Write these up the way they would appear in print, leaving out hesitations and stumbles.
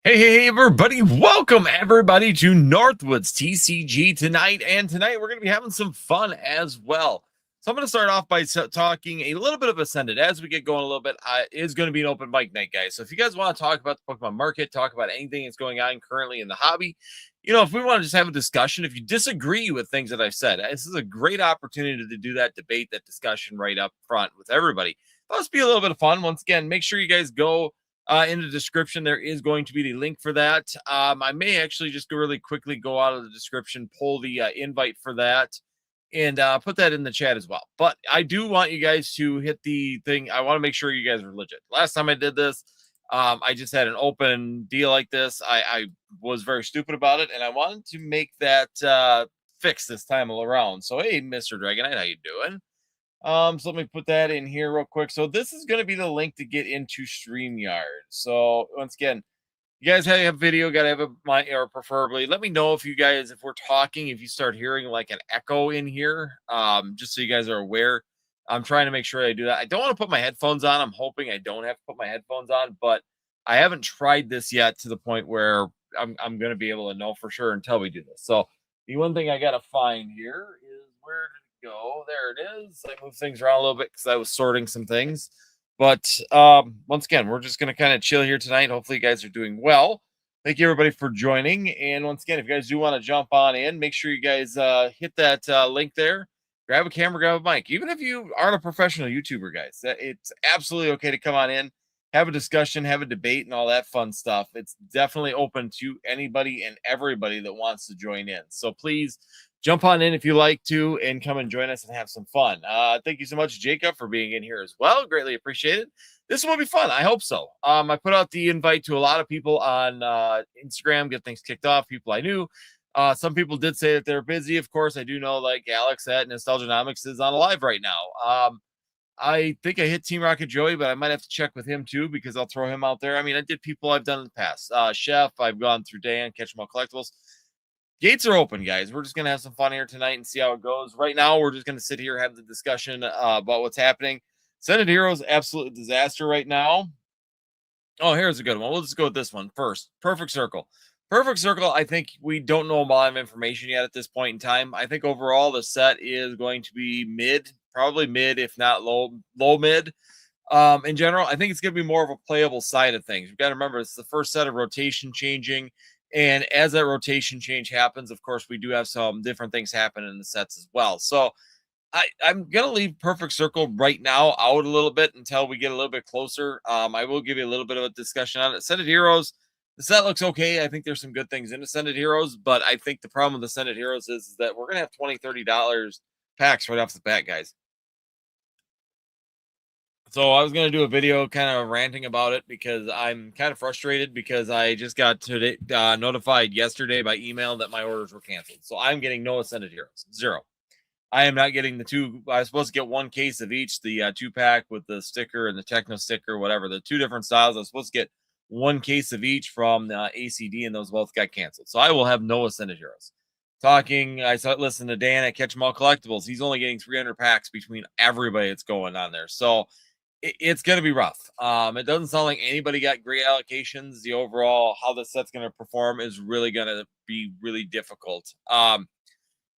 Hey, everybody. Welcome, everybody, to Northwoods TCG tonight. And tonight, we're going to be having some fun as well. So I'm going to start off by talking a little bit of Ascended. As we get going a little bit, it is going to be an open mic night, guys. So if you guys want to talk about the Pokemon market, talk about anything that's going on currently in the hobby, if we want to just have a discussion, if you disagree with things that I've said, this is a great opportunity to do that debate, that discussion right up front with everybody. Let's be a little bit of fun. Once again, make sure you guys go in the description. There is going to be the link for that. I may actually just really quickly go out of the description, pull the invite for that, and put that in the chat as well. But I do want you guys to hit the thing. I want to make sure you guys are legit. Last time I did this, I just had an open deal like this. I was very stupid about it, and I wanted to make that fix this time around. So, hey, Mr. Dragonite, how you doing? So let me put that in here real quick. So this is going to be the link to get into StreamYard. So once again, you guys have video, got to have a mic, or preferably let me know if you guys, if we're talking, if you start hearing like an echo in here, just so you guys are aware. I'm trying to make sure I do that. I don't want to put my headphones on. I'm hoping I don't have to put my headphones on, but I haven't tried this yet to the point where I'm going to be able to know for sure until we do this. So the one thing I got to find here is, where did it go? There it is. I moved things around a little bit because I was sorting some things. But once again, we're just going to kind of chill here tonight. Hopefully you guys are doing well. Thank you, everybody, for joining. And once again, if you guys do want to jump on in, make sure you guys hit that link there. Grab a camera, grab a mic. Even if you aren't a professional YouTuber, guys, it's absolutely okay to come on in, have a discussion, have a debate, and all that fun stuff. It's definitely open to anybody and everybody that wants to join in. So please jump on in if you like to and come and join us and have some fun. Thank you so much, Jacob, for being in here as well. Greatly appreciated. This will be fun. I hope so. I put out the invite to a lot of people on Instagram, get things kicked off, people I knew. Some people did say that they're busy. Of course, I do know, like Alex at Nostalgianomics is on a live right now. I think I hit Team Rocket Joey, but I might have to check with him too, because I'll throw him out there. I mean, I did people I've done in the past. Chef, I've gone through Dan, Catch 'em All Collectibles. Gates are open, guys. We're just going to have some fun here tonight and see how it goes. Right now, we're just going to sit here, have the discussion about what's happening. Senate Heroes, absolute disaster right now. Oh, here's a good one. We'll just go with this one first. Perfect Circle. Perfect Circle, I think we don't know a lot of information yet at this point in time. I think overall the set is going to be mid, probably mid, if not low mid. In general, I think it's going to be more of a playable side of things. You've got to remember, it's the first set of rotation changing. And as that rotation change happens, of course, we do have some different things happen in the sets as well. So I'm going to leave Perfect Circle right now out a little bit until we get a little bit closer. I will give you a little bit of a discussion on it. Ascended Heroes, the set looks okay. I think there's some good things in Ascended Heroes, but I think the problem with Ascended Heroes is that we're going to have $20, $30 packs right off the bat, guys. So I was going to do a video kind of ranting about it because I'm kind of frustrated because I just got today, notified yesterday by email that my orders were canceled. So I'm getting no Ascended Heroes, zero. I am not getting the two. I was supposed to get one case of each, the 2-pack with the sticker and the Techno sticker, whatever, the two different styles. I was supposed to get one case of each from the ACD, and those both got canceled. So I will have no Ascended Heroes. I listened to Dan at Catch 'em All Collectibles. He's only getting 300 packs between everybody that's going on there. So it's going to be rough. It doesn't sound like anybody got great allocations. The overall, how the set's going to perform is really going to be really difficult.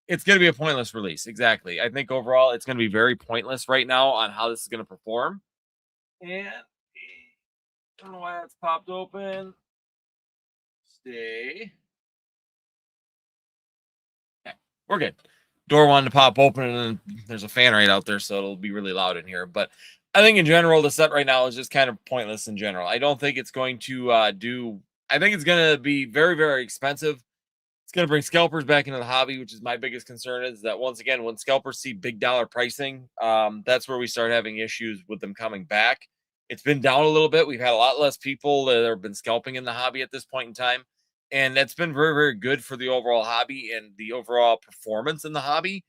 It's going to be a pointless release. Exactly. I think overall it's going to be very pointless right now on how this is going to perform. And I don't know why that's popped open. Stay. Okay, we're good. Door wanted to pop open, and there's a fan right out there, so it'll be really loud in here. But I think in general, the set right now is just kind of pointless in general. I don't think it's going to I think it's going to be very, very expensive. It's going to bring scalpers back into the hobby, which is my biggest concern, is that once again, when scalpers see big dollar pricing, that's where we start having issues with them coming back. It's been down a little bit. We've had a lot less people that have been scalping in the hobby at this point in time. And that's been very, very good for the overall hobby and the overall performance in the hobby.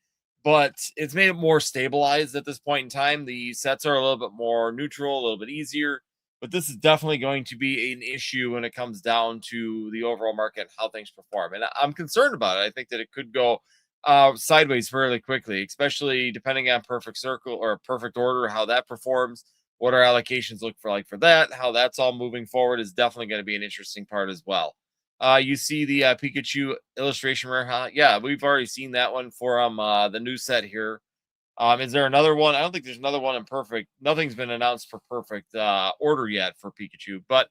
But it's made it more stabilized at this point in time. The sets are a little bit more neutral, a little bit easier. But this is definitely going to be an issue when it comes down to the overall market and how things perform. And I'm concerned about it. I think that it could go sideways fairly quickly, especially depending on Perfect Circle or Perfect Order, how that performs. what our allocations look for like for that, how that's all moving forward is definitely going to be an interesting part as well. You see the Pikachu illustration rare, huh? Yeah, we've already seen that one for the new set here. Is there another one? I don't think there's another one in perfect. Nothing's been announced for perfect order yet for Pikachu, but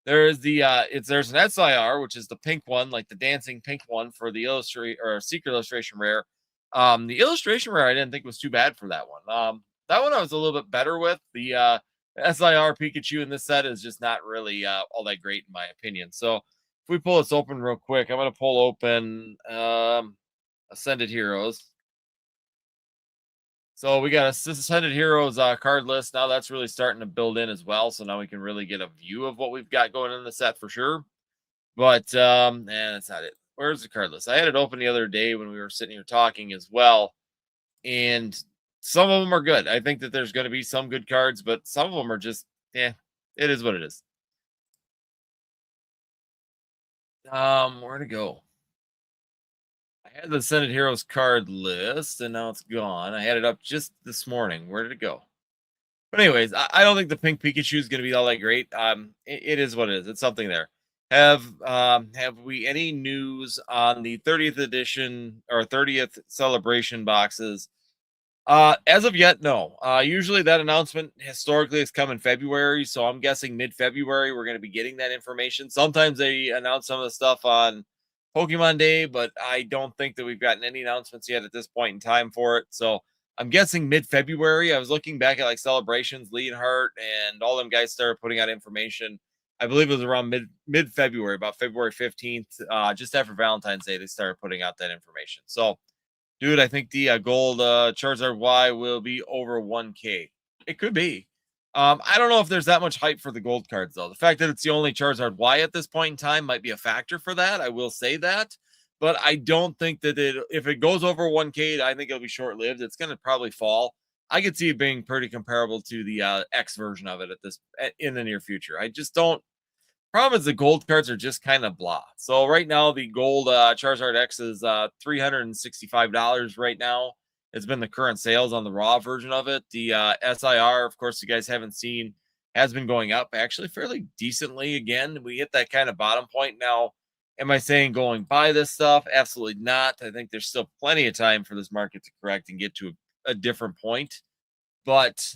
there is the there's an SIR, which is the pink one, like the dancing pink one for the illustrate or secret illustration rare. The illustration rare I didn't think was too bad for that one. That one I was a little bit better with. The SIR Pikachu in this set is just not really all that great in my opinion. So if we pull this open real quick, I'm gonna pull open Ascended Heroes. So we got a Ascended Heroes card list. Now that's really starting to build in as well. So now we can really get a view of what we've got going in the set for sure. But that's not it. Where's the card list? I had it open the other day when we were sitting here talking as well. And some of them are good. I think that there's going to be some good cards, but some of them are just, it is what it is. Where to go? I had the Ascended Heroes card list, and now it's gone. I had it up just this morning. Where did it go? But anyways, I don't think the pink Pikachu is going to be all that great. It is what it is. It's something there. Have we any news on the 30th edition or 30th celebration boxes? As of yet, no. Usually that announcement historically has come in February, so I'm guessing mid-February we're going to be getting that information. Sometimes they announce some of the stuff on Pokemon Day, but I don't think that we've gotten any announcements yet at this point in time for it. So I'm guessing mid-February. I was looking back at like celebrations, Leonhardt, and all them guys started putting out information. I believe it was around mid-February, about February 15th, just after Valentine's Day, they started putting out that information. So dude, I think the gold Charizard Y will be over 1K. It could be. I don't know if there's that much hype for the gold cards, though. The fact that it's the only Charizard Y at this point in time might be a factor for that. I will say that. But I don't think that if it goes over 1K, I think it'll be short lived. It's going to probably fall. I could see it being pretty comparable to the X version of it in the near future. I just don't. Problem is the gold cards are just kind of blah. So right now the gold Charizard X is $365 right now. It's been the current sales on the raw version of it. The SIR, of course, you guys haven't seen, has been going up actually fairly decently. Again, we hit that kind of bottom point now. Am I saying going buy this stuff? Absolutely not. I think there's still plenty of time for this market to correct and get to a different point. But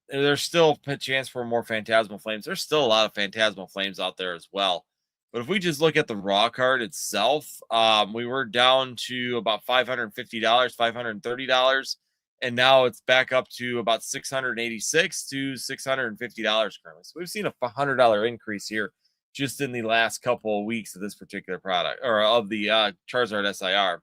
there's still a chance for more Phantasmal Flames. There's still a lot of Phantasmal Flames out there as well. But if we just look at the raw card itself, we were down to about $550, $530, and now it's back up to about $686 to $650 currently. So we've seen a $100 increase here just in the last couple of weeks of this particular product or of the Charizard SIR.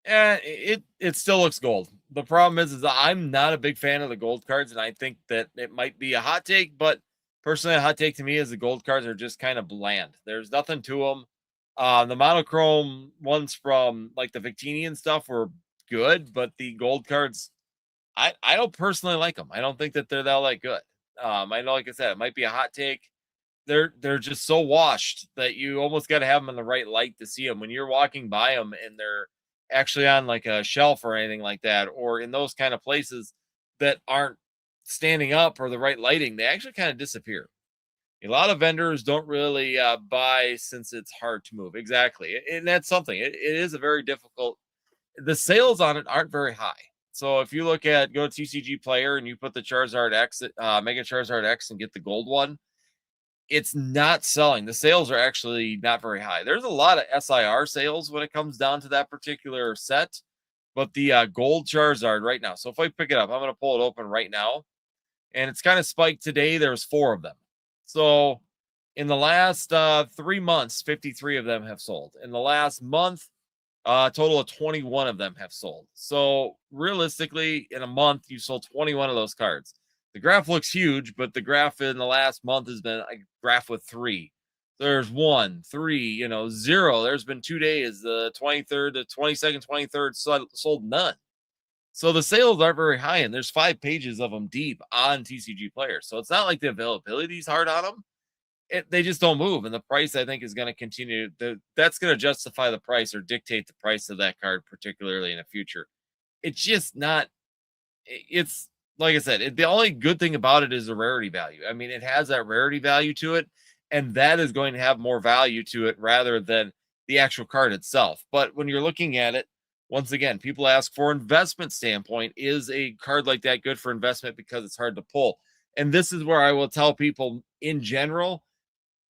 And it still looks gold. The problem is I'm not a big fan of the gold cards, and I think that it might be a hot take, but personally, a hot take to me is the gold cards are just kind of bland. There's nothing to them. The monochrome ones from like the Victini and stuff were good, but the gold cards, I don't personally like them. I don't think that they're that good. I know, like I said, it might be a hot take. They're just so washed that you almost got to have them in the right light to see them. When you're walking by them and they're actually on like a shelf or anything like that, or in those kind of places that aren't standing up or the right lighting, they actually kind of disappear. A lot of vendors don't really buy since it's hard to move. Exactly. And that's something. It is a very difficult. The sales on it aren't very high. So if you go to TCG Player and you put the Charizard X, Mega Charizard X and get the gold one, it's not selling. The sales are actually not very high. There's a lot of SIR sales when it comes down to that particular set, but the gold Charizard right now. So if I pick it up, I'm going to pull it open right now, and it's kind of spiked today. There's 4 of them. So in the last 3 months, 53 of them have sold. In the last month, a total of 21 of them have sold. So realistically, in a month, you sold 21 of those cards. The graph looks huge, but the graph in the last month has been a graph with 3. There's 1, 3, 0. There's been 2 days, the 23rd, the 22nd, 23rd, sold none. So the sales aren't very high, and there's 5 pages of them deep on TCG Player. So it's not like the availability is hard on them. They just don't move, and the price I think is going to continue. That's going to justify the price or dictate the price of that card, particularly in the future. It's just not. It's like I said, the only good thing about it is the rarity value. I mean, it has that rarity value to it, and that is going to have more value to it rather than the actual card itself. But when you're looking at it, once again, people ask for investment standpoint, is a card like that good for investment because it's hard to pull? And this is where I will tell people in general,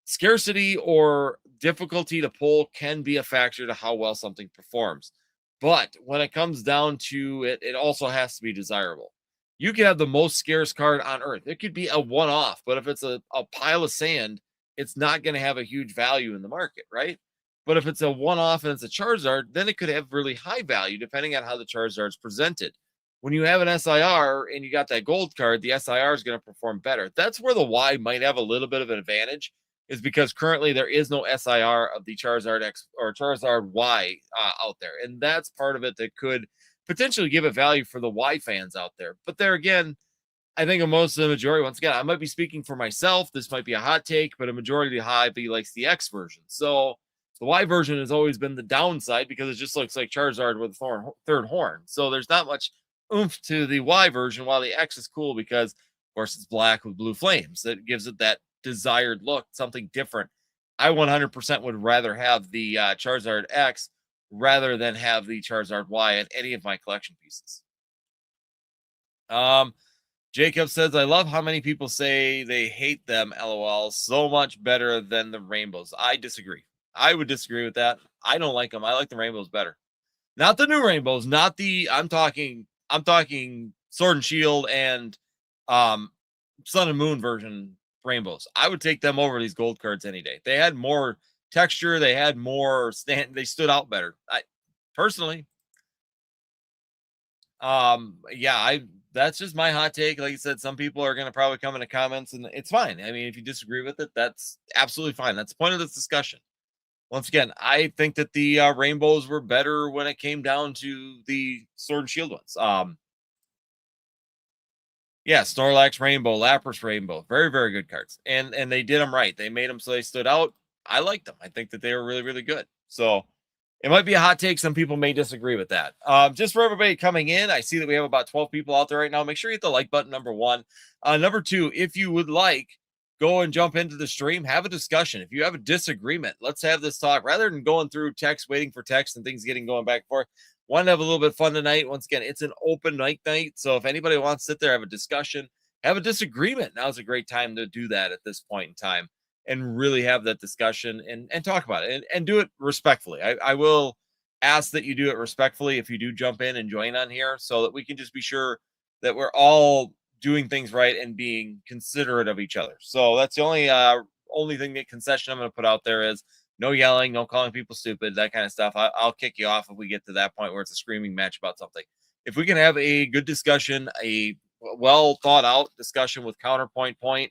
scarcity or difficulty to pull can be a factor to how well something performs. But when it comes down to it, it also has to be desirable. You can have the most scarce card on earth. It could be a one off, but if it's a pile of sand, it's not going to have a huge value in the market, right? But if it's a one off and it's a Charizard, then it could have really high value depending on how the Charizard's presented. When you have an SIR and you got that gold card, the SIR is going to perform better. That's where the Y might have a little bit of an advantage, is because currently there is no SIR of the Charizard X or Charizard Y out there. And that's part of it that could potentially give it value for the Y fans out there. But there again, I think most of the majority, once again, I might be speaking for myself. This might be a hot take, but a majority of the hobby likes the X version. So the Y version has always been the downside because it just looks like Charizard with a third horn. So there's not much oomph to the Y version, while the X is cool because, of course, it's black with blue flames. That gives it that desired look, something different. I 100% would rather have the Charizard X rather than have the Charizard Y at any of my collection pieces. Jacob says, I love how many people say they hate them, LOL, so much better than the rainbows. I disagree. I would disagree with that. I don't like them. I like the rainbows better. Not the new rainbows, not the I'm talking Sword and Shield and Sun and Moon version rainbows. I would take them over these gold cards any day. They had more texture, they had more they stood out better. I personally, that's just my hot take. Like I said, some people are going to probably come in the comments, and it's fine. I mean, if you disagree with it, that's absolutely fine. That's the point of this discussion. Once again, I think that the rainbows were better when it came down to the Sword and Shield ones. Yeah, Snorlax Rainbow, Lapras Rainbow, very, very good cards. And they did them right. They made them so they stood out. I liked them. I think that they were really, really good. So it might be a hot take. Some people may disagree with that. Just for everybody coming in, I see that we have about 12 people out there right now. Make sure you hit the like button, number one. Number two, if you would like, go and jump into the stream, have a discussion. If you have a disagreement, let's have this talk rather than going through text, waiting for text and things getting going back and forth. Want to have a little bit of fun tonight. Once again, it's an open night. So if anybody wants to sit there, have a discussion, have a disagreement, now's a great time to do that at this point in time and really have that discussion and talk about it and do it respectfully. I will ask that you do it respectfully if you do jump in and join on here so that we can just be sure that we're all doing things right and being considerate of each other. So that's the only thing that concession I'm going to put out there is no yelling, no calling people stupid, that kind of stuff. I'll kick you off if we get to that point where it's a screaming match about something. If we can have a good discussion, a well thought out discussion with counterpoint point,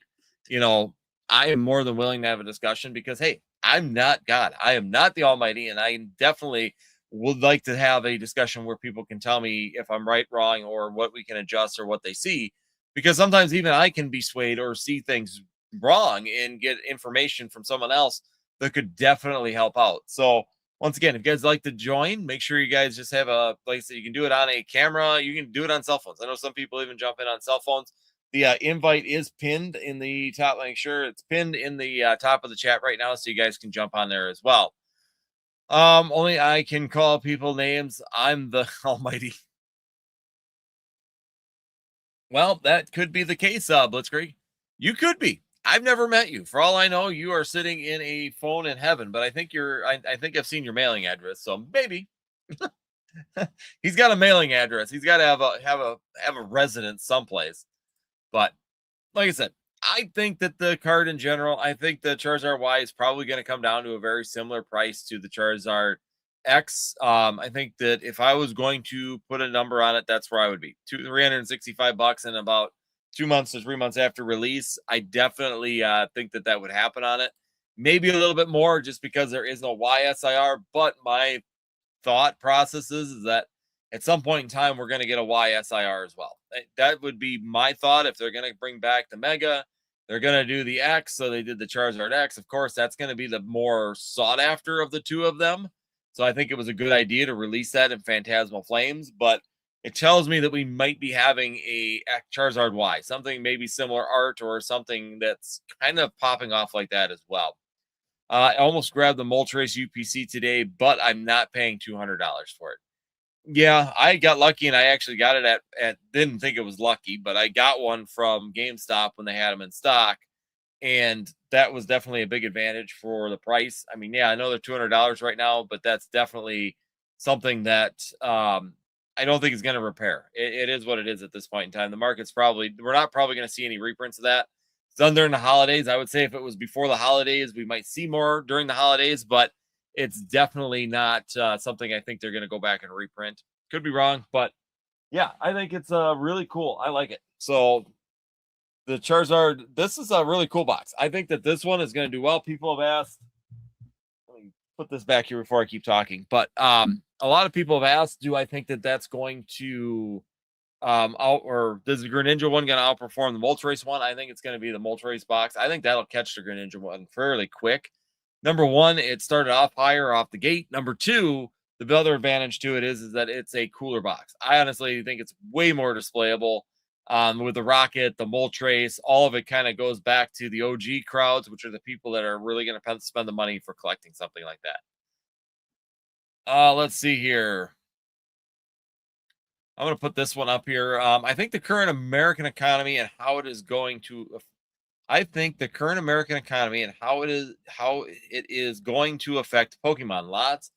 I am more than willing to have a discussion because, hey, I'm not God. I am not the Almighty, and I definitely would like to have a discussion where people can tell me if I'm right, wrong, or what we can adjust or what they see. Because sometimes even I can be swayed or see things wrong and get information from someone else that could definitely help out. So once again, if you guys like to join, make sure you guys just have a place that you can do it on a camera. You can do it on cell phones. I know some people even jump in on cell phones. The invite is pinned in the top. Make sure it's pinned in the top of the chat right now, so you guys can jump on there as well. Only I can call people names. I'm the Almighty. Well, that could be the case, Blitzkrieg. You could be. I've never met you. For all I know, you are sitting in a phone in heaven. But I think I think I've seen your mailing address, so maybe. He's got a mailing address. He's got to have a residence someplace. But like I said, I think that the card in general, I think the Charizard Y is probably going to come down to a very similar price to the Charizard X. I think that if I was going to put a number on it, that's where I would be. $365 in about 2 months to 3 months after release. I definitely think that would happen on it. Maybe a little bit more just because there is no YSIR, but my thought process is that at some point in time, we're going to get a YSIR as well. That would be my thought. If they're going to bring back the Mega, they're going to do the X. So they did the Charizard X. Of course, that's going to be the more sought after of the two of them. So I think it was a good idea to release that in Phantasmal Flames. But it tells me that we might be having a Charizard Y, something maybe similar art or something that's kind of popping off like that as well. I almost grabbed the Moltres UPC today, but I'm not paying $200 for it. Yeah, I got lucky and I actually got it at didn't think it was lucky, but I got one from GameStop when they had them in stock. And that was definitely a big advantage for the price. I mean, yeah, I know they're $200 right now, but that's definitely something that I don't think is going to repair. It is what it is at this point in time. The market's we're not probably going to see any reprints of that. It's done during the holidays. I would say if it was before the holidays, we might see more during the holidays, but it's definitely not something I think they're going to go back and reprint. Could be wrong, but yeah, I think it's really cool. I like it. So the Charizard, this is a really cool box. I think that this one is going to do well. People have asked, let me put this back here before I keep talking, but a lot of people have asked, do I think that that's going to or does the Greninja one going to outperform the Moltres one? I think it's going to be the Moltres box. I think that'll catch the Greninja one fairly quick. Number one, it started off higher off the gate. Number two, the other advantage to it is that it's a cooler box. I honestly think it's way more displayable. With the Rocket, the Moltres, all of it kind of goes back to the OG crowds, which are the people that are really going to spend the money for collecting something like that. Let's see here. I'm going to put this one up here. I think the current American economy and how it is going to I think the current American economy and how it is going to affect Pokemon. Lots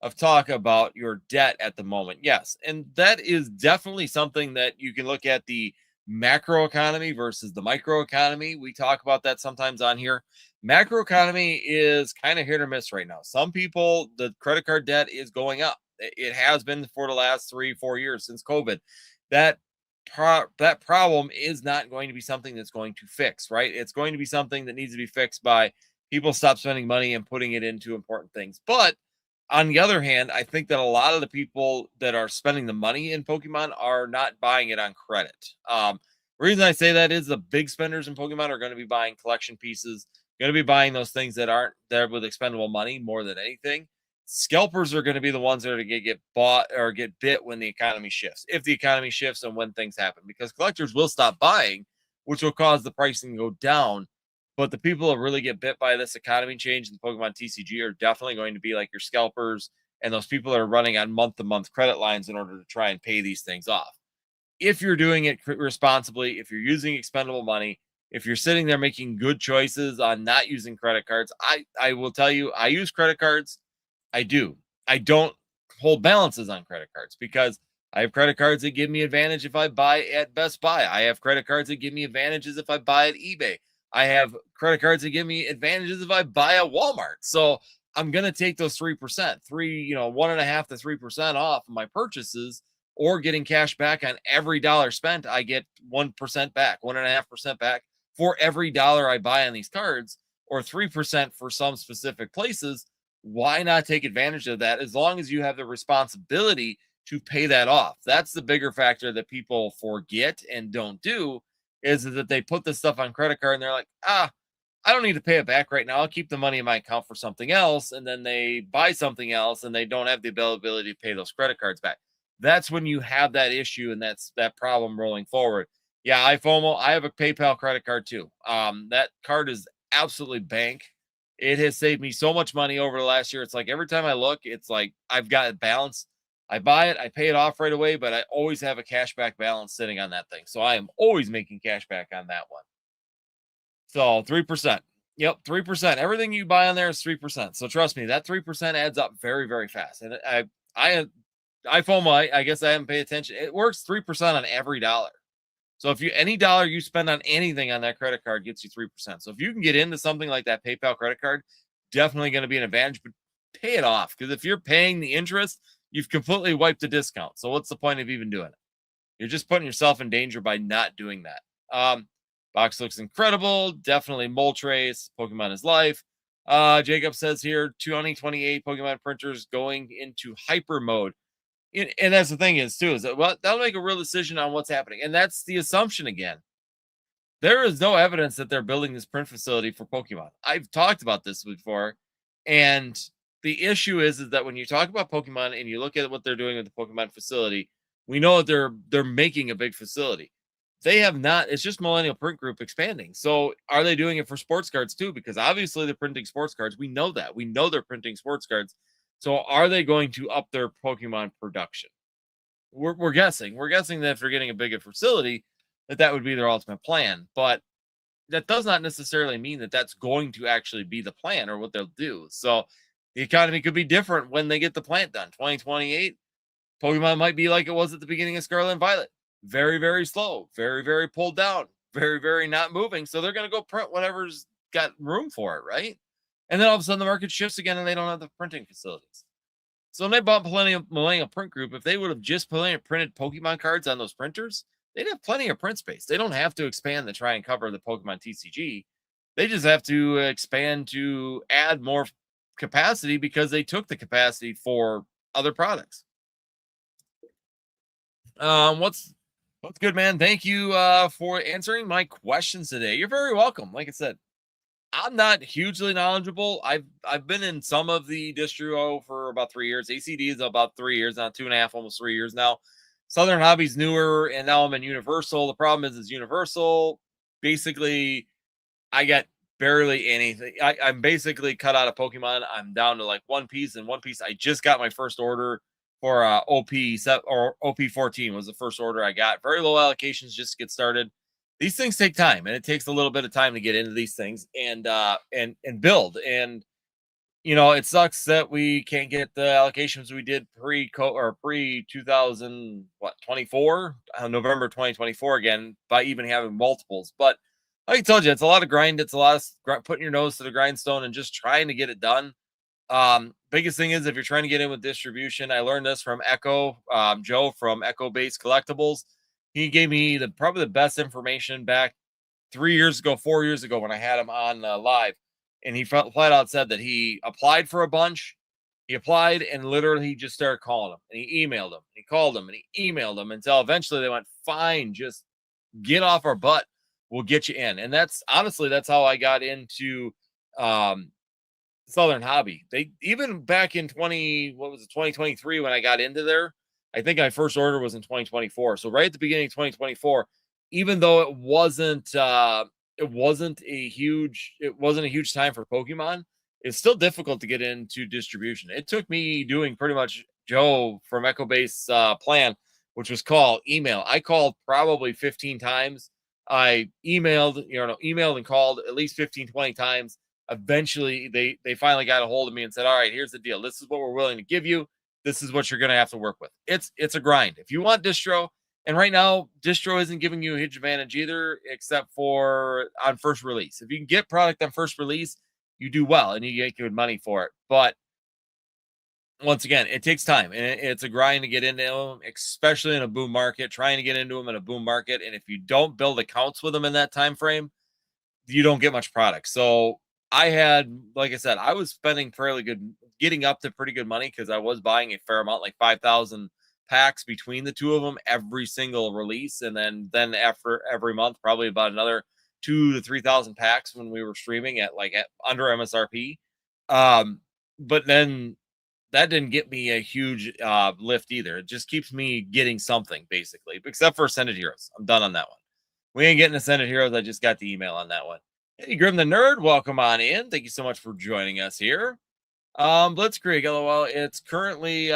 of talk about your debt at the moment. Yes, and that is definitely something that you can look at the macro economy versus the micro economy. We talk about that sometimes on here. Macro economy is kind of hit or miss right now. Some people, the credit card debt is going up. It has been for the last 3-4 years since COVID. That that problem is not going to be something that's going to fix, right? It's going to be something that needs to be fixed by people stop spending money and putting it into important things. But on the other hand, I think that a lot of the people that are spending the money in Pokemon are not buying it on credit. The reason I say that is the big spenders in Pokemon are going to be buying collection pieces, going to be buying those things that aren't there with expendable money more than anything. Scalpers are going to be the ones that are going to get bought or get bit when the economy shifts, if the economy shifts and when things happen, because collectors will stop buying, which will cause the pricing to go down. But the people that really get bit by this economy change in the Pokemon TCG are definitely going to be like your scalpers and those people that are running on month-to-month credit lines in order to try and pay these things off. If you're doing it responsibly, if you're using expendable money, if you're sitting there making good choices on not using credit cards, I will tell you, I use credit cards. I do. I don't hold balances on credit cards because I have credit cards that give me advantage if I buy at Best Buy. I have credit cards that give me advantages if I buy at eBay. I have credit cards that give me advantages if I buy at Walmart. So I'm going to take those 3%, 1.5 to 3% off my purchases, or getting cash back on every dollar spent. I get 1% back, 1.5% back for every dollar I buy on these cards, or 3% for some specific places. Why not take advantage of that as long as you have the responsibility to pay that off? That's the bigger factor that people forget and don't do, is that they put this stuff on credit card and they're like, I don't need to pay it back right now. I'll keep the money in my account for something else. And then they buy something else and they don't have the ability to pay those credit cards back. That's when you have that issue and that's that problem rolling forward. Yeah, I have a PayPal credit card too. That card is absolutely bank. It has saved me so much money over the last year. It's like every time I look, it's like I've got it balanced. I buy it, I pay it off right away, but I always have a cashback balance sitting on that thing. So I am always making cash back on that one. So 3%. Yep, 3%. Everything you buy on there is 3%. So trust me, that 3% adds up very, very fast. And I guess I haven't paid attention. It works 3% on every dollar. So if any dollar you spend on anything on that credit card gets you 3%. So if you can get into something like that PayPal credit card, definitely going to be an advantage, but pay it off, because if you're paying the interest, you've completely wiped the discount. So what's the point of even doing it? You're just putting yourself in danger by not doing that. Box looks incredible. Definitely Moltres. Pokemon is life. Jacob says here, 2028 Pokemon printers going into hyper mode. And that's the thing is that that'll make a real decision on what's happening. And that's the assumption again. There is no evidence that they're building this print facility for Pokemon. I've talked about this before. And the issue is that when you talk about Pokemon and you look at what they're doing with the Pokemon facility, We know that they're making a big facility. They have not. It's just Millennial Print Group expanding. So are they doing it for sports cards too? Because obviously they're printing sports cards. We know that. We know they're printing sports cards. So are they going to up their Pokemon production? We're guessing. We're guessing that if they're getting a bigger facility, that would be their ultimate plan. But that does not necessarily mean that that's going to actually be the plan or what they'll do. So the economy could be different when they get the plant done. 2028, Pokemon might be like it was at the beginning of Scarlet and Violet. Very, very slow, very, very pulled down, very, very not moving. So they're going to go print whatever's got room for it, right? And then all of a sudden the market shifts again and they don't have the printing facilities. So when they bought Millennial Print Group, if they would have just printed Pokemon cards on those printers, they'd have plenty of print space. They don't have to expand to try and cover the Pokemon TCG. They just have to expand to add more capacity because they took the capacity for other products. What's good, man? Thank you for answering my questions today. You're very welcome. Like I said, I'm not hugely knowledgeable. I've been in some of the distro for about 3 years. ACD is about 3 years now, 2.5, almost 3 years now. Southern Hobby's newer, and now I'm in Universal. The problem is Universal. Basically, I get barely anything. I'm basically cut out of Pokemon. I'm down to like one piece, and one piece. I just got my first order for OP14 was the first order I got. Very low allocations just to get started. These things take time, and it takes a little bit of time to get into these things and build. And it sucks that we can't get the allocations we did pre 2024, November 2024 again by even having multiples. But like I told you, it's a lot of grind. It's a lot of putting your nose to the grindstone and just trying to get it done. Biggest thing is if you're trying to get in with distribution, I learned this from Echo, Joe from Echo Based Collectibles. He gave me probably the best information back 3 years ago, 4 years ago when I had him on live. And he flat out said that he applied for a bunch. He applied and literally he just started calling them. And he emailed them. He called them and he emailed them until eventually they went, fine, just get off our butt. We'll get you in. And that's honestly, that's how I got into Southern Hobby. They even back in 2023 when I got into there, I think my first order was in 2024. So right at the beginning of 2024, even though it wasn't a huge time for Pokemon, it's still difficult to get into distribution. It took me doing pretty much Joe from Echo Base plan, which was email. I called probably 15 times. I emailed and called at least 15, 20 times. Eventually they finally got a hold of me and said, all right, here's the deal. This is what we're willing to give you. This is what you're going to have to work with. It's a grind. If you want distro, and right now distro isn't giving you a huge advantage either, except for on first release. If you can get product on first release, you do well and you get good money for it. But once again, it takes time and it's a grind to get into them, especially in a boom market, trying to get into them in a boom market. And if you don't build accounts with them in that time frame, you don't get much product. So I had, like I said, I was spending fairly good, getting up to pretty good money because I was buying a fair amount, like 5,000 packs between the two of them every single release. And then after every month, probably about another 2,000 to 3,000 packs when we were streaming at under MSRP. But then that didn't get me a huge lift either. It just keeps me getting something basically, except for Ascended Heroes. I'm done on that one. We ain't getting Ascended Heroes. I just got the email on that one. Hey, Grim the Nerd, welcome on in. Thank you so much for joining us here. Blitzkrieg, LOL. It's currently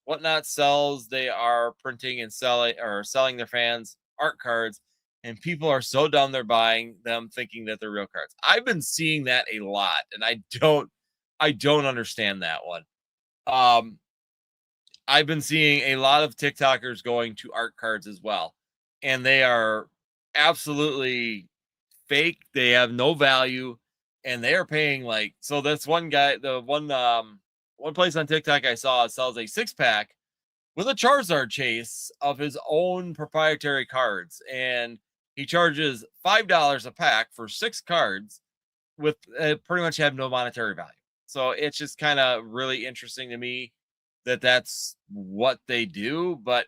Whatnot sells. They are printing and selling their fans art cards, and people are so dumb they're buying them thinking that they're real cards. I've been seeing that a lot, and I don't understand that one. I've been seeing a lot of TikTokers going to art cards as well, and they are absolutely fake. They have no value, and they are paying so that's one guy, the one place on TikTok I saw sells a 6-pack with a Charizard chase of his own proprietary cards, and he charges $5 a pack for 6 cards with pretty much have no monetary value. So it's just kind of really interesting to me that that's what they do. But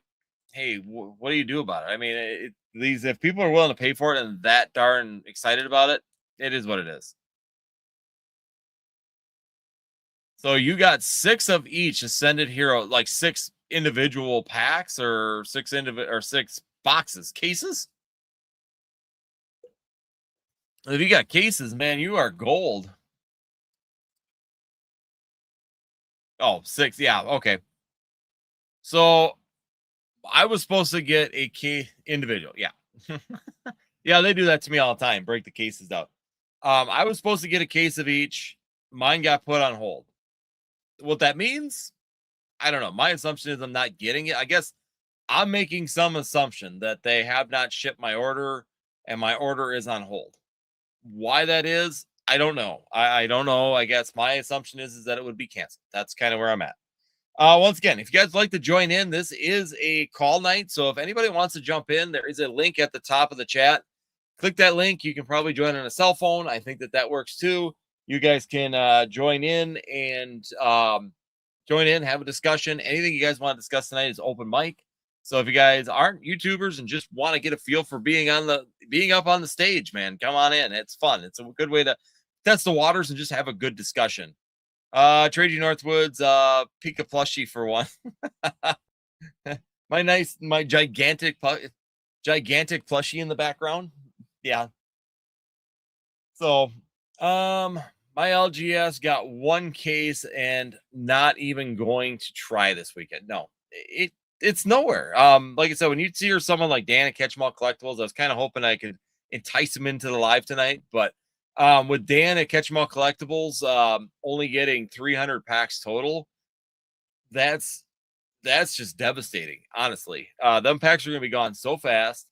hey, what do you do about it? I mean, if people are willing to pay for it and that darn excited about it, it is what it is. So you got 6 of each Ascended Hero, like 6 individual packs or six boxes, cases. If you got cases, man, you are gold. Oh, 6. Yeah. Okay. So I was supposed to get a key individual. Yeah. Yeah. They do that to me all the time. Break the cases out. I was supposed to get a case of each. Mine got put on hold. What that means, I don't know. My assumption is I'm not getting it. I guess I'm making some assumption that they have not shipped my order and my order is on hold. Why that is, I don't know. I don't know. I guess my assumption is that it would be canceled. That's kind of where I'm at. Once again, if you guys like to join in, this is a call night. So if anybody wants to jump in, there is a link at the top of the chat. Click that link. You can probably join on a cell phone. I think that works too. You guys can join in and have a discussion. Anything you guys want to discuss tonight is open mic. So if you guys aren't YouTubers and just want to get a feel for being up on the stage, man, come on in. It's fun. It's a good way to test the waters and just have a good discussion. Trade you Northwoods, pick a plushie for one. my gigantic plushie in the background. Yeah. So, my LGS got one case and not even going to try this weekend. No, it's nowhere. Like I said, when you see someone like Dan at Collectibles, I was kind of hoping I could entice him into the live tonight, but with Dan at Collectibles, only getting 300 packs total, that's just devastating, honestly. Them packs are going to be gone so fast.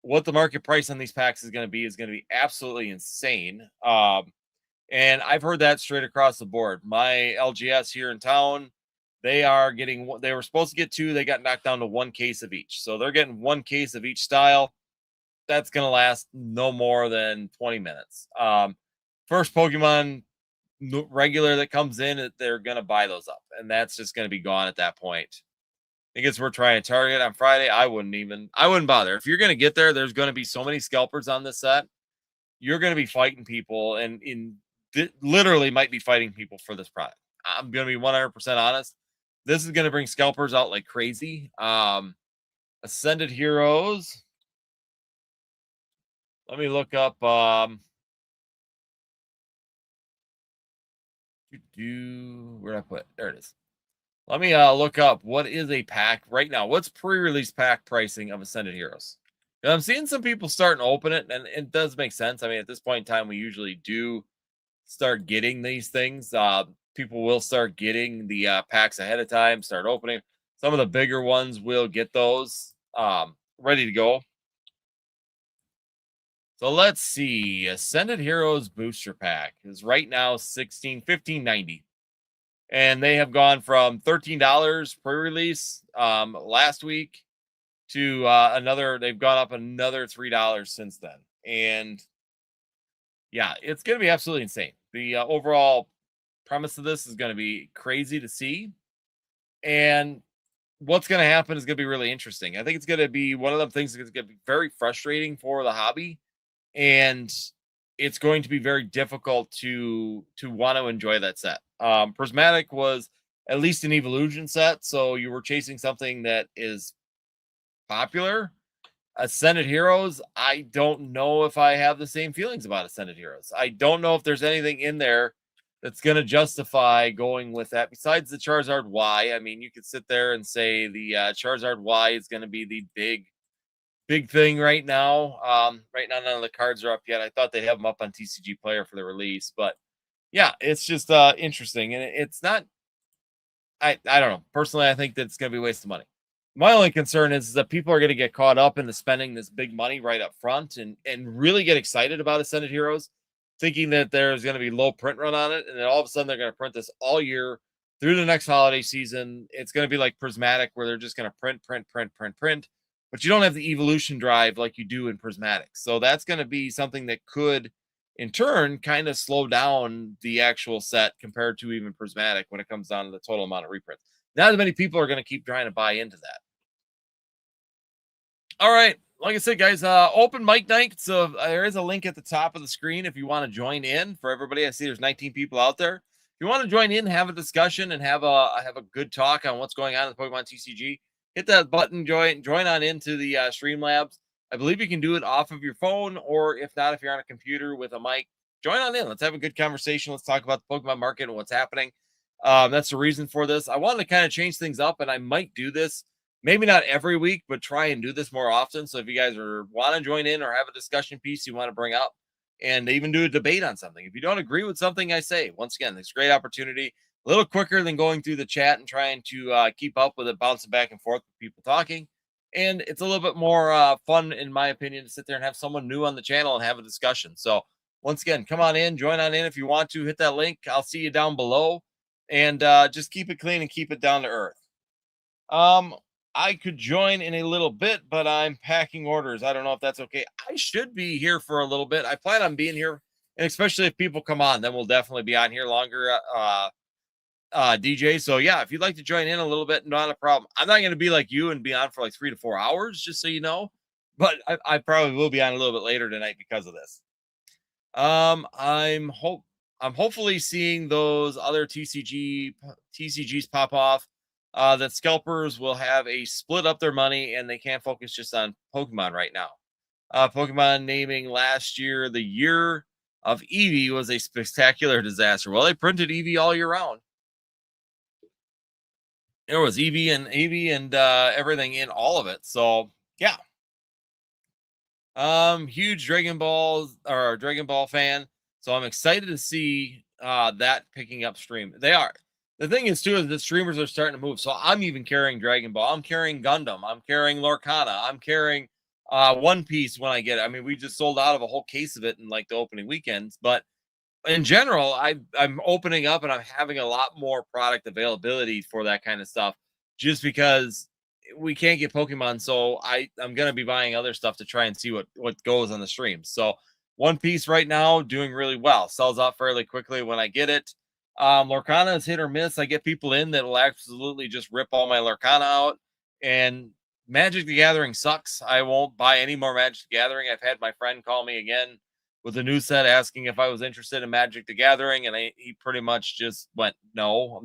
What the market price on these packs is going to be absolutely insane. And I've heard that straight across the board. My LGS here in town, they were supposed to get 2. They got knocked down to 1 case of each. So they're getting 1 case of each style. That's going to last no more than 20 minutes. First Pokemon regular that comes in, they're going to buy those up. And that's just going to be gone at that point. I think we're trying to target on Friday. I wouldn't bother. If you're going to get there, there's going to be so many scalpers on this set. You're going to be fighting people and literally might be fighting people for this product. I'm going to be 100% honest. This is going to bring scalpers out like crazy. Ascended Heroes. Let me look up. Where did I put it? There it is. Let me look up what is a pack right now. What's pre-release pack pricing of Ascended Heroes? I'm seeing some people starting to open it, and it does make sense. I mean, at this point in time, we usually do start getting these things. People will start getting the packs ahead of time, start opening. Some of the bigger ones will get those ready to go. So let's see. Ascended Heroes Booster Pack is right now $15.90. And they have gone from $13 pre-release last week to they've gone up another $3 since then. And yeah, it's going to be absolutely insane. The overall premise of this is going to be crazy to see. And what's going to happen is going to be really interesting. I think it's going to be one of them things that's going to be very frustrating for the hobby. And it's going to be very difficult to want to enjoy that set. Prismatic was at least an evolution set, so you were chasing something that is popular. Ascended Heroes, I don't know if I have the same feelings about Ascended Heroes. I don't know if there's anything in there that's going to justify going with that besides the Charizard Y. I mean, you could sit there and say the Charizard Y is going to be the big thing right now. Right now, none of the cards are up yet. I thought they'd have them up on TCG Player for the release, but yeah, it's just interesting, and it's not. I don't know. Personally, I think that it's going to be a waste of money. My only concern is that people are going to get caught up into spending this big money right up front and really get excited about Ascended Heroes, thinking that there's going to be low print run on it, and then all of a sudden they're going to print this all year through the next holiday season. It's going to be like Prismatic, where they're just going to print, but you don't have the evolution drive like you do in Prismatic. So that's going to be something that could, in turn, kind of slow down the actual set compared to even Prismatic when it comes down to the total amount of reprints. Not as many people are going to keep trying to buy into that. All right. Like I said, guys, open mic night. So there is a link at the top of the screen if you want to join in for everybody. I see there's 19 people out there. you want to join in, have a discussion, and have a good talk on what's going on in the Pokemon TCG, hit that button, join on into the Streamlabs. I believe you can do it off of your phone, or if not, if you're on a computer with a mic, join on in. Let's have a good conversation. Let's talk about the Pokemon market and what's happening. That's the reason for this. I wanted to kind of change things up, and I might do this, maybe not every week, but try and do this more often. So if you guys want to join in or have a discussion piece you want to bring up, and even do a debate on something. If you don't agree with something I say, once again, it's a great opportunity. A little quicker than going through the chat and trying to keep up with it, bouncing back and forth with people talking. And it's a little bit more fun, in my opinion, to sit there and have someone new on the channel and have a discussion. So once again, come on in, join on in if you want to. Hit that link. I'll see you down below. And just keep it clean and keep it down to earth. I could join in a little bit, but I'm packing orders. I don't know if that's okay. I should be here for a little bit. I plan on being here, and especially if people come on, then we'll definitely be on here longer, DJ. So yeah, if you'd like to join in a little bit, not a problem. I'm not going to be like you and be on for like 3 to 4 hours, just so you know, but I probably will be on a little bit later tonight because of this. I'm hopefully seeing those other TCGs pop off. That scalpers will have a split up their money and they can't focus just on Pokemon right now. Pokemon naming last year the year of Eevee was a spectacular disaster. Well, they printed Eevee all year round. There was Eevee and everything in all of it. So yeah. Huge Dragon Ball fan. So I'm excited to see that picking up stream. They are. The thing is, too, is that streamers are starting to move. So I'm even carrying Dragon Ball. I'm carrying Gundam. I'm carrying Lorcana. I'm carrying One Piece when I get it. I mean, we just sold out of a whole case of it in like the opening weekends. But in general, I'm opening up and I'm having a lot more product availability for that kind of stuff just because we can't get Pokemon. So I'm going to be buying other stuff to try and see what goes on the streams. So One Piece right now doing really well. Sells out fairly quickly when I get it. Lorcana is hit or miss. I get people in that will absolutely just rip all my Lorcana out. And Magic the Gathering sucks. I won't buy any more Magic the Gathering. I've had my friend call me again with a new set asking if I was interested in Magic the Gathering. And he pretty much just went, no,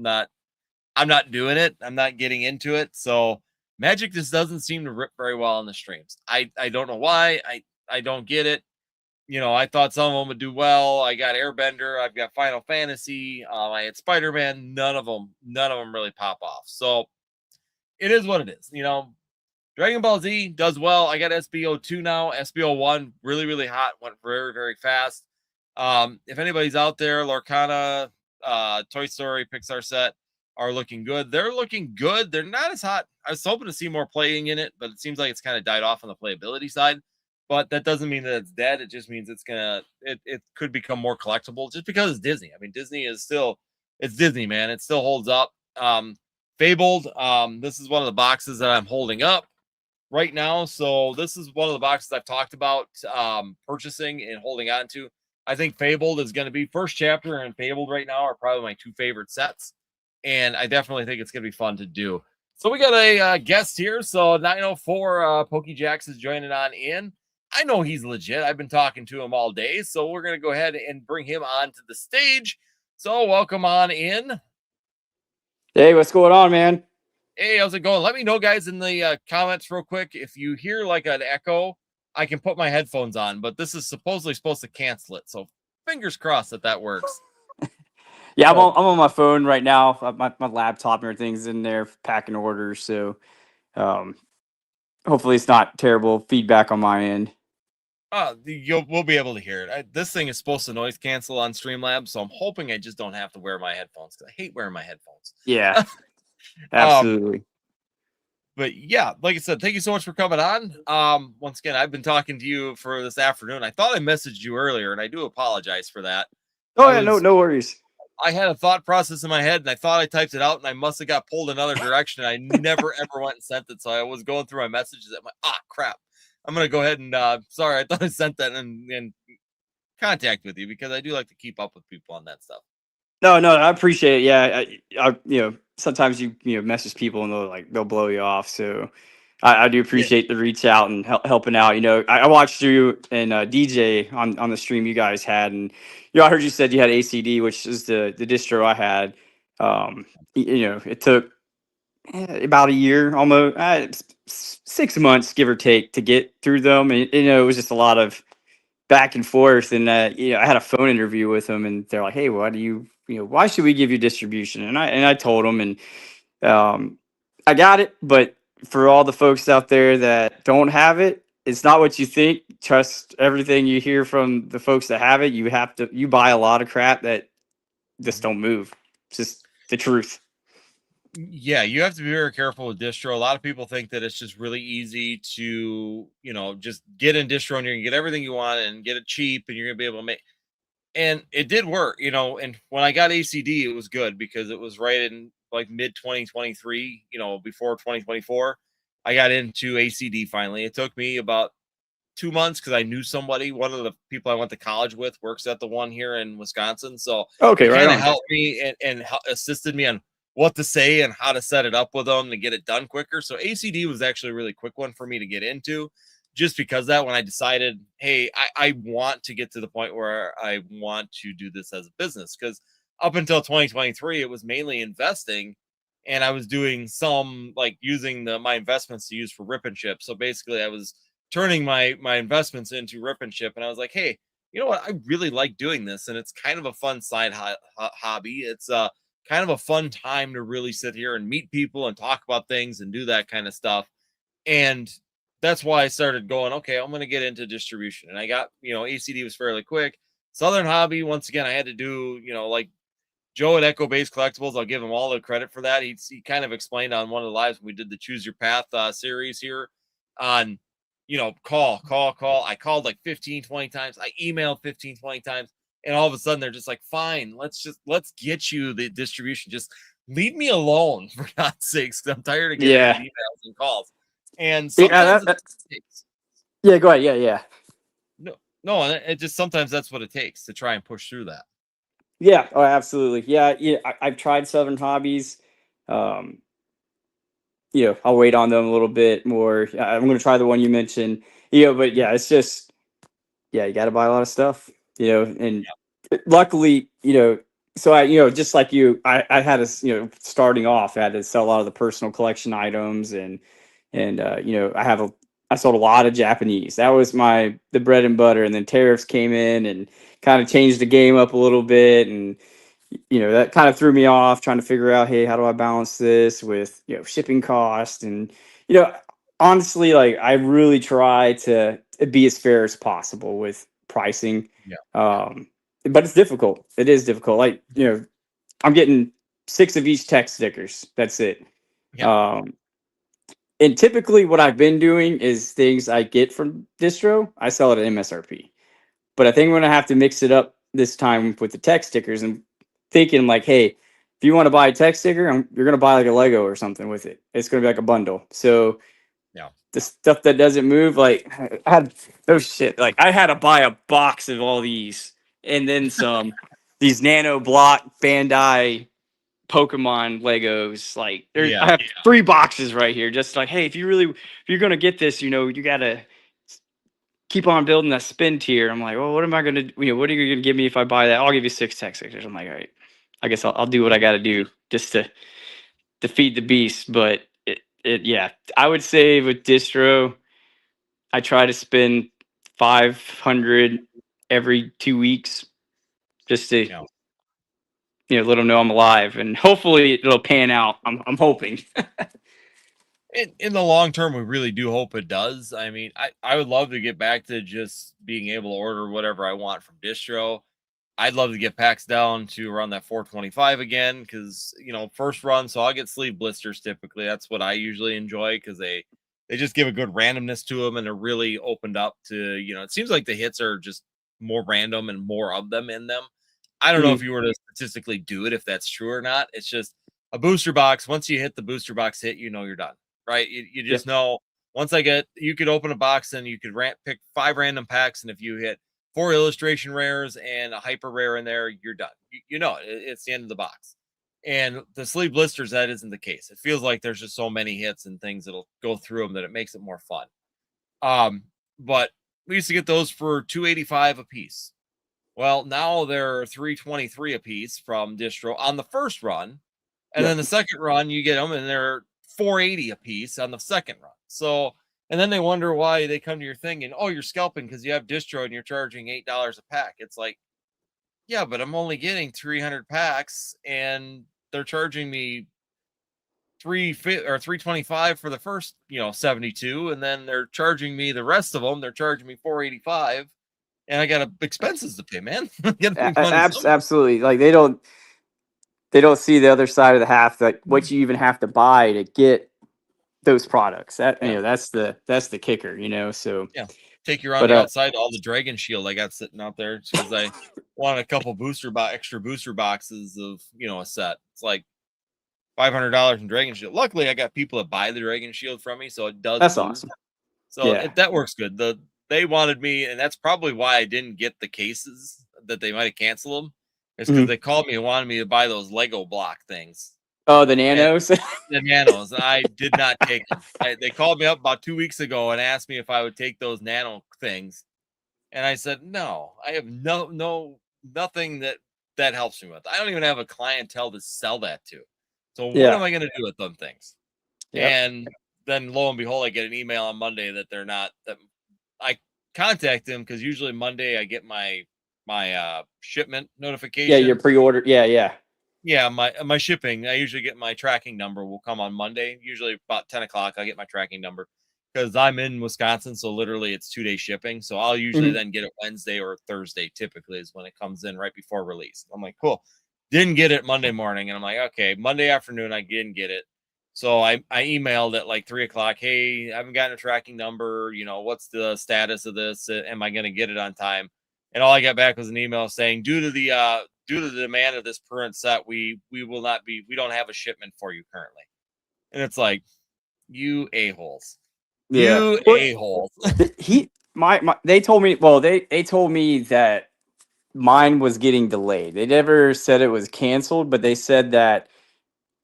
I'm not doing it. I'm not getting into it. So Magic just doesn't seem to rip very well on the streams. I don't know why. I don't get it. You know, I thought some of them would do well. I got Airbender. I've got Final Fantasy. I had Spider-Man. None of them really pop off. So it is what it is. You know, Dragon Ball Z does well. I got SBO2 now. SBO1 really, really hot. Went very, very fast. If anybody's out there, Lorcana, Toy Story, Pixar set are looking good. They're looking good. They're not as hot. I was hoping to see more playing in it, but it seems like it's kind of died off on the playability side. But that doesn't mean that it's dead. It just means it could become more collectible just because it's Disney. I mean, Disney is still, it's Disney, man. It still holds up. Fabled. This is one of the boxes that I'm holding up right now. So this is one of the boxes I've talked about purchasing and holding on to. I think Fabled is going to be first chapter and Fabled right now are probably my two favorite sets. And I definitely think it's going to be fun to do. So we got a guest here. So 904 PokeJax is joining on in. I know he's legit. I've been talking to him all day. So we're going to go ahead and bring him onto the stage. So welcome on in. Hey, what's going on, man? Hey, how's it going? Let me know, guys, in the comments real quick. If you hear like an echo, I can put my headphones on, but this is supposedly supposed to cancel it. So fingers crossed that works. Yeah, I'm on my phone right now. My laptop and everything's in there packing orders. So hopefully it's not terrible feedback on my end. We'll be able to hear it. This thing is supposed to noise cancel on Streamlabs, so I'm hoping I just don't have to wear my headphones because I hate wearing my headphones. Yeah, absolutely. But yeah, like I said, thank you so much for coming on. Once again, I've been talking to you for this afternoon. I thought I messaged you earlier, and I do apologize for that. Oh, yeah, no worries. I had a thought process in my head, and I thought I typed it out, and I must have got pulled another direction. I never, ever went and sent it, so I was going through my messages. I'm like, crap. I'm going to go ahead and, sorry, I thought I sent that and contact with you because I do like to keep up with people on that stuff. No, I appreciate it. Yeah, I sometimes you message people and they'll blow you off. So I do Yeah. appreciate the reach out and helping out. You know, I watched you and DJ on the stream you guys had, and I heard you said you had ACD, which is the distro I had. You know, it took about a year, almost 6 months, give or take, to get through them, and it was just a lot of back and forth. And I had a phone interview with them, and they're like, "Hey, why do why should we give you distribution?" And I told them, and um, I got it, but for all the folks out there that don't have it, it's not what you think. Trust everything you hear from the folks that have it. You buy a lot of crap that just don't move. It's just the truth. Yeah, you have to be very careful with distro. A lot of people think that it's just really easy to, just get in distro and you're gonna get everything you want and get it cheap and you're gonna be able to make. And it did work, and when I got ACD, it was good because it was right in like mid 2023, before 2024. I got into ACD finally. It took me about 2 months because I knew somebody. One of the people I went to college with works at the one here in Wisconsin. So Okay, he right kind of on. helped me and assisted me on what to say and how to set it up with them to get it done quicker. So ACD was actually a really quick one for me to get into just because that when I decided, hey, I want to get to the point where I want to do this as a business. Because up until 2023, it was mainly investing. And I was doing some like using my investments to use for rip and ship. So basically I was turning my investments into rip and ship. And I was like, hey, you know what? I really like doing this. And it's kind of a fun side hobby. It's kind of a fun time to really sit here and meet people and talk about things and do that kind of stuff. And that's why I started going, okay, I'm going to get into distribution. And I got, ACD was fairly quick. Southern Hobby, once again, I had to do, like Joe at Echo Base Collectibles. I'll give him all the credit for that. He kind of explained on one of the lives when we did the Choose Your Path series here on, call. I called like 15, 20 times. I emailed 15, 20 times. And all of a sudden they're just like, fine, let's get you the distribution. Just leave me alone for God's sakes. I'm tired of getting these Yeah. emails and calls. And Yeah. sometimes it takes. Yeah. Go ahead. Yeah. Yeah. No, no, and it just sometimes that's what it takes to try and push through that. Yeah. Oh, absolutely. Yeah. Yeah. I've tried Southern Hobbies. Um, I'll wait on them a little bit more. I'm going to try the one you mentioned. But yeah, it's just you got to buy a lot of stuff. And luckily, so just like you, I had to, starting off, I had to sell a lot of the personal collection items, and I sold a lot of Japanese. That was the bread and butter, and then tariffs came in and kind of changed the game up a little bit, and that kind of threw me off trying to figure out, hey, how do I balance this with shipping cost, and you know honestly, like, I really try to be as fair as possible with pricing. Yeah. But it's difficult. It is difficult. Like, I'm getting 6 of each text stickers. That's it. Yeah. um and typically what I've been doing is things I get from distro, I sell it at MSRP. But I think I'm gonna have to mix it up this time with the tech stickers, and thinking like, hey, if you want to buy a tech sticker, you're gonna buy like a Lego or something with it. It's gonna be like a bundle. So Yeah. the stuff that doesn't move, like, I had no shit. Like, I had to buy a box of all these, and then some. These nano block Bandai Pokemon Legos. Like, I Yeah. have 3 boxes right here. Just like, hey, if you're gonna get this, you gotta keep on building that spin tier. I'm like, well, what am I gonna, what are you gonna give me if I buy that? I'll give you 6 tech stickers. I'm like, all right, I guess I'll do what I got to do just to feed the beast. But yeah, I would say with distro, I try to spend 500 every 2 weeks just to Yeah. let them know I'm alive, and hopefully it'll pan out. I'm hoping. In the long term, we really do hope it does. I mean, I would love to get back to just being able to order whatever I want from distro. I'd love to get packs down to around that 425 again because first run, so I'll get sleeve blisters typically. That's what I usually enjoy because they just give a good randomness to them and they're really opened up to it seems like the hits are just more random and more of them in them. I don't know if Mhm. you were to statistically do it if that's true or not. It's just a booster box. Once you hit the booster box hit, you're done, right? You Yeah. just know once you could open a box and you could pick 5 random packs, and if you hit 4 illustration rares and a hyper rare in there, you're done. It's the end of the box. And the sleeve blisters, that isn't the case. It feels like there's just so many hits and things that'll go through them that it makes it more fun. But we used to get those for $2.85 a piece. Well, now they're $3.23 a piece from distro on the first run, and then Yep. the second run you get them and they're $4.80 a piece on the second run. So, and then they wonder why they come to your thing and, oh, you're scalping because you have distro and you're charging $8 a pack. It's like, yeah, but I'm only getting 300 packs and they're charging me 325 for the first 72, and then they're charging me the rest of them. They're charging me 485, and I got expenses to pay, man. Get money Absolutely. Like they don't see the other side of the half, like what you even have to buy to get those products. That yeah. that's the kicker, So Yeah, take you around but the outside, all the Dragon Shield I got sitting out there because I wanted a couple extra booster boxes of a set. It's like $500 in Dragon Shield. Luckily, I got people that buy the Dragon Shield from me, so it does that's move. awesome. So that works good. They wanted me, and that's probably why I didn't get the cases, that they might have canceled them. It's because they called me and wanted me to buy those Lego block things. Oh, the nanos. The nanos. I did not take them. They called me up about 2 weeks ago and asked me if I would take those nano things, and I said no. I have nothing that helps me with. I don't even have a clientele to sell that to. So what am I going to do with them things? Yep. And then lo and behold, I get an email on Monday that they're not. That I contact them because usually Monday I get my shipment notification. Yeah, your pre-order. Yeah, my shipping. I usually get my tracking number will come on Monday. Usually about 10 o'clock, I get my tracking number because I'm in Wisconsin, so literally it's 2-day shipping. So I'll usually then get it Wednesday or Thursday. Typically is when it comes in right before release. I'm like, cool. Didn't get it Monday morning, and I'm like, okay, Monday afternoon I didn't get it. So I emailed at like 3 o'clock. Hey, I haven't gotten a tracking number. What's the status of this? Am I going to get it on time? And all I got back was an email saying, due to the demand of this current set, we don't have a shipment for you currently. And it's like, you a-holes. Yeah. You a-holes. They told me, well, they told me that mine was getting delayed. They never said it was canceled, but they said that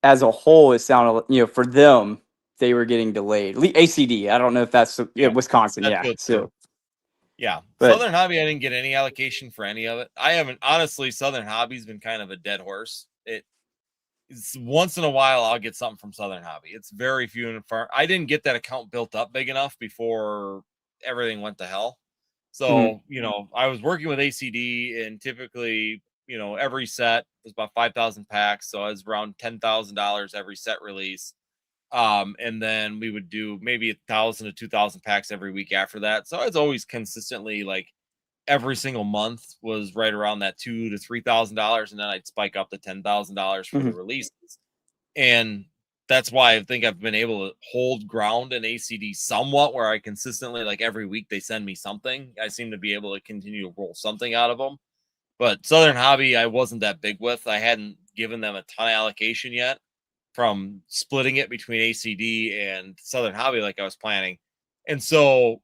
as a whole, it sounded, for them, they were getting delayed. ACD. I don't know if that's Wisconsin. That's Yeah. good So, too. Yeah. but Southern Hobby, I didn't get any allocation for any of it. I haven't, honestly, Southern Hobby's been kind of a dead horse. It's once in a while I'll get something from Southern Hobby. It's very few and far. I didn't get that account built up big enough before everything went to hell. So, I was working with ACD, and typically, every set was about 5,000 packs. So I was around $10,000 every set release. And then we would do maybe 1,000 to 2,000 packs every week after that. So it's always consistently like every single month was right around that $2,000 to $3,000, and then I'd spike up to $10,000 for the releases. And that's why I think I've been able to hold ground in ACD somewhat, where I consistently, like every week, they send me something. I seem to be able to continue to roll something out of them. But Southern Hobby, I wasn't that big with. I hadn't given them a ton of allocation yet from splitting it between ACD and Southern Hobby like I was planning. And so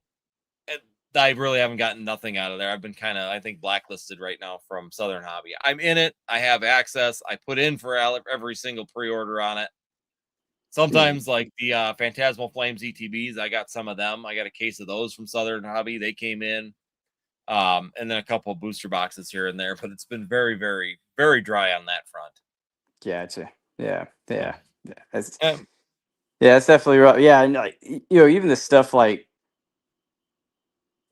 I really haven't gotten nothing out of there. I've been kind of, I think, blacklisted right now from Southern Hobby. I'm in it. I have access. I put in for every single pre-order on it. Sometimes like the Phantasmal Flames ETBs, I got some of them. I got a case of those from Southern Hobby. They came in. And then a couple of booster boxes here and there, but it's been very, very, very dry on that front. Gotcha. Yeah. It's definitely rough. Yeah, and even the stuff like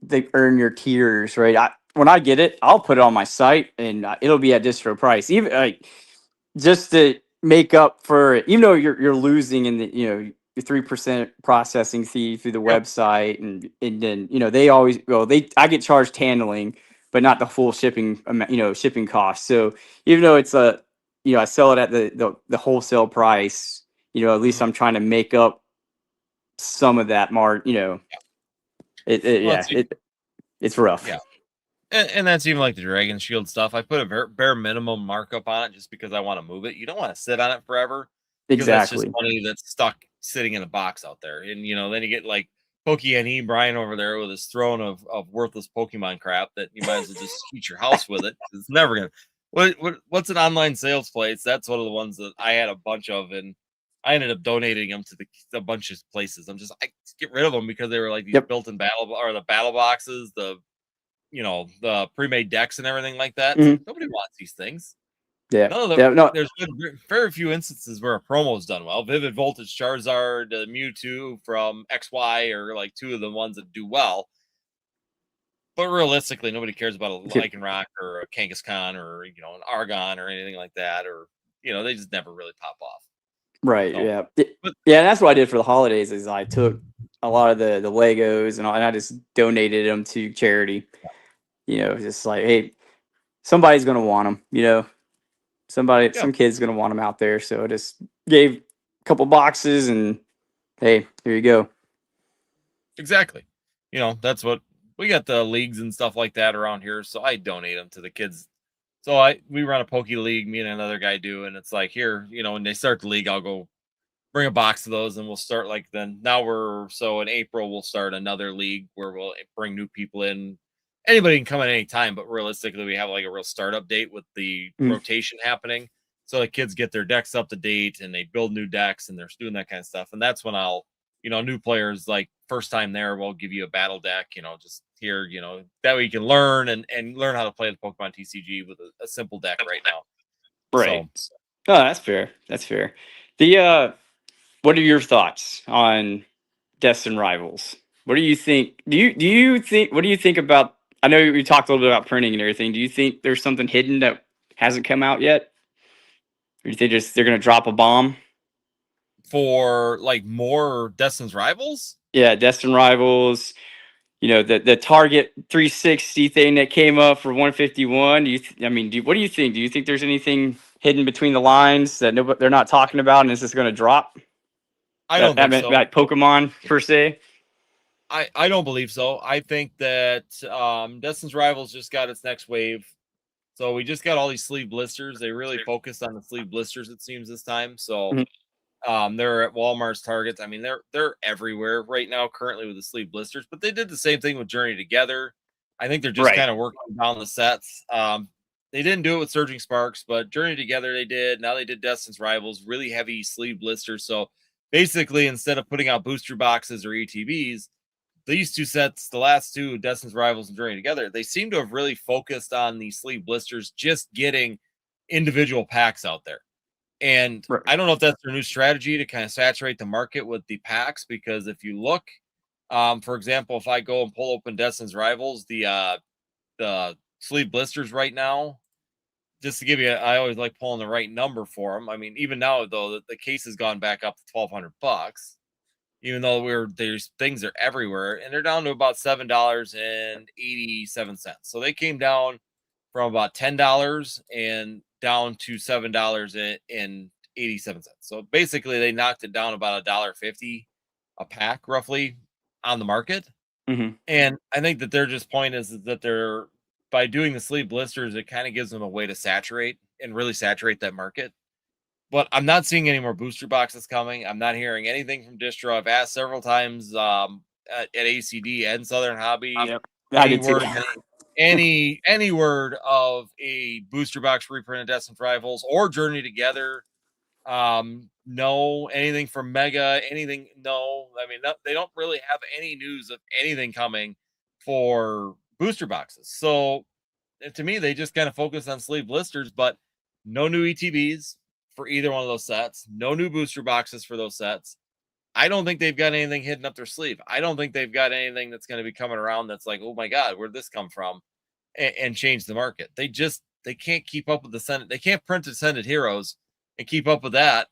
they earn your tiers, right? When I get it, I'll put it on my site, and it'll be at distro price, even like just to make up for it. Even though you're losing in the your 3% processing fee through the website, and then I get charged handling, but not the full shipping shipping cost. So even though it's I sell it at the wholesale price, at least I'm trying to make up some of that it's rough. Yeah. And that's even like the Dragon Shield stuff. I put a bare minimum markup on it just because I want to move it. You don't want to sit on it forever. Because that's just money that's stuck sitting in a box out there. And, then you get like Pokey Brian over there with his throne of worthless Pokemon crap that you might as well just heat your house with it. It's never going to. What's an online sales place? That's one of the ones that I had a bunch of, and I ended up donating them to a bunch of places. I get rid of them because they were like these Yep. built-in the battle boxes, the pre-made decks and everything like that. It's like Mhm. nobody wants these things. Yeah. None of them. Yeah. No. There's been very few instances where a promo's done well. Vivid Voltage Charizard, Mewtwo from XY are like two of the ones that do well. But realistically, nobody cares about a Lycanroc or a Kangaskhan or an Argon or anything like that, or they just never really pop off. Right. So, Yeah. but Yeah. And that's what I did for the holidays. Is I took a lot of the Legos and I just donated them to charity. Just like, hey, somebody's gonna want them. yeah, Some kid's gonna want them out there. So I just gave a couple boxes and hey, here you go. exactly. That's what we got, the leagues and stuff like that around here. So I donate them to the kids. So we run a Poke League, me and another guy do, and it's like here, when they start the league, I'll go bring a box of those and we'll start in April we'll start another league where we'll bring new people in. Anybody can come at any time, but realistically we have like a real startup date with the Mm, rotation happening, so the kids get their decks up to date and they build new decks and they're doing that kind of stuff. And that's when I'll new players, like first time there, we'll give you a battle deck, just here, that way you can learn and learn how to play the Pokemon TCG with a simple deck right now. right. So Oh, that's fair. That's fair. The What are your thoughts on Destin Rivals? What do you think? What do you think about? I know we talked a little bit about printing and everything. Do you think there's something hidden that hasn't come out yet? Or do you think they're going to drop a bomb? for like more Destin's Rivals. Yeah, Destin Rivals. The Target 360 thing that came up for 151. What do you think? Do you think there's anything hidden between the lines that they're not talking about, and is this going to drop? I That don't I think meant so. like Pokemon per se. I don't believe so. I think that Destin's Rivals just got its next wave. So we just got all these sleeve blisters. They really focused on the sleeve blisters, it seems, this time. So Mhm. they're at Walmart's, Targets. I mean, they're everywhere right now currently with the sleeve blisters, but they did the same thing with Journey Together. I think they're just Right. kind of working down the sets. They didn't do it with Surging Sparks, but Journey Together they did. Now they did Destin's Rivals, really heavy sleeve blisters. So basically, instead of putting out booster boxes or ETBs, these two sets, the last two, Destin's Rivals and Journey Together, they seem to have really focused on the sleeve blisters, just getting individual packs out there. And Right. I don't know if that's their new strategy to kind of saturate the market with the packs, because if you look, for example, if I go and pull open Destin's Rivals, the sleeve blisters right now, just to give you, I always like pulling the right number for them. I mean, even now though, the case has gone back up to $1,200, even though there's things are everywhere, and they're down to about $7.87. So they came down from about $10 and down to $7.87. So basically they knocked it down about $1.50 a pack roughly on the market. Mhm. And I think that their just point is that they're, by doing the sleeve blisters, it kind of gives them a way to saturate and really saturate that market. But I'm not seeing any more booster boxes coming. I'm not hearing anything from Distro. I've asked several times at ACD and Southern Hobby, Yep. I any did too. word of any word of a booster box reprint of Destined Rivals or Journey Together. No, anything from Mega, anything. No, I mean, they don't really have any news of anything coming for booster boxes. So to me, they just kind of focus on sleeve blisters, but no new ETBs for either one of those sets, no new booster boxes for those sets. I don't think they've got anything hidden up their sleeve. I don't think they've got anything that's going to be coming around that's like, oh my God, where'd this come from? And change the market. They can't keep up with the Senate. They can't print Ascended Heroes and keep up with that.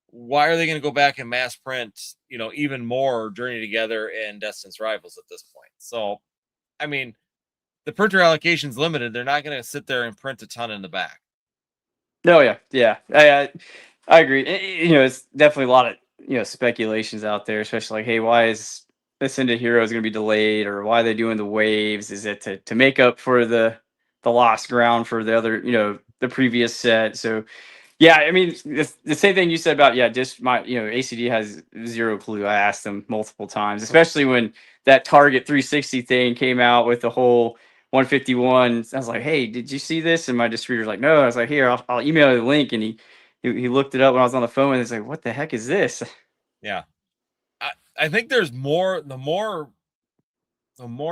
Why are they going to go back and mass print, even more Journey Together and Destin's Rivals at this point? So, I mean, the printer allocation is limited. They're not going to sit there and print a ton in the back. No, yeah, yeah. I agree. It's definitely a lot of speculations out there, especially like, hey, why is Ascended Heroes going to be delayed, or why are they doing the waves? Is it to make up for the lost ground for the other, the previous set? So yeah, I mean, the same thing you said about, yeah, just my, ACD has zero clue. I asked them multiple times, especially when that Target 360 thing came out with the whole 151. I was like, hey, did you see this? And my distributor's like, no. I was like, here, I'll email you the link. And he looked it up when I was on the phone, and he's like, what the heck is this? Yeah. I think there's more, the more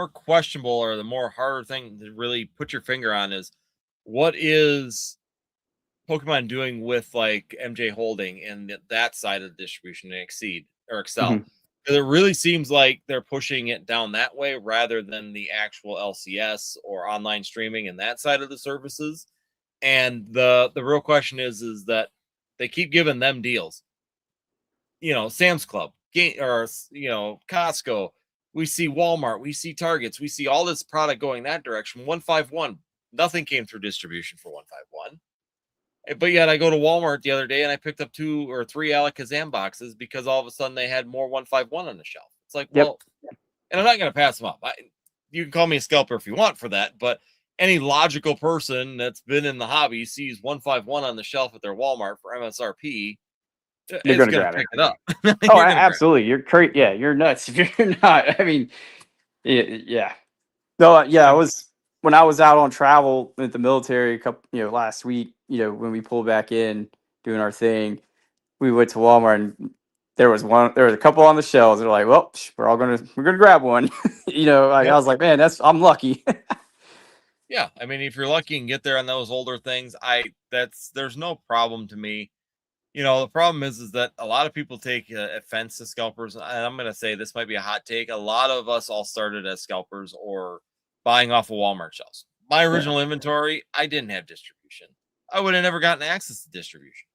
questionable or the more harder thing to really put your finger on is what is Pokemon doing with like MJ Holding and that side of the distribution and Exceed or Excel. Mhm. Because it really seems like they're pushing it down that way rather than the actual LCS or online streaming and that side of the services. And the real question is that they keep giving them deals. Sam's Club, or Costco. We see Walmart, we see Targets, we see all this product going that direction. 151, nothing came through distribution for 151. But yet I go to Walmart the other day and I picked up 2 or 3 Alakazam boxes because all of a sudden they had more 151 on the shelf. It's like, Yep. well, and I'm not going to pass them up. You can call me a scalper if you want for that, but any logical person that's been in the hobby sees 151 on the shelf at their Walmart for MSRP You're is going to going to grab pick it. it up. Oh, absolutely. You're crazy. Yeah, you're nuts if you're not. I mean, yeah. No, yeah, when I was out on travel with the military last week, when we pulled back in doing our thing, we went to Walmart and there was a couple on the shelves. They're like, well, we're gonna grab one. I was like, man, I'm lucky. Yeah, I mean, if you're lucky and get there on those older things, there's no problem to me. The problem is that a lot of people take offense to scalpers, and I'm going to say this might be a hot take. A lot of us all started as scalpers or buying off of Walmart shelves. My original inventory, I didn't have distribution. I would have never gotten access to distribution.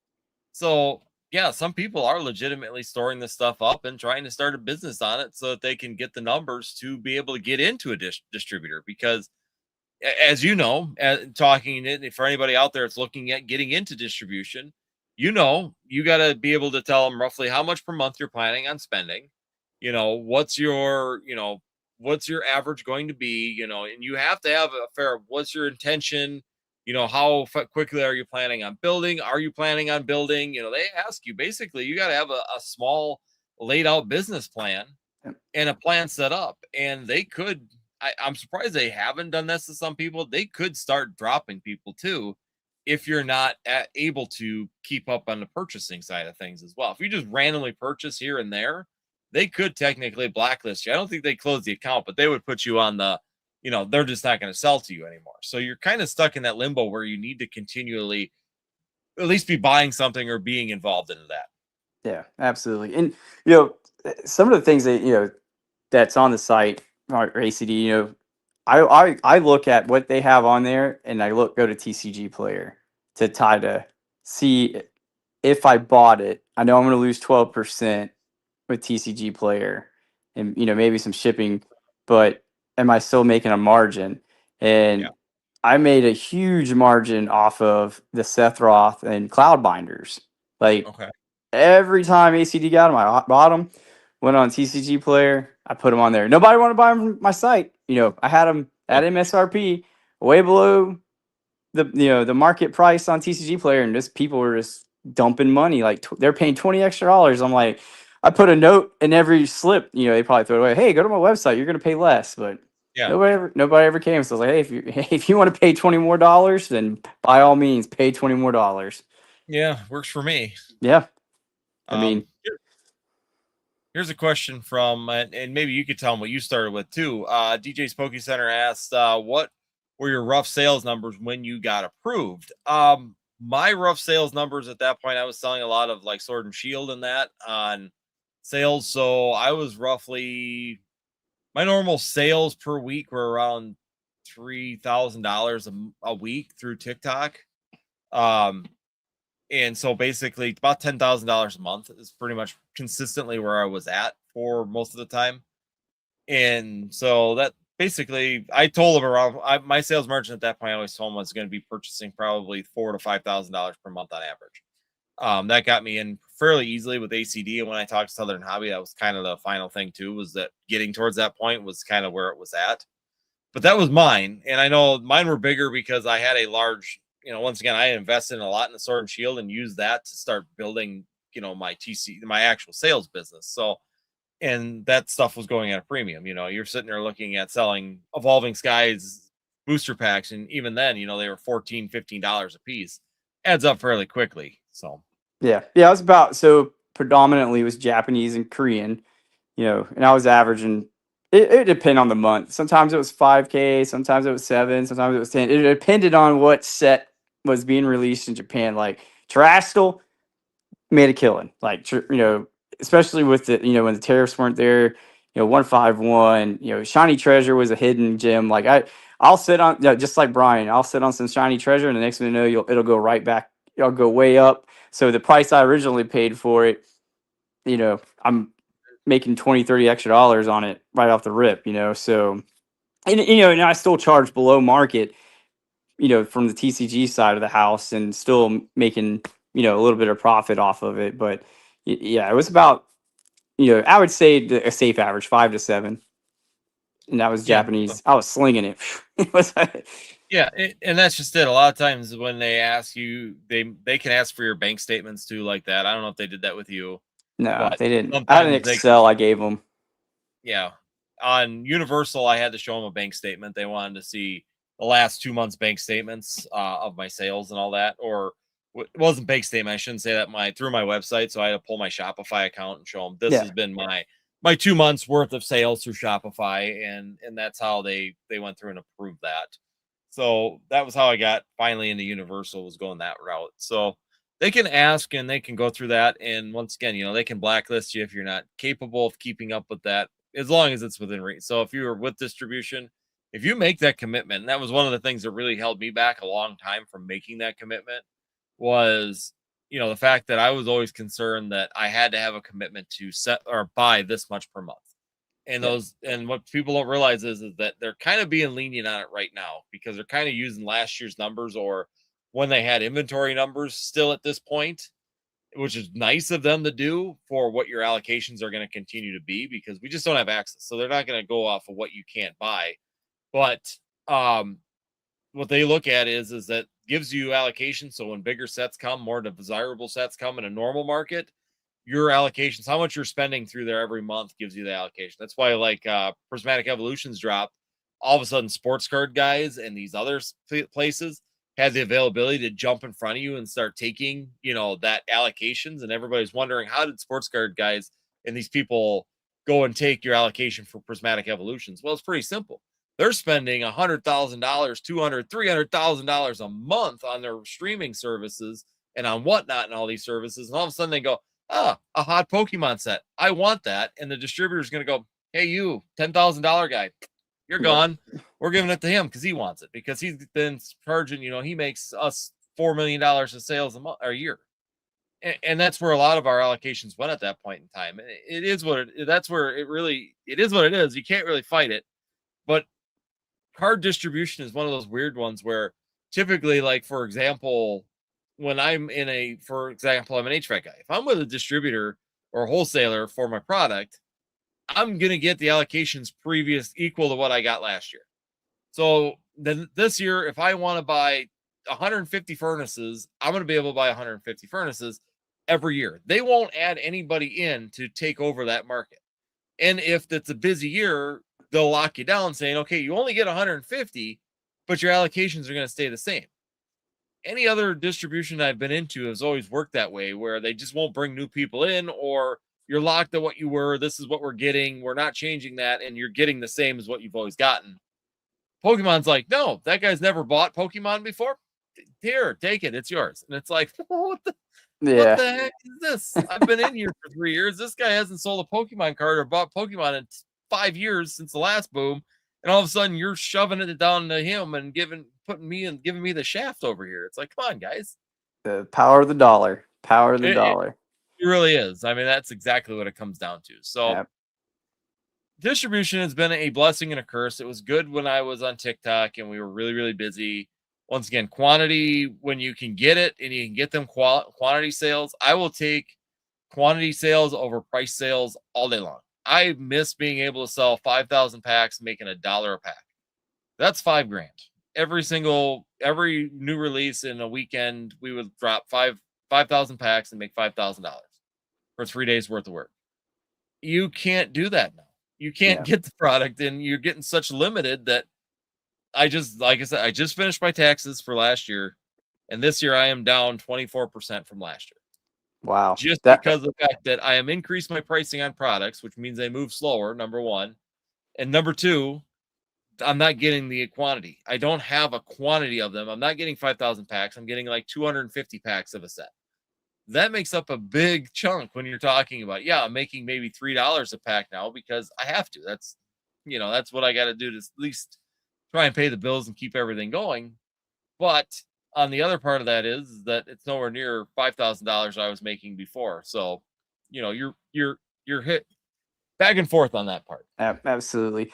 So, yeah, some people are legitimately storing this stuff up and trying to start a business on it so that they can get the numbers to be able to get into a distributor. Because, as you know, talking for anybody out there that's looking at getting into distribution, you got to be able to tell them roughly how much per month you're planning on spending. What's your average going to be, and you have to have a fair, what's your intention? How quickly are you planning on building? Are you planning on building? They ask you, basically, you got to have a small laid out business plan and a plan set up. And I'm surprised they haven't done this to some people. They could start dropping people too if you're not able to keep up on the purchasing side of things as well. If you just randomly purchase here and there, they could technically blacklist you. I don't think they close the account, but they would put you on they're just not going to sell to you anymore. So you're kind of stuck in that limbo where you need to continually at least be buying something or being involved in that. Yeah, absolutely. And some of the things that that's on the site or ACD, I look at what they have on there and I go to TCG Player to try to see if I bought it. I know I'm going to lose 12% with TCG Player and maybe some shipping, but am I still making a margin? And I made a huge margin off of the Seth Roth and Cloud Binders. Like every time ACD got them, I bought them. Went on TCG Player, I put them on there. Nobody wanted to buy them from my site. I had them at MSRP, way below the market price on TCG Player, and just people were just dumping money. Like they're paying $20 extra. I'm like, I put a note in every slip. They probably throw it away. Hey, go to my website. You're gonna pay less, but nobody ever came. So I was like, hey, if you want to pay $20 more, then by all means, pay $20 more. Yeah, works for me. Yeah, I mean. Here's a question from, and maybe you could tell them what you started with too. DJ Spokey Center asked, what were your rough sales numbers when you got approved? My rough sales numbers at that point, I was selling a lot of like Sword and Shield and that on sales. So I was roughly, my normal sales per week were around $3,000 a week through TikTok. And so basically about $10,000 a month is pretty much consistently where I was at for most of the time. And so that basically, I told them my sales margin at that point, I always told them I was going to be purchasing probably $4,000 to $5,000 per month on average. That got me in fairly easily with ACD. And when I talked to Southern Hobby, that was kind of the final thing too, was that getting towards that point was kind of where it was at. But that was mine. And I know mine were bigger because I had a large, once again, I invested in a lot in the Sword and Shield and used that to start building, my actual sales business. So, and that stuff was going at a premium. You're sitting there looking at selling Evolving Skies booster packs, and even then, they were $14-15 a piece. Adds up fairly quickly. So Yeah, yeah, I was about so predominantly it was Japanese and Korean, and I was averaging. It depended on the month. Sometimes it was 5K, sometimes it was 7, sometimes it was 10. It depended on what set was being released in Japan. Like Terastal made a killing. Like especially with the when the tariffs weren't there. 151. Shiny Treasure was a hidden gem. Like I'll sit on just like Brian. I'll sit on some Shiny Treasure, and the next thing you know, it'll go right back. It'll go way up. So the price I originally paid for it, I'm making 20, 30 extra dollars on it right off the rip. So and I still charge below market. From the TCG side of the house, and still making a little bit of profit off of it. But yeah, it was about I would say a safe average 5 to 7, and that was yeah, Japanese. I was slinging it. It was yeah, and that's just it. A lot of times when they ask you, they can ask for your bank statements too, like that. I don't know if they did that with you, no, but they didn't. I had an sometimes they Excel I gave them. yeah. On Universal, I had to show them a bank statement. They wanted to see the last 2 months bank statements of my sales and all that, or it wasn't bank statement. I shouldn't say that. Through my website, so I had to pull my Shopify account and show them this Yeah, has been my 2 months worth of sales through Shopify, and that's how they went through and approved that. So that was how I got finally into Universal, was going that route. So they can ask and they can go through that, and once again, they can blacklist you if you're not capable of keeping up with that, as long as it's within reach. So if you were with distribution, if you make that commitment, and that was one of the things that really held me back a long time from making that commitment, was the fact that I was always concerned that I had to have a commitment to set or buy this much per month. And yeah, what people don't realize is that they're kind of being lenient on it right now, because they're kind of using last year's numbers, or when they had inventory numbers still at this point, which is nice of them to do for what your allocations are going to continue to be, because we just don't have access. So they're not going to go off of what you can't buy. But um, what they look at is that gives you allocation. So when bigger sets come, more desirable sets come in a normal market, your allocations, how much you're spending through there every month, gives you the allocation. That's why, like, Prismatic Evolutions dropped, all of a sudden sports card guys and these other places had the availability to jump in front of you and start taking that allocations, and everybody's wondering, how did sports card guys and these people go and take your allocation for Prismatic Evolutions? Well, it's pretty simple. They're spending $100,000, 200, $300,000 a month on their streaming services and on whatnot and all these services, and all of a sudden they go, a hot Pokemon set, I want that. And the distributor's going to go, hey, you $10,000 guy, you're yeah, gone. We're giving it to him because he wants it, because he's been charging, he makes us $4 million of sales a month or a year. And that's where a lot of our allocations went at that point in time. It is what that's where it is what it is. You can't really fight it. But card distribution is one of those weird ones where typically, like, for example, when I'm for example, I'm an HVAC guy. If I'm with a distributor or a wholesaler for my product, I'm going to get the allocations previous equal to what I got last year. So then this year, if I want to buy 150 furnaces, I'm going to be able to buy 150 furnaces every year. They won't add anybody in to take over that market. And if it's a busy year, they'll lock you down saying, okay, you only get 150, but your allocations are going to stay the same. Any other distribution I've been into has always worked that way, where they just won't bring new people in, or you're locked at what you were. This is what we're getting. We're not changing that. And you're getting the same as what you've always gotten. Pokemon's like, no, that guy's never bought Pokemon before. Here, take it. It's yours. And it's like, what yeah. the heck is this? I've been in here for 3 years. This guy hasn't sold a Pokemon card or bought Pokemon in 5 years since the last boom. And all of a sudden you're shoving it down to him and giving me the shaft over here. It's like, come on, guys. The power of the dollar. Power of the It, it, dollar. it really is. I mean, that's exactly what it comes down to. So Yeah, distribution has been a blessing and a curse. It was good when I was on TikTok and we were really, really busy. Once again, quantity, when you can get it and you can get them quantity sales, I will take quantity sales over price sales all day long. I miss being able to sell 5,000 packs, making $1 a pack. That's $5,000. Every new release in a weekend, we would drop 5,000 packs and make $5,000 for 3 days worth of work. You can't do that now. You can't yeah, get the product, and you're getting such limited that like I said, I just finished my taxes for last year, and this year I am down 24% from last year. Wow. Just That because of the fact that I am increased my pricing on products, which means they move slower, number one. And number two, I'm not getting the quantity. I don't have a quantity of them. I'm not getting 5,000 packs. I'm getting like 250 packs of a set. That makes up a big chunk when you're talking about, yeah, I'm making maybe $3 a pack now because I have to. That's what I got to do to at least try and pay the bills and keep everything going. But on the other part of that is that it's nowhere near $5,000 I was making before. So, you're hit back and forth on that part. absolutely.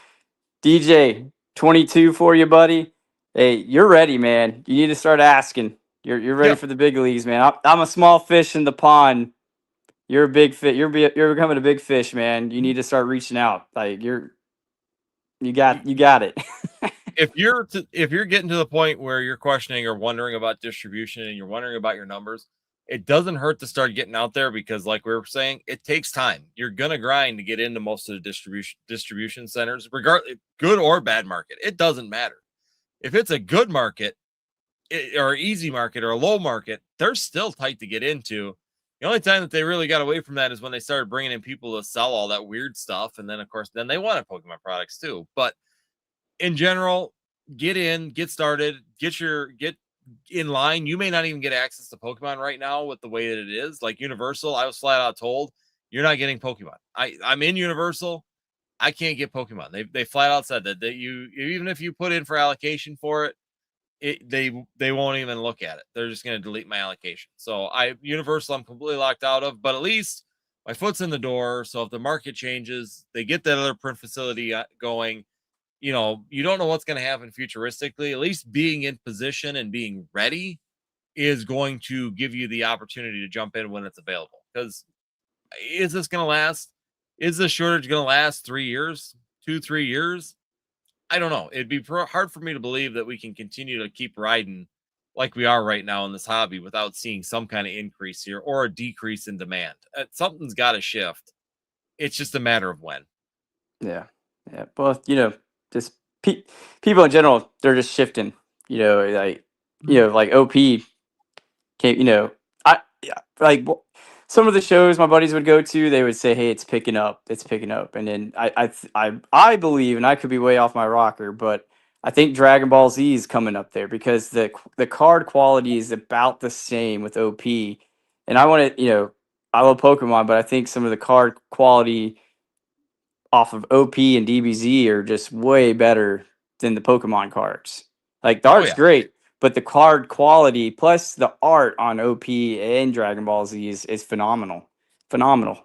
DJ 22 for you, buddy. Hey, you're ready, man. You need to start asking. You're ready Yeah, for the big leagues, man. I'm a small fish in the pond. You're a big fish. You're becoming a big fish, man. You need to start reaching out. Like you got it. if you're getting to the point where you're questioning or wondering about distribution and you're wondering about your numbers, it doesn't hurt to start getting out there because, like we were saying, it takes time. You're gonna grind to get into most of the distribution centers, regardless, good or bad market. It doesn't matter. If it's a good market, or easy market or a low market, they're still tight to get into. The only time that they really got away from that is when they started bringing in people to sell all that weird stuff, and then of course, then they wanted Pokemon products too. But in general, get in, get started, get in line. You may not even get access to Pokemon right now with the way that it is. Like Universal, I was flat out told you're not getting Pokemon. I'm in Universal. I can't get Pokemon. They flat out said that you even if you put in for allocation for it, they won't even look at it. They're just going to delete my allocation. So Universal I'm completely locked out of, but at least my foot's in the door. So if the market changes, they get that other print facility going. You don't know what's going to happen futuristically. At least being in position and being ready is going to give you the opportunity to jump in when it's available. Because is this going to last? Is this shortage going to last 3 years, 2, 3 years? I don't know. It'd be hard for me to believe that we can continue to keep riding like we are right now in this hobby without seeing some kind of increase here or a decrease in demand. Something's got to shift. It's just a matter of when. Yeah, yeah. Well, just people in general, they're just shifting. Like OP came. Yeah, like some of the shows my buddies would go to, they would say, "Hey, it's picking up," and then I believe, and I could be way off my rocker, but I think Dragon Ball Z is coming up there because the card quality is about the same with OP, and I want to, I love Pokemon, but I think some of the card quality off of OP and DBZ are just way better than the Pokemon cards. Like the Oh, art's yeah. great, but the card quality plus the art on OP and Dragon Ball Z is phenomenal. Phenomenal.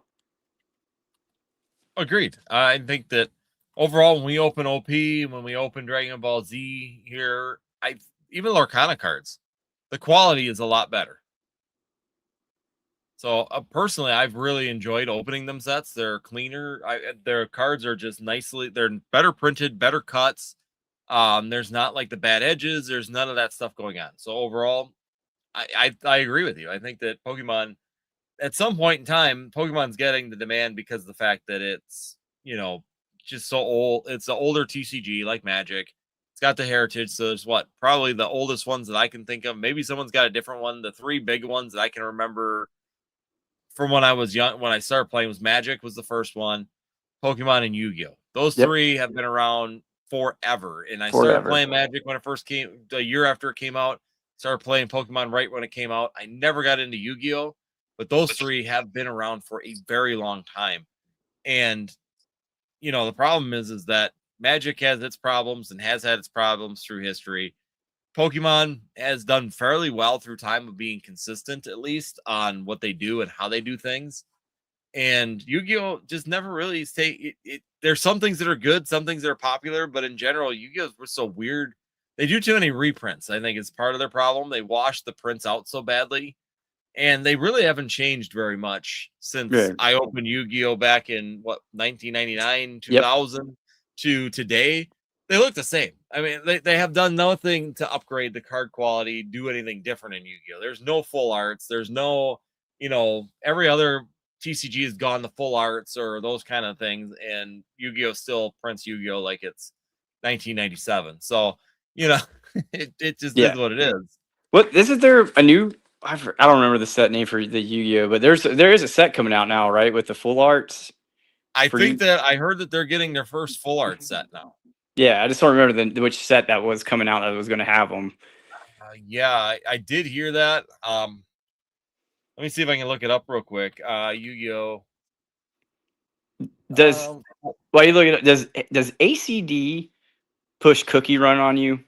Agreed. I think that overall, when we open OP, when we open Dragon Ball Z here, even Lorcana cards, the quality is a lot better. So personally, I've really enjoyed opening them sets. They're cleaner. Their cards are just they're better printed, better cuts. There's not like the bad edges. There's none of that stuff going on. So overall, I agree with you. I think that Pokemon at some point in time, Pokemon's getting the demand because of the fact that it's, just so old. It's an older TCG like Magic. It's got the heritage. So there's probably the oldest ones that I can think of. Maybe someone's got a different one. The three big ones that I can remember from when I was young, when I started playing, was Magic was the first one, Pokemon and Yu-Gi-Oh. Those Yep. three have been around forever. And I started Forever. playing Magic when it first came, a year after it came out. Started playing Pokemon right when it came out. I never got into Yu-Gi-Oh, but those three have been around for a very long time. And the problem is that Magic has its problems and has had its problems through history. Pokemon has done fairly well through time of being consistent, at least on what they do and how they do things. And Yu-Gi-Oh just never really stay. There's some things that are good, some things that are popular, but in general, Yu-Gi-Oh was so weird. They do too many reprints. I think it's part of their problem. They wash the prints out so badly, and they really haven't changed very much since Right. I opened Yu-Gi-Oh back in 1999, Yep. 2000 to today. They look the same. I mean, they have done nothing to upgrade the card quality, do anything different in Yu-Gi-Oh. There's no full arts. There's no, every other TCG has gone the full arts or those kind of things, and Yu-Gi-Oh still prints Yu-Gi-Oh like it's 1997. So you know, it just is Yeah. what it is. What isn't there a new? I don't remember the set name for the Yu-Gi-Oh, but there is a set coming out now, right? With the full arts I for think you. that I heard that they're getting their first full art set now. Yeah, I just don't remember which set that was coming out that was going to have them. Yeah, I did hear that. Let me see if I can look it up real quick. Yu-Gi-Oh. Does Um, While you look at it, does ACD push Cookie Run on you?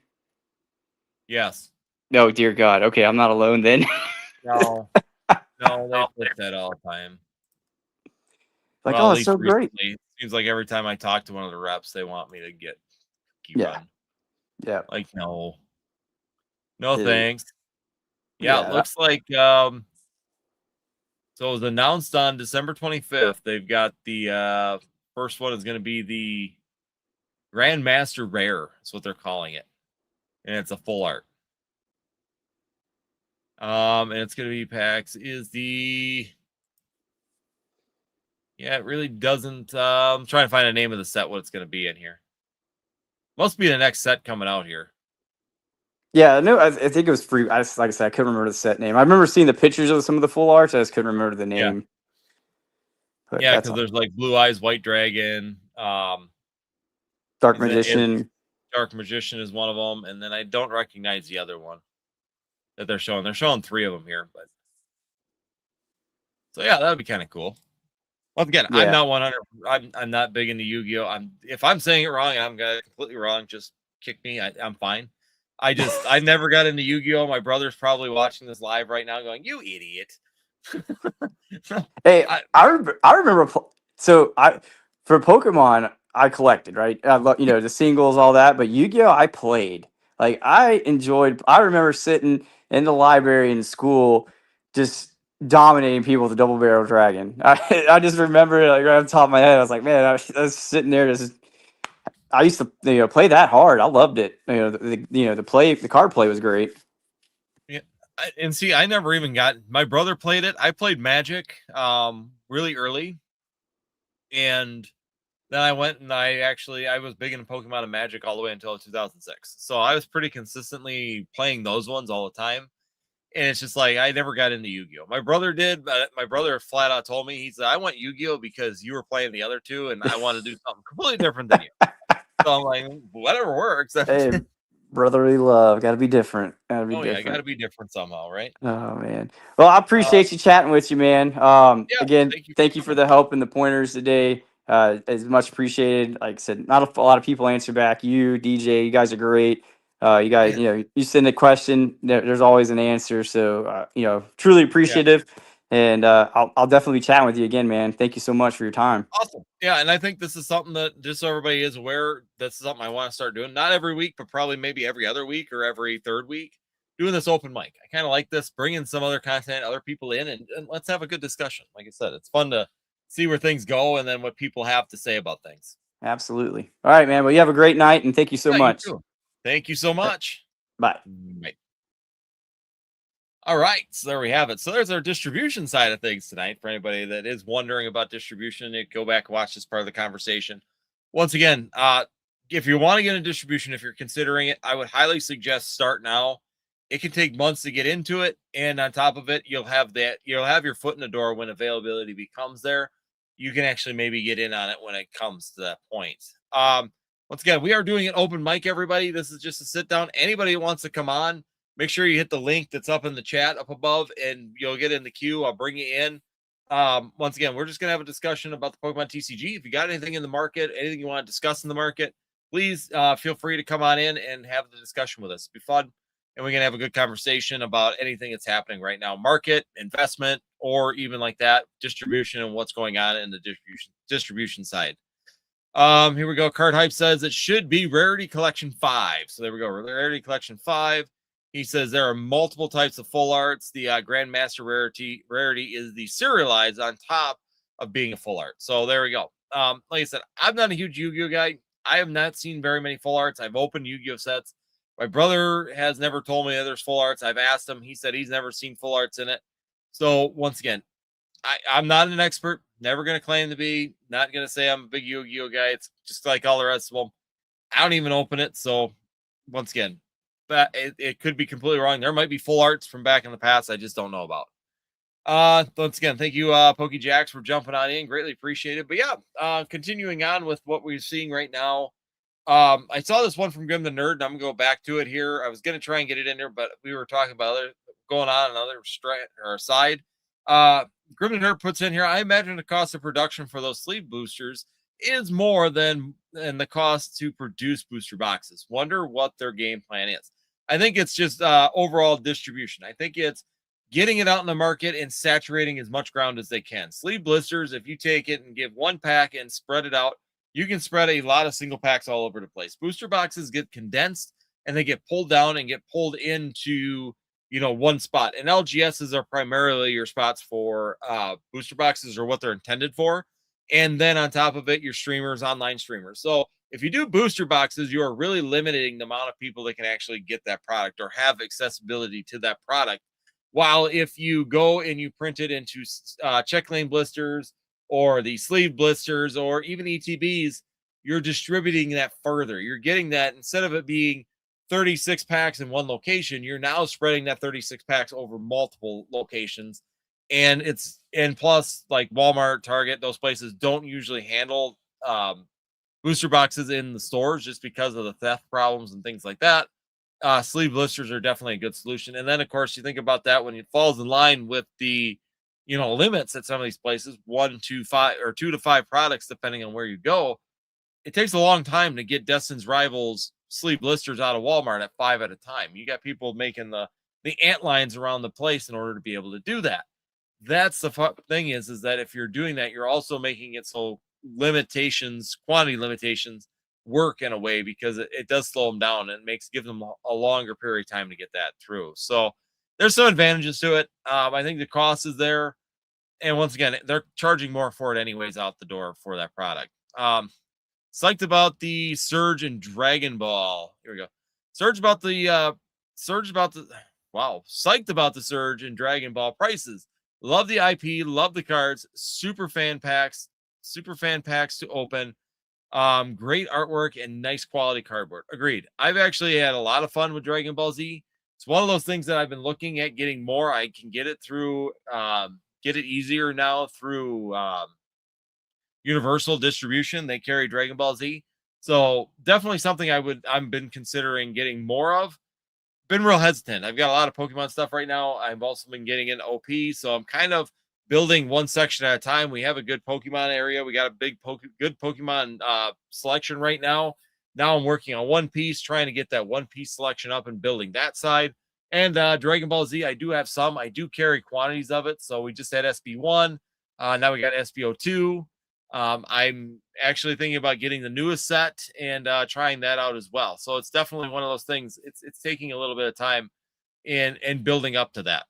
yes. No, dear God. Okay, I'm not alone then. No, no, they push that all the time. Like, Well, oh, at it's so least great. recently, it seems like every time I talk to one of the reps, they want me to get key Yeah, run. yeah, Like, no, it- thanks. Yeah, it yeah. looks like so it was announced on December 25th. They've got the first one is going to be the Grandmaster Rare. That's what they're calling it, and it's a full art. And it's going to be PAX is the yeah, it really doesn't. I'm trying to find a name of the set. What it's going to be in here. Must be the next set coming out here. Yeah, no, I think it was free. Like I said, I couldn't remember the set name. I remember seeing the pictures of some of the full arts. I just couldn't remember the Yeah, name. But yeah, that's because there's like Blue Eyes White Dragon. Dark Is Magician. Dark Magician is one of them, and then I don't recognize the other one that they're showing. They're showing 3 of them here, but so yeah, that would be kind of cool. Once again, I'm Yeah. not 100. I'm not big into Yu-Gi-Oh. If I'm saying it wrong, I'm completely wrong. Just kick me. I'm fine. I never got into Yu-Gi-Oh. My brother's probably watching this live right now, going, "You idiot." Hey, I, I remember. So I for Pokemon, I collected, right. I love the singles, all that. But Yu-Gi-Oh, I played. Like I enjoyed. I remember sitting in the library in school, just dominating people with a double barrel dragon. I just remember like right off the top of my head, I was like, man, I was sitting there just. I used to play that hard. I loved it. The card play was great. yeah, and see, I never even got. My brother played it. I played Magic, really early, and then I went and I was big into Pokemon and Magic all the way until 2006. So I was pretty consistently playing those ones all the time. And it's just like I never got into Yu-Gi-Oh. My brother did, but my brother flat out told me, he said, I want Yu-Gi-Oh because you were playing the other two and I want to do something completely different than you. So I'm like, whatever works. Hey, brotherly love. Got to be different. Got to be Oh yeah, I got different. to be different somehow, right? Oh man. Well, I Uh, appreciate you chatting with you, man. yeah, Again, thank you thank you for for coming. the help and the pointers today. It's much appreciated. Like I said, not a lot of people answer back. You, DJ, you guys are great. You guys, Yeah, you send a question, there's always an answer. So, truly yeah. appreciative. And I'll definitely be chatting with you again, man. Thank you so much for your time. Awesome. Yeah, and I think this is something that just so everybody is aware, this is something I want to start doing. Not every week, but probably maybe every other week or every third week. Doing this open mic. I kind of like this, bringing some other content, other people in, and let's have a good discussion. Like I said, it's fun to see where things go and then what people have to say about things. Absolutely. All right, man. Well, you have a great night and thank you so Yeah, you much. too. Thank you so All right, much. bye. Bye. All right, so there we have it. So there's our distribution side of things tonight. For anybody that is wondering about distribution, go back and watch this part of the conversation. Once again, if you want to get a distribution, if you're considering it, I would highly suggest start now. It can take months to get into it, and on top of it, you'll have your foot in the door when availability becomes there. You can actually maybe get in on it when it comes to that point. Once again, we are doing an open mic, everybody. This is just a sit down. Anybody who wants to come on, make sure you hit the link that's up in the chat up above and you'll get in the queue. I'll bring you in. Once again, we're just going to have a discussion about the Pokemon TCG. If you got anything in the market, anything you want to discuss in the market, please feel free to come on in and have the discussion with us. It'll be fun. And we're going to have a good conversation about anything that's happening right now, market, investment, or even like that, distribution and what's going on in the distribution side. Here we go. Card Hype says it should be Rarity Collection 5. So there we go. Rarity Collection 5. He says there are multiple types of full arts. The Grandmaster rarity is the serialized on top of being a full art. So there we go. Like I said, I'm not a huge Yu-Gi-Oh guy. I have not seen very many full arts. I've opened Yu-Gi-Oh sets. My brother has never told me that there's full arts. I've asked him. He said he's never seen full arts in it. So once again, I'm not an expert. Never going to claim to be. Not going to say I'm a big Yu-Gi-Oh guy. It's just like all the rest of them. I don't even open it. So once again, that it could be completely wrong. There might be full arts from back in the past I just don't know about. Once again, thank you, PokeJax, for jumping on in. Greatly appreciated. But yeah, continuing on with what we're seeing right now. I saw this one from Grim the Nerd, and I'm gonna go back to it here. I was gonna try and get it in there, but we were talking about other going on another side. Grim the Nerd puts in here. I imagine the cost of production for those sleeve boosters is more than the cost to produce booster boxes. Wonder what their game plan is. I think it's just overall distribution. I think it's getting it out in the market and saturating as much ground as they can. Sleeve blisters, if you take it and give one pack and spread it out, you can spread a lot of single packs all over the place. Booster boxes get condensed and they get pulled down and get pulled into, one spot. And LGSs are primarily your spots for booster boxes, or what they're intended for. And then on top of it, your streamers, online streamers. So if you do booster boxes, you are really limiting the amount of people that can actually get that product or have accessibility to that product. While if you go and you print it into check lane blisters, or the sleeve blisters, or even ETBs, you're distributing that further. You're getting that, instead of it being 36 packs in one location, you're now spreading that 36 packs over multiple locations. And plus, like Walmart, Target, those places don't usually handle booster boxes in the stores just because of the theft problems and things like that. Sleeve blisters are definitely a good solution. And then, of course, you think about that when it falls in line with the limits at some of these places, 1 to 5 or 2 to 5 products, depending on where you go. It takes a long time to get Destin's Rivals sleeve blisters out of Walmart at 5 at a time. You got people making the ant lines around the place in order to be able to do that. That's the thing is that if you're doing that, you're also making it so quantity limitations work in a way, because it does slow them down and give them a longer period of time to get that through. So there's some advantages to it. I think the cost is there. And once again, they're charging more for it anyways out the door for that product. Psyched about the Surge and Dragon Ball. Here we go. Psyched about the Surge and Dragon Ball prices. Love the IP, love the cards, super fan packs to open. Great artwork and nice quality cardboard. Agreed. I've actually had a lot of fun with Dragon Ball Z. It's one of those things that I've been looking at getting more. I can get it through, get it easier now through Universal distribution. They carry Dragon Ball Z. So definitely something I've been considering getting more of. Been real hesitant. I've got a lot of Pokemon stuff right now. I've also been getting in OP. So I'm kind of building one section at a time. We have a good Pokemon area. We got a good Pokemon selection right now. Now I'm working on One Piece, trying to get that One Piece selection up and building that side. And Dragon Ball Z, I do have some. I do carry quantities of it. So we just had SB1. Now we got SBO2. I'm actually thinking about getting the newest set and trying that out as well. So it's definitely one of those things. It's taking a little bit of time in building up to that.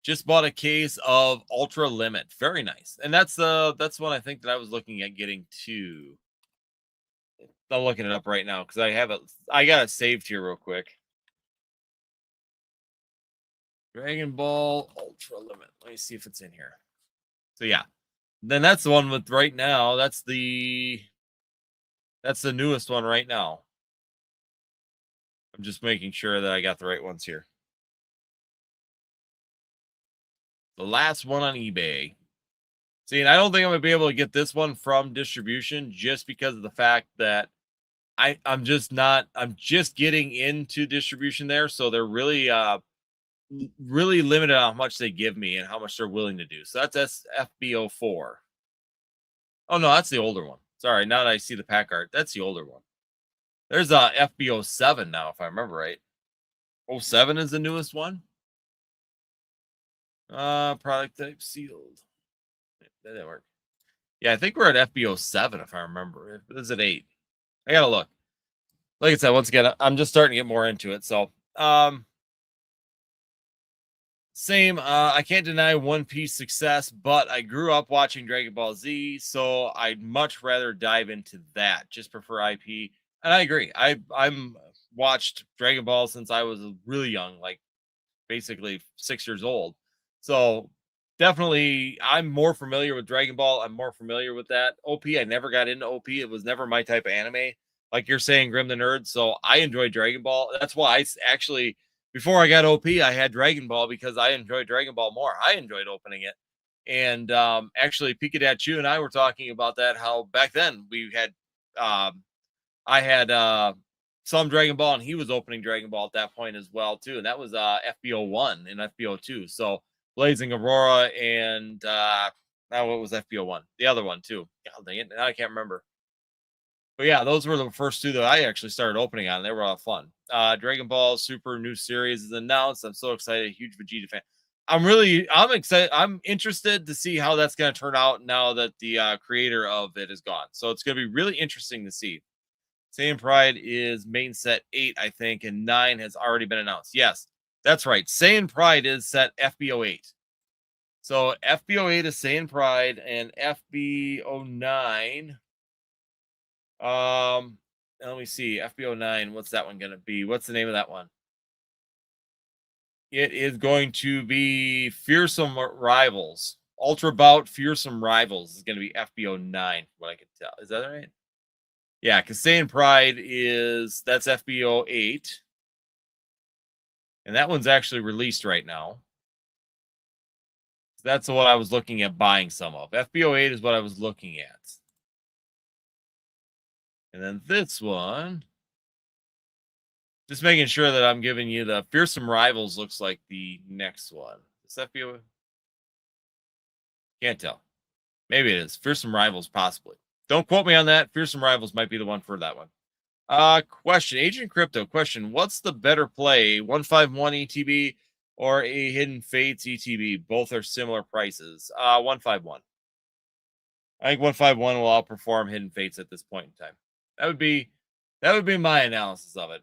Just bought a case of Ultra Limit. Very nice. And that's one I think that I was looking at getting to. I'm looking it up right now because I got it saved here real quick. Dragon Ball Ultra Limit. Let me see if it's in here. So yeah. Then that's the one with right now. That's the newest one right now. I'm just making sure that I got the right ones here. The last one on eBay. See, and I don't think I'm going to be able to get this one from distribution just because of the fact that I'm just getting into distribution there. So they're really limited on how much they give me and how much they're willing to do. So that's FBO4. Oh, no, that's the older one. Sorry, now that I see the pack art, that's the older one. There's a FBO7 now, if I remember right. 07 is the newest one. Product type sealed. That didn't work. Yeah, I think we're at FBO7 if I remember. Is it 8? I gotta look. Like I said, once again, I'm just starting to get more into it. So, same. I can't deny One Piece success, but I grew up watching Dragon Ball Z, so I'd much rather dive into that. Just prefer IP, and I agree. I'm watched Dragon Ball since I was really young, like basically 6 years old. So definitely, I'm more familiar with Dragon Ball. I'm more familiar with that. OP, I never got into OP. It was never my type of anime. like you're saying, Grim the Nerd. So I enjoy Dragon Ball. That's why I actually, before I got OP, I had Dragon Ball because I enjoyed Dragon Ball more. I enjoyed opening it. And actually, Pikachu and I were talking about that, how back then we had, I had some Dragon Ball, and he was opening Dragon Ball at that point as well, too. And that was FBO 1 and FBO 2. So Blazing Aurora and now what was FBO 1? The other one, too. God dang it. Now I can't remember. But yeah, those were the first two that I actually started opening on. They were a lot of fun. Dragon Ball Super new series is announced. I'm so excited. Huge Vegeta fan. I'm excited. I'm interested to see how that's going to turn out now that the creator of it is gone. So it's going to be really interesting to see. Saiyan Pride is main set 8, I think, and 9 has already been announced. Yes, that's right. Saiyan Pride is set FBO 8. So FBO 8 is Saiyan Pride, and FBO 9. Let me see. FBO 9. What's that one going to be? What's the name of that one? It is going to be Fearsome Rivals. Ultra Bout Fearsome Rivals is going to be FBO 9, what I can tell. Is that right? Yeah, because Saiyan Pride that's FBO 8. And that one's actually released right now. That's what I was looking at buying some of. FBO 8 is what I was looking at. And then this one, just making sure that I'm giving you the Fearsome Rivals looks like the next one. Is FBO? Can't tell. Maybe it is. Fearsome Rivals, possibly. Don't quote me on that. Fearsome Rivals might be the one for that one. Question. Agent Crypto, question. What's the better play? 151 ETB or a Hidden Fates ETB? Both are similar prices. 151. I think 151 will outperform Hidden Fates at this point in time. That would be my analysis of it.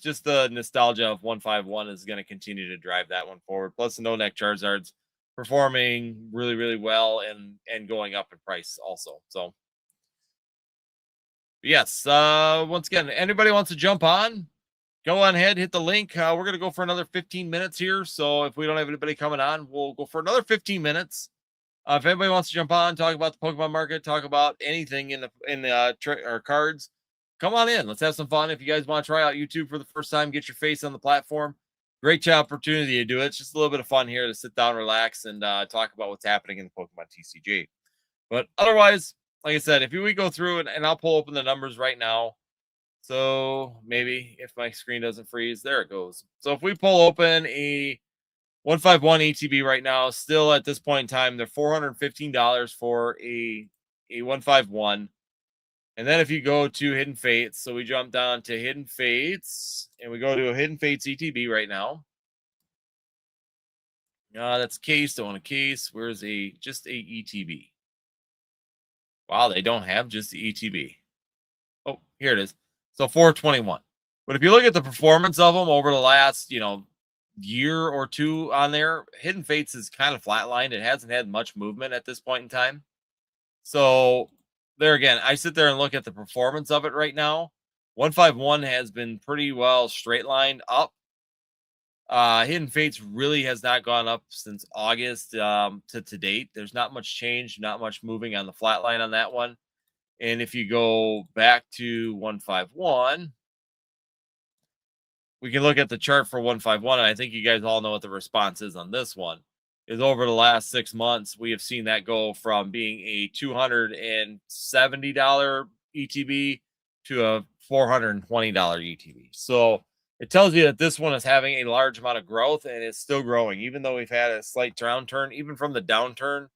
Just the nostalgia of 151 is going to continue to drive that one forward. Plus the no neck Charizards performing really, really well and going up in price also. So yes, once again, anybody wants to jump on, go on ahead, hit the link. We're going to go for another 15 minutes here. So if we don't have anybody coming on, we'll go for another 15 minutes. If anybody wants to jump on, talk about the Pokemon market, talk about anything in the cards, come on in. Let's have some fun. If you guys want to try out YouTube for the first time, get your face on the platform. Great opportunity to do it. It's just a little bit of fun here to sit down, relax, and talk about what's happening in the Pokemon TCG. But otherwise, like I said, if we go through and I'll pull open the numbers right now. So maybe if my screen doesn't freeze, there it goes. So if we pull open a 151 ETB right now, still at this point in time, they're $415 for a 151. And then if you go to Hidden Fates, so we jump down to Hidden Fates, and we go to a Hidden Fates ETB right now. That's case, don't want a case. Where's just a ETB? Wow, they don't have just the ETB. Oh, here it is. So 421. But if you look at the performance of them over the last, year or two on there, Hidden Fates is kind of flatlined. It hasn't had much movement at this point in time. So there again, I sit there and look at the performance of it right now. 151 has been pretty well straight lined up. Hidden Fates really has not gone up since August to date. There's not much change, not much moving on the flat line on that one. And if you go back to 151, we can look at the chart for 151. And I think you guys all know what the response is on this one. Is over the last 6 months, we have seen that go from being a $270 ETB to a $420 ETB. So it tells you that this one is having a large amount of growth and it's still growing, even though we've had a slight downturn. Even from the downturn,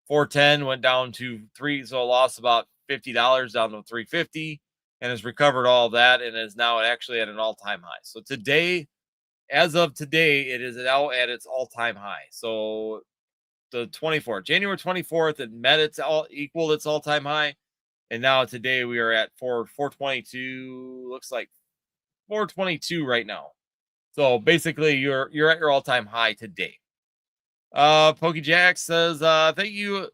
410 went down to 3, so lost about $50 down to 350, and has recovered all of that and is now actually at an all-time high. So today, as of today, it is now at its all-time high. So the January 24th, it equaled its all-time high, and now today we are at 422. Looks like 422 right now. So basically, you're at your all-time high today. PokeJack says, "Thank you.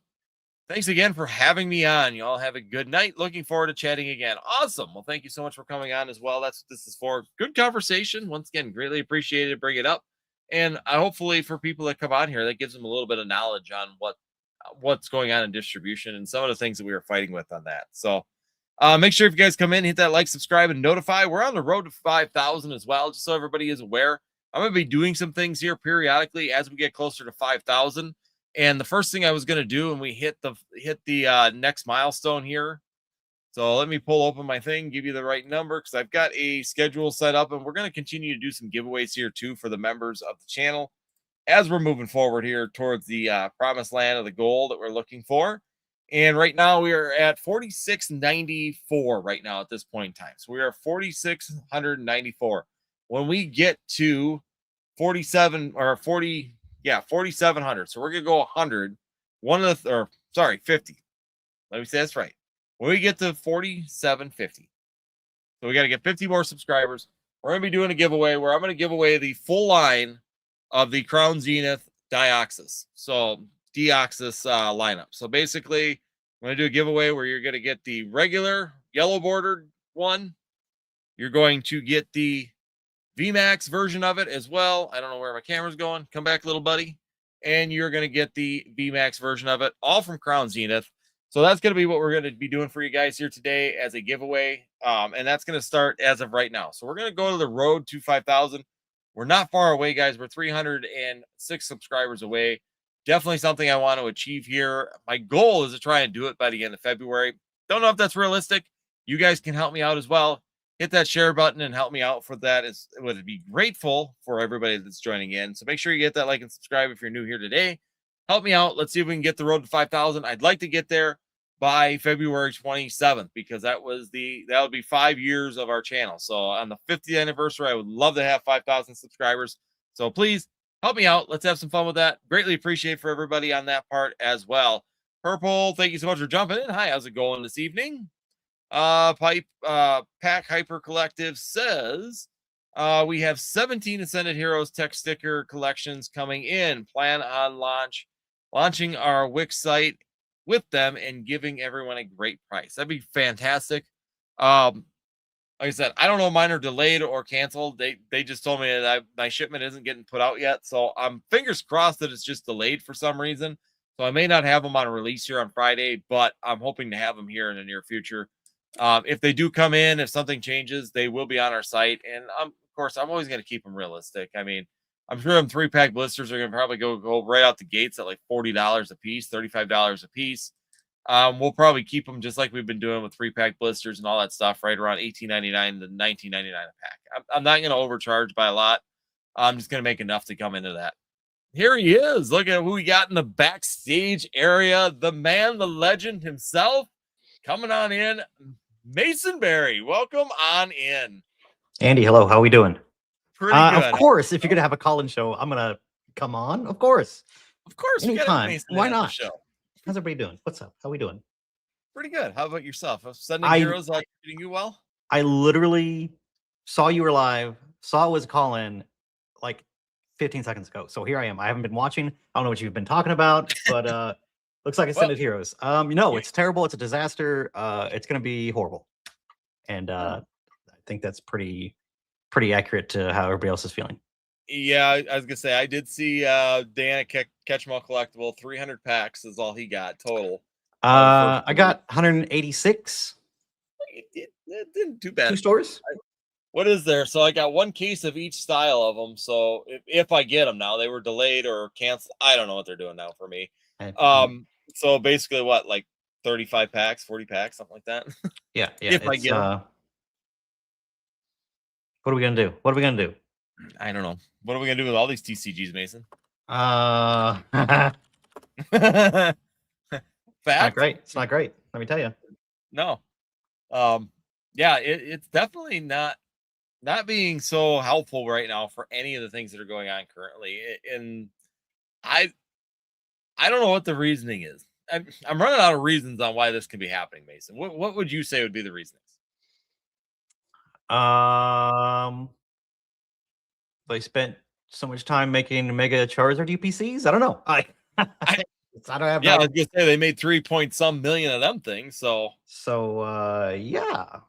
Thanks again for having me on. You all have a good night. Looking forward to chatting again." Awesome. Well, thank you so much for coming on as well. That's what this is for. Good conversation. Once again, greatly appreciated. Bring it up. And hopefully for people that come on here, that gives them a little bit of knowledge on what's going on in distribution and some of the things that we were fighting with on that. So Make sure if you guys come in, hit that like, subscribe, and notify. We're on the road to 5,000 as well, just so everybody is aware. I'm going to be doing some things here periodically as we get closer to 5,000. And the first thing I was going to do when we hit the next milestone here. So let me pull open my thing, give you the right number, because I've got a schedule set up, and we're going to continue to do some giveaways here too for the members of the channel as we're moving forward here towards the promised land of the goal that we're looking for. And right now we are at 4694 right now at this point in time. So we are 4,694. When we get to 47 or 40, 4,700. So we're gonna go 100. 50. Let me say that's right. When we get to 4,750, so we got to get 50 more subscribers. We're gonna be doing a giveaway where I'm gonna give away the full line of the Crown Zenith Deoxys. So Deoxys lineup. So basically, I'm going to do a giveaway where you're going to get the regular yellow bordered one. You're going to get the VMAX version of it as well. I don't know where my camera's going. Come back, little buddy. And you're going to get the VMAX version of it, all from Crown Zenith. So that's going to be what we're going to be doing for you guys here today as a giveaway. And that's going to start as of right now. So we're going to go to the road to 5,000. We're not far away, guys. We're 306 subscribers away. Definitely something I want to achieve here. My goal is to try and do it by the end of February. Don't know if that's realistic. You guys can help me out as well. Hit that share button and help me out for that. It would be grateful for everybody that's joining in. So make sure you get that like and subscribe if you're new here today. Help me out. Let's see if we can get the road to 5,000. I'd like to get there by February 27th, because that would be 5 years of our channel. So on the 50th anniversary, I would love to have 5,000 subscribers. So please help me out. Let's have some fun with that. Greatly appreciate for everybody on that part as well. Purple, thank you so much for jumping in. Hi, how's it going this evening? Pack Hyper Collective says we have 17 Ascended Heroes tech sticker collections coming in. Plan on launching our Wix site with them and giving everyone a great price. That'd be fantastic. Like I said, I don't know if mine are delayed or canceled. They just told me that my shipment isn't getting put out yet. So I'm fingers crossed that it's just delayed for some reason. So I may not have them on a release here on Friday, but I'm hoping to have them here in the near future. If they do come in, if something changes, they will be on our site. And of course, I'm always going to keep them realistic. I mean, I'm sure them 3-pack blisters are going to probably go right out the gates at like $40 a piece, $35 a piece. We'll probably keep them just like we've been doing with 3-pack blisters and all that stuff, right around $18.99 to $19.99 a pack. I'm not going to overcharge by a lot. I'm just going to make enough to come into that. Here he is. Look at who we got in the backstage area. The man, the legend himself, coming on in. Mason Berry, welcome on in. Andy, hello. How are we doing? Pretty good. Of course, if you're gonna have a call-in show, I'm gonna come on. Of course. Anytime. Why not? Show. How's everybody doing? What's up? How are we doing? Pretty good. How about yourself? Sending Heroes treating you well? I literally saw you were live, saw it was a call-in like 15 seconds ago. So here I am. I haven't been watching. I don't know what you've been talking about, but looks like Ascended Heroes. It's terrible. It's a disaster. It's gonna be horrible. And I think that's pretty accurate to how everybody else is feeling. Yeah, I was gonna say I did see Dan at Catch 'em All Collectible. 300 packs is all he got total. I got 186. It didn't too bad. 2 stores. What is there? So I got 1 case of each style of them. So if I get them now, they were delayed or canceled. I don't know what they're doing now for me. So basically, what, like 35 packs, 40 packs, something like that. Yeah. If I get them. What are we gonna do? I don't know. What are we gonna do with all these TCGs, Mason? It's not great. Let me tell you. No. It's definitely not being so helpful right now for any of the things that are going on currently. And I don't know what the reasoning is. I'm running out of reasons on why this can be happening, Mason. What would you say would be the reasons? They spent so much time making Mega Charizard UPCs. I don't know. I don't have. Yeah, I was gonna say they made 3-point-some million of them things. So yeah,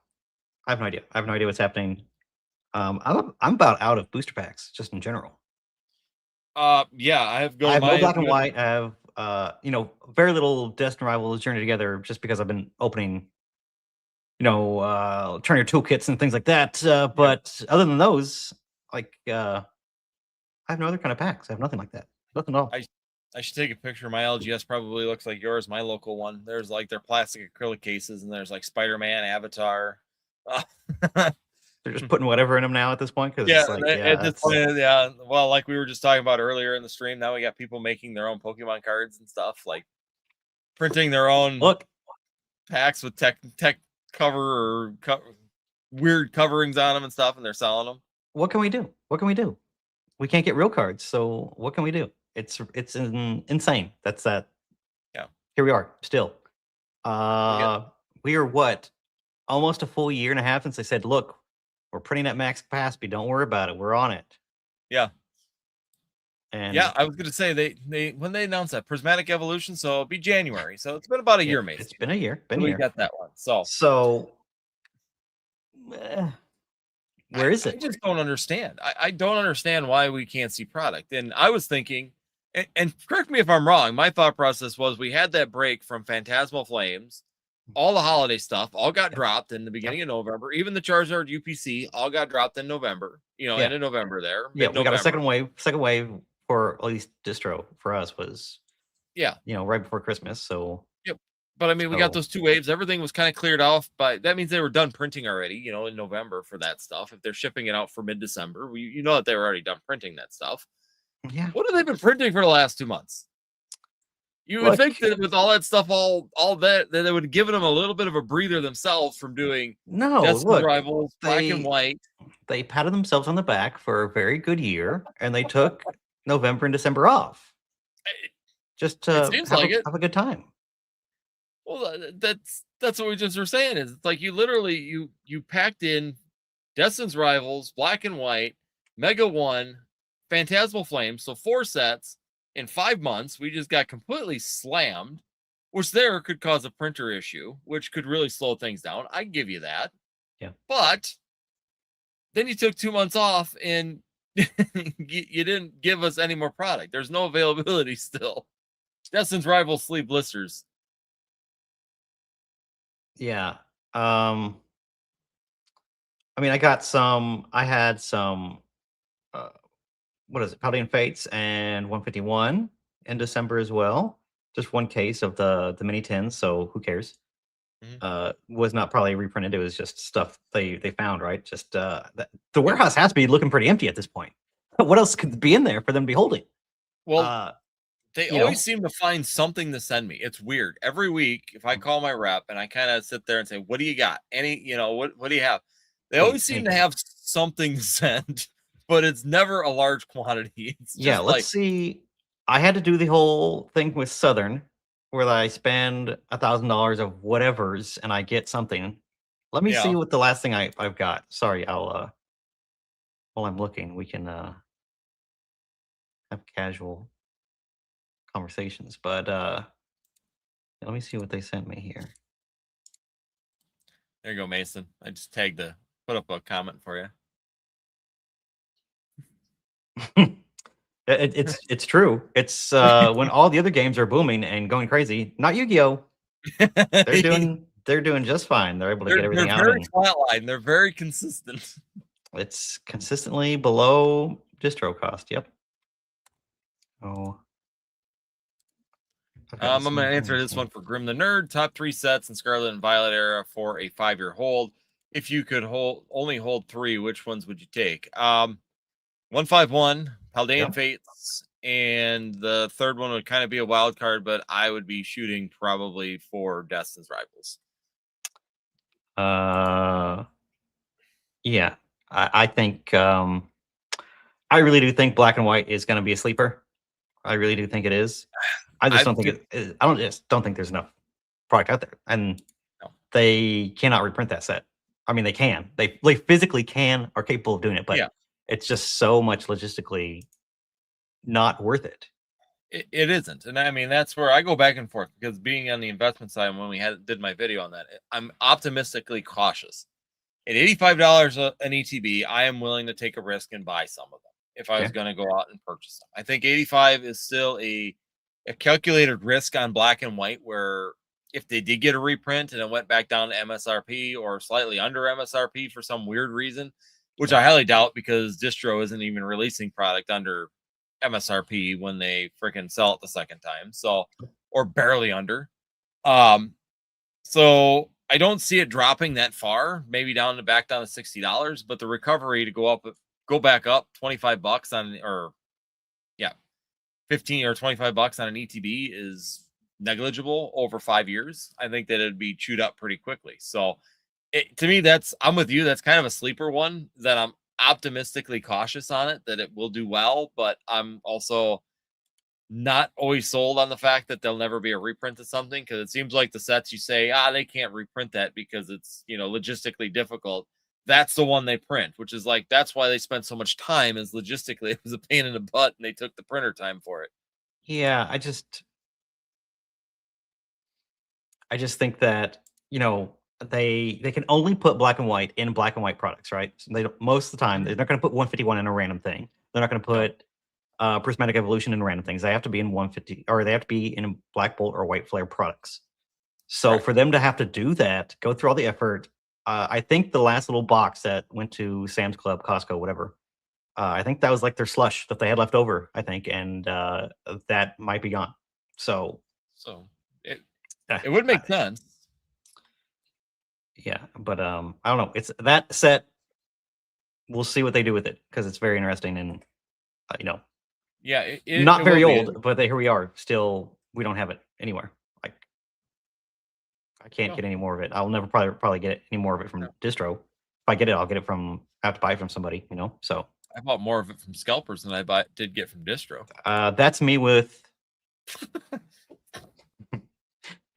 I have no idea. I have no idea what's happening. I'm about out of booster packs just in general. Yeah, I have no black and white. I have very little Destined Rivals Journey Together just because I've been opening Turner toolkits and things like that. But other than those, like, I have no other kind of packs. I have nothing like that. Nothing at all. I should take a picture. My LGS probably looks like yours. My local one. There's like their plastic acrylic cases, and there's like Spider-Man, Avatar. They're just putting whatever in them now at this point because Yeah, it's like, at this point, yeah. Well, like we were just talking about earlier in the stream, now we got people making their own Pokemon cards and stuff, like printing their own look. packs with tech cover or weird coverings on them and stuff, and they're selling them. What can we do? What can we do? We can't get real cards, so what can we do? It's insane. That's that. Yeah. Here we are still. We are what? Almost a full year and a half since they said, look, we're printing at max capacity. Don't worry about it. We're on it. Yeah. And yeah, I was gonna say they when they announced that Prismatic Evolution, so it'll be January. So it's been about a year, Mason. It's been a year. We got that one. So where is it? I just don't understand. I don't understand why we can't see product. And I was thinking, and correct me if I'm wrong, my thought process was we had that break from Phantasmal Flames, all the holiday stuff, all got dropped in the beginning of November. Even the Charizard UPC all got dropped in November, end of November there. Yeah, we got a second wave. Second wave for at least distro for us was, right before Christmas. So, but I mean, we got those 2 waves. Everything was kind of cleared off, but that means they were done printing already, in November for that stuff. If they're shipping it out for mid-December, that they were already done printing that stuff. Yeah. What have they been printing for the last 2 months? You would think that with all that stuff, all that they would have given them a little bit of a breather themselves from doing Rivals, Black and White. They patted themselves on the back for a very good year, and they took November and December off just to have a good time. Well, that's what we just were saying. Is it's like you literally you packed in Destin's Rivals, Black and White, Mega 1, Phantasmal Flames, so 4 sets in 5 months. We just got completely slammed, which could cause a printer issue, which could really slow things down. I give you that. Yeah. But then you took 2 months off and you didn't give us any more product. There's no availability still. Destin's Rivals sleeve blisters. Yeah. I mean, I had some what is it, Paladin Fates and 151 in December as well. Just one case of the mini tins, so who cares? Was not probably reprinted. It was just stuff they found, right? Just the warehouse has to be looking pretty empty at this point. What else could be in there for them to be holding? Well, they always seem to find something to send me. It's weird. Every week, if I call my rep and I kind of sit there and say, "What do you got? What do you have?" They always seem to have something to send, but it's never a large quantity. It's just let's see. I had to do the whole thing with Southern, where I spend $1,000 of whatever's and I get something. Let me see what the last thing I've got. Sorry, I'll while I'm looking, we can have casual conversations, but let me see what they sent me here. There you go, Mason. I just put up a comment for you. It's true. It's when all the other games are booming and going crazy. Not Yu-Gi-Oh. They're doing just fine. They're able to get everything out. They're very flatline. They're very consistent. It's consistently below distro cost. Yep. Oh. I'm going to answer this one for Grim the Nerd. Top 3 sets in Scarlet and Violet era for a 5-year hold. If you could only hold 3, which ones would you take? 151, Paldean Fates, and the third one would kind of be a wild card, but I would be shooting probably for Destin's Rivals. Yeah, I think I really do think Black and White is going to be a sleeper. I really do think it is. I just don't think don't think there's enough product out there, and they cannot reprint that set. I mean, they can. They physically are capable of doing it, but it's just so much logistically not worth it. It isn't, and I mean that's where I go back and forth, because being on the investment side, when we did my video on that, I'm optimistically cautious. At $85 an ETB, I am willing to take a risk and buy some of them if I was going to go out and purchase them. I think 85 is still a calculated risk on Black and White, where if they did get a reprint and it went back down to MSRP or slightly under MSRP for some weird reason, which I highly doubt because distro isn't even releasing product under MSRP when they freaking sell it the second time. So, or barely under. So I don't see it dropping that far, maybe back down to $60, but the recovery to go back up $25 on, or yeah, 15 or $25 on an ETB is negligible over 5 years. I think that it'd be chewed up pretty quickly. So to me, I'm with you. That's kind of a sleeper one that I'm optimistically cautious on it, that it will do well, but I'm also not always sold on the fact that there'll never be a reprint of something, because it seems like the sets you say, they can't reprint that because it's, logistically difficult. That's the one they print, which is like, that's why they spent so much time, is logistically it was a pain in the butt and they took the printer time for it. Yeah, I just think that, they can only put black and white in black and white products, right? So they don't, most of the time, they're not going to put 151 in a random thing. They're not going to put prismatic evolution in random things. They have to be in 150, or they have to be in black bolt or white flare products. So for them to have to do that, go through all the effort, I think the last little box that went to Sam's Club, Costco, whatever, I think that was like their slush that they had left over, I think, and that might be gone. So it would make sense. Yeah, but I don't know. It's that set. We'll see what they do with it, because it's very interesting, and yeah, not very old, but here we are. Still, we don't have it anywhere. Like, I can't get any more of it. I'll never probably get any more of it from distro. If I get it, I'll get it I have to buy it from somebody, So I bought more of it from scalpers than I did get from distro. That's me with.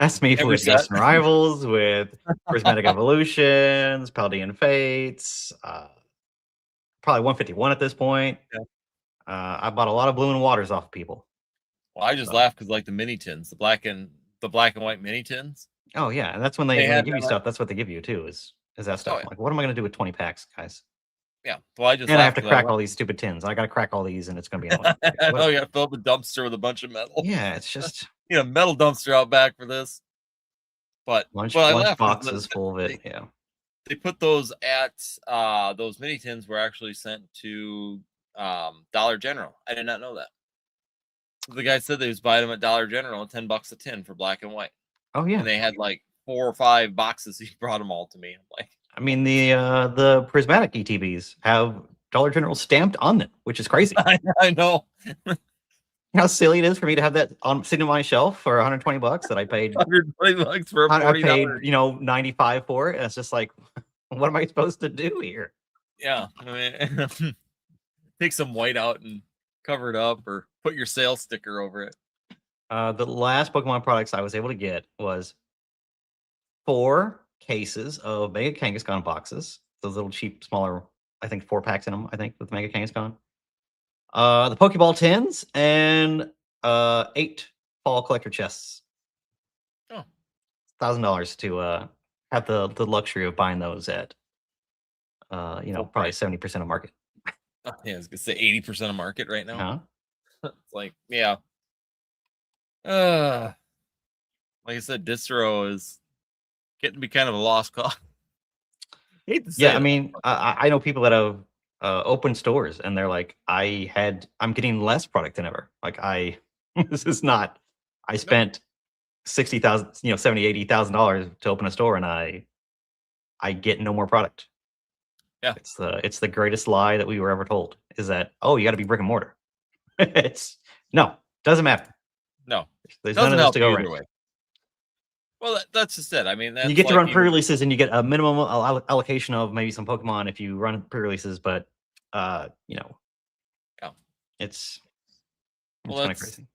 That's me with Destin Rivals, with Prismatic Evolutions, Paldean Fates, probably 151 at this point. Yeah. I bought a lot of Blue and Waters off of people. Well, I just laugh because like the mini tins, the black and white mini tins. Oh yeah, and that's when they give you stuff. That's what they give you too. Is that stuff? Like, what am I going to do with 20 packs, guys? Yeah. Well, I have to crack all these stupid tins. I got to crack all these, and it's going to be annoying. Oh, you got to fill up a dumpster with a bunch of metal. Yeah, it's just metal dumpster out back for this. But lunch boxes full of it. Yeah. They put those at those mini tins were actually sent to Dollar General. I did not know that. The guy said they was buying them at Dollar General at $10 a tin for black and white. Oh yeah. And they had like 4 or 5 boxes. He brought them all to me. I'm like, I mean, the prismatic ETBs have Dollar General stamped on them, which is crazy. I know. How silly it is for me to have that sitting on my shelf for $120 that I paid. $120 for a $40. I paid, $95 for it. And it's just like, what am I supposed to do here? Yeah, I mean, take some white out and cover it up, or put your sales sticker over it. The last Pokemon products I was able to get was 4 cases of Mega Kangaskhan boxes. Those little cheap, smaller, I think 4 packs in them, I think, with Mega Kangaskhan. The Pokeball tins, and 8 fall collector chests. Oh. $1,000 to have the luxury of buying those at probably 70% of market. Oh, yeah, I was gonna say 80% of market right now. It's like, yeah. Like I said, distro is getting to be kind of a lost cause. Hate to say I mean, I know people that have open stores, and they're like, I'm getting less product than ever. Like, this is not, I spent $60,000, $70,000, $80,000 to open a store, and I get no more product. Yeah. It's the greatest lie that we were ever told, is that, you got to be brick and mortar. Doesn't matter. No, there's none of this to go around. Way. Well, that's just it. I mean, you get to run pre-releases, and you get a minimum allocation of maybe some Pokemon if you run pre-releases, but it's kind of crazy.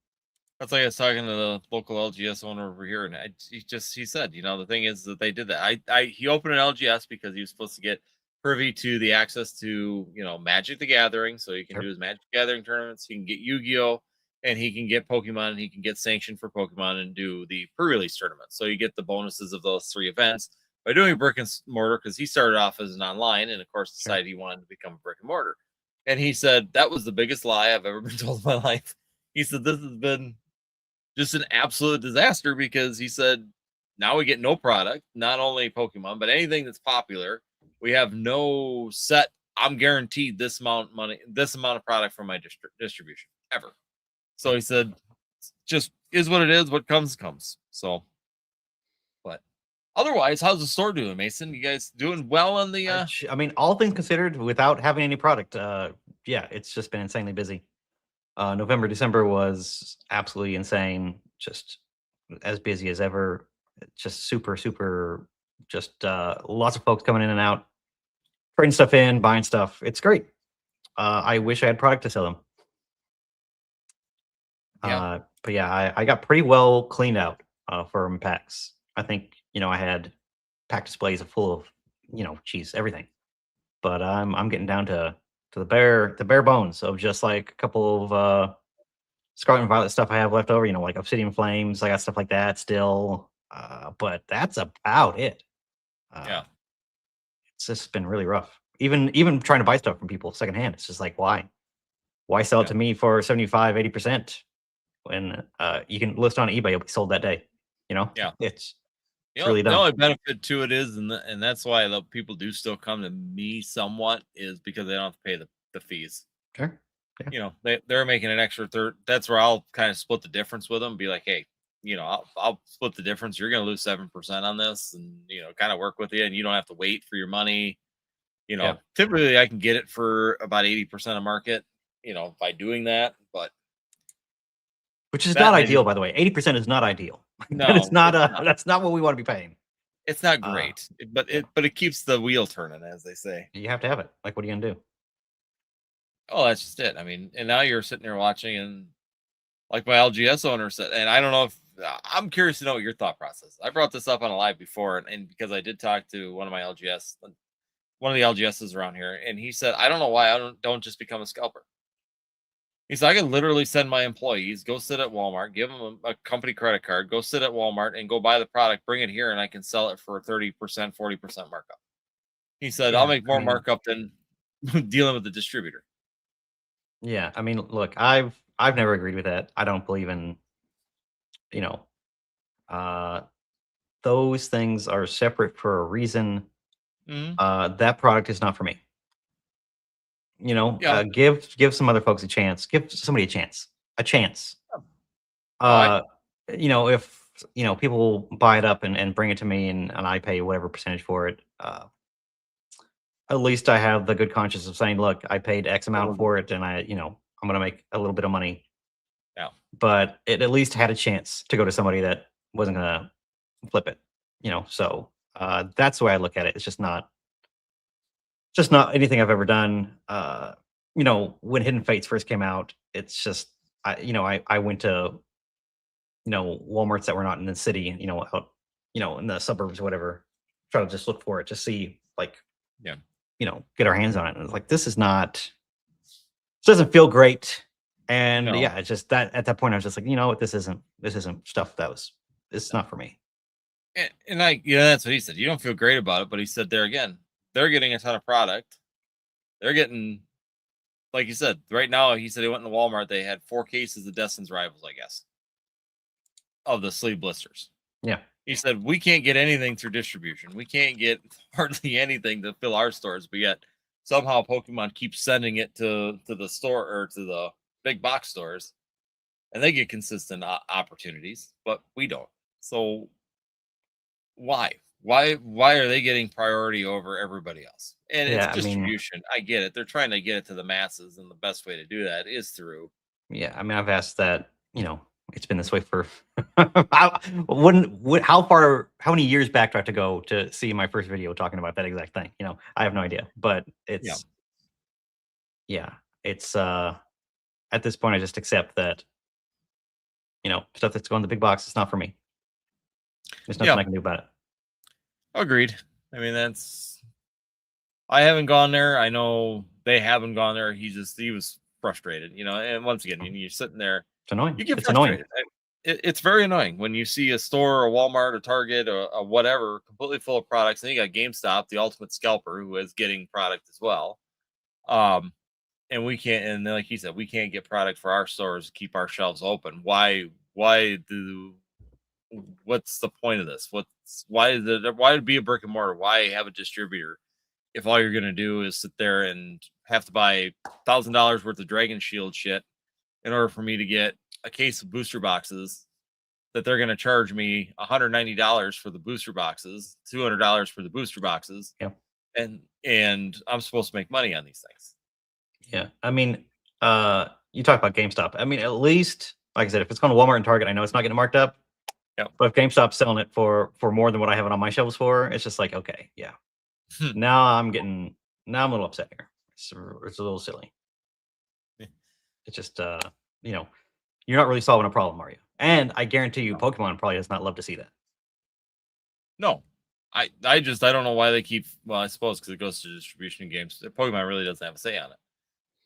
That's like I was talking to the local LGS owner over here, and he said, the thing is that they did that. He opened an LGS because he was supposed to get privy to the access to Magic the Gathering, so he can do his Magic the Gathering tournaments. He can get Yu-Gi-Oh, and he can get Pokemon, and he can get sanctioned for Pokemon and do the pre-release tournament. So you get the bonuses of those 3 events by doing brick and mortar, because he started off as an online, and of course decided he wanted to become a brick and mortar. And he said that was the biggest lie I've ever been told in my life. He said this has been just an absolute disaster, because he said now we get no product, not only Pokemon, but anything that's popular. We have no set. I'm guaranteed this amount of money, this amount of product from my distribution ever. So he said, just is what it is. What comes, comes. So, but otherwise, how's the store doing, Mason? You guys doing well on the? I mean, all things considered, without having any product, yeah, it's just been insanely busy. November, December was absolutely insane. Just as busy as ever. Just super, super. Just lots of folks coming in and out, trading stuff in, buying stuff. It's great. I wish I had product to sell them. Yeah. But yeah, I got pretty well cleaned out from packs. I think I had pack displays full of geez, everything. But I'm getting down to the bare bones of just like a couple of Scarlet and Violet stuff I have left over. Like Obsidian Flames. I got stuff like that still. But that's about it. Yeah. It's just been really rough. Even trying to buy stuff from people secondhand. It's just like, why sell it to me for 75-80% when you can list on eBay, it'll be sold that day. Yeah. It's The really dumb. only benefit to it is, and that's why the people do still come to me somewhat, is because they don't have to pay the fees. Sure. Yeah. They're making an extra third. That's where I'll kind of split the difference with them. Be like, hey, I'll split the difference. You're going to lose 7% on this, and kind of work with you, and you don't have to wait for your money. Typically I can get it for about 80% of market. By doing that, but which is not ideal, by the way. 80% is not ideal. No, it's not. That's not what we want to be paying. It's not great, but it keeps the wheel turning, as they say. You have to have it. Like, what are you gonna do? Oh, that's just it. I mean, and now you're sitting there watching, and like my LGS owner said, and I don't know if I'm curious to know what your thought process. I brought this up on a live before, and because I did talk to one of the LGSs around here, and he said, I don't know why I don't just become a scalper. He said, I can literally send my employees, go sit at Walmart, give them a company credit card, go sit at Walmart and go buy the product, bring it here, and I can sell it for 30%, 40% markup. He said, I'll make more markup than dealing with the distributor. Yeah. I mean, look, I've never agreed with that. I don't believe in, those things are separate for a reason. That product is not for me. Give some other folks a chance. Give somebody a chance. If people buy it up and bring it to me and I pay whatever percentage for it, at least I have the good conscience of saying, look, I paid X amount for it, and I'm gonna make a little bit of money. Yeah. But it at least had a chance to go to somebody that wasn't gonna flip it. So that's the way I look at it. It's just not anything I've ever done. When Hidden Fates first came out, it's just I went to Walmarts that were not in the city, out in the suburbs or whatever, try to just look for it to see get our hands on it. And it's like, this doesn't feel great. And it's just that at that point I was just like, what, this isn't stuff it's not for me. And that's what he said. You don't feel great about it, but he said there again, they're getting a ton of product. They're getting, like you said, right now, he said he went in Walmart. They had 4 cases of Destin's Rivals, I guess, of the sleeve blisters. Yeah. He said, we can't get anything through distribution. We can't get hardly anything to fill our stores, but yet somehow Pokemon keeps sending it to the store or to the big box stores, and they get consistent opportunities, but we don't. So why are they getting priority over everybody else? And it's distribution. I get it. They're trying to get it to the masses, and the best way to do that is through. Yeah, I mean, I've asked that. It's been this way for how many years back do I have to go to see my first video talking about that exact thing? I have no idea, but it's it's at this point I just accept that stuff that's going to the big box is not for me. There's nothing I can do about it. Agreed. I mean, I haven't gone there. I know they haven't gone there. He was frustrated, and once again, you're sitting there. It's annoying. You get frustrated. It's very annoying when you see a store, a Walmart, a Target, or a whatever, completely full of products, and you got GameStop, the ultimate scalper, who is getting product as well. And we can't, and like he said, we can't get product for our stores to keep our shelves open. Why do what's the point of this? Why be a brick and mortar? Why have a distributor if all you're gonna do is sit there and have to buy $1,000 worth of Dragon Shield shit in order for me to get a case of booster boxes that they're gonna charge me $190 for the booster boxes, $200 for the booster boxes. Yeah. And I'm supposed to make money on these things. Yeah. I mean, you talk about GameStop. I mean, at least, like I said, if it's going to Walmart and Target, I know it's not getting marked up. Yep. But if GameStop's selling it for more than what I have it on my shelves for, it's just like, okay, yeah. Now I'm a little upset here. It's a little silly. Yeah. It's just, you know, you're not really solving a problem, are you? And I guarantee you, Pokemon probably does not love to see that. No, I don't know why they keep. Well, I suppose because it goes to distribution games. Pokemon really doesn't have a say on it.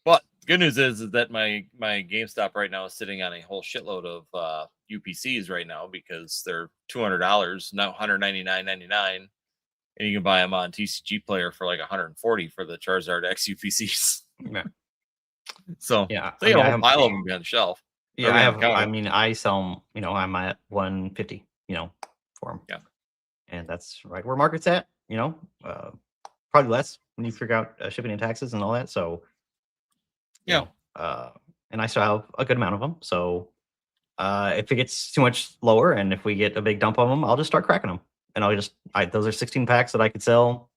But the good news is that my GameStop right now is sitting on a whole shitload of UPCs right now because they're $200, not $199.99, and you can buy them on TCG Player for like $140 for the Charizard X UPCs. Yeah. So yeah, they got a whole pile of them behind the shelf. Yeah, I have. I mean, I sell them. You know, I'm at 150. You know, for them. Yeah. And that's right where market's at. You know, probably less when you figure out shipping and taxes and all that. So. Yeah. And I still have a good amount of them. So if it gets too much lower and if we get a big dump of them, I'll just start cracking them. And those are 16 packs that I could sell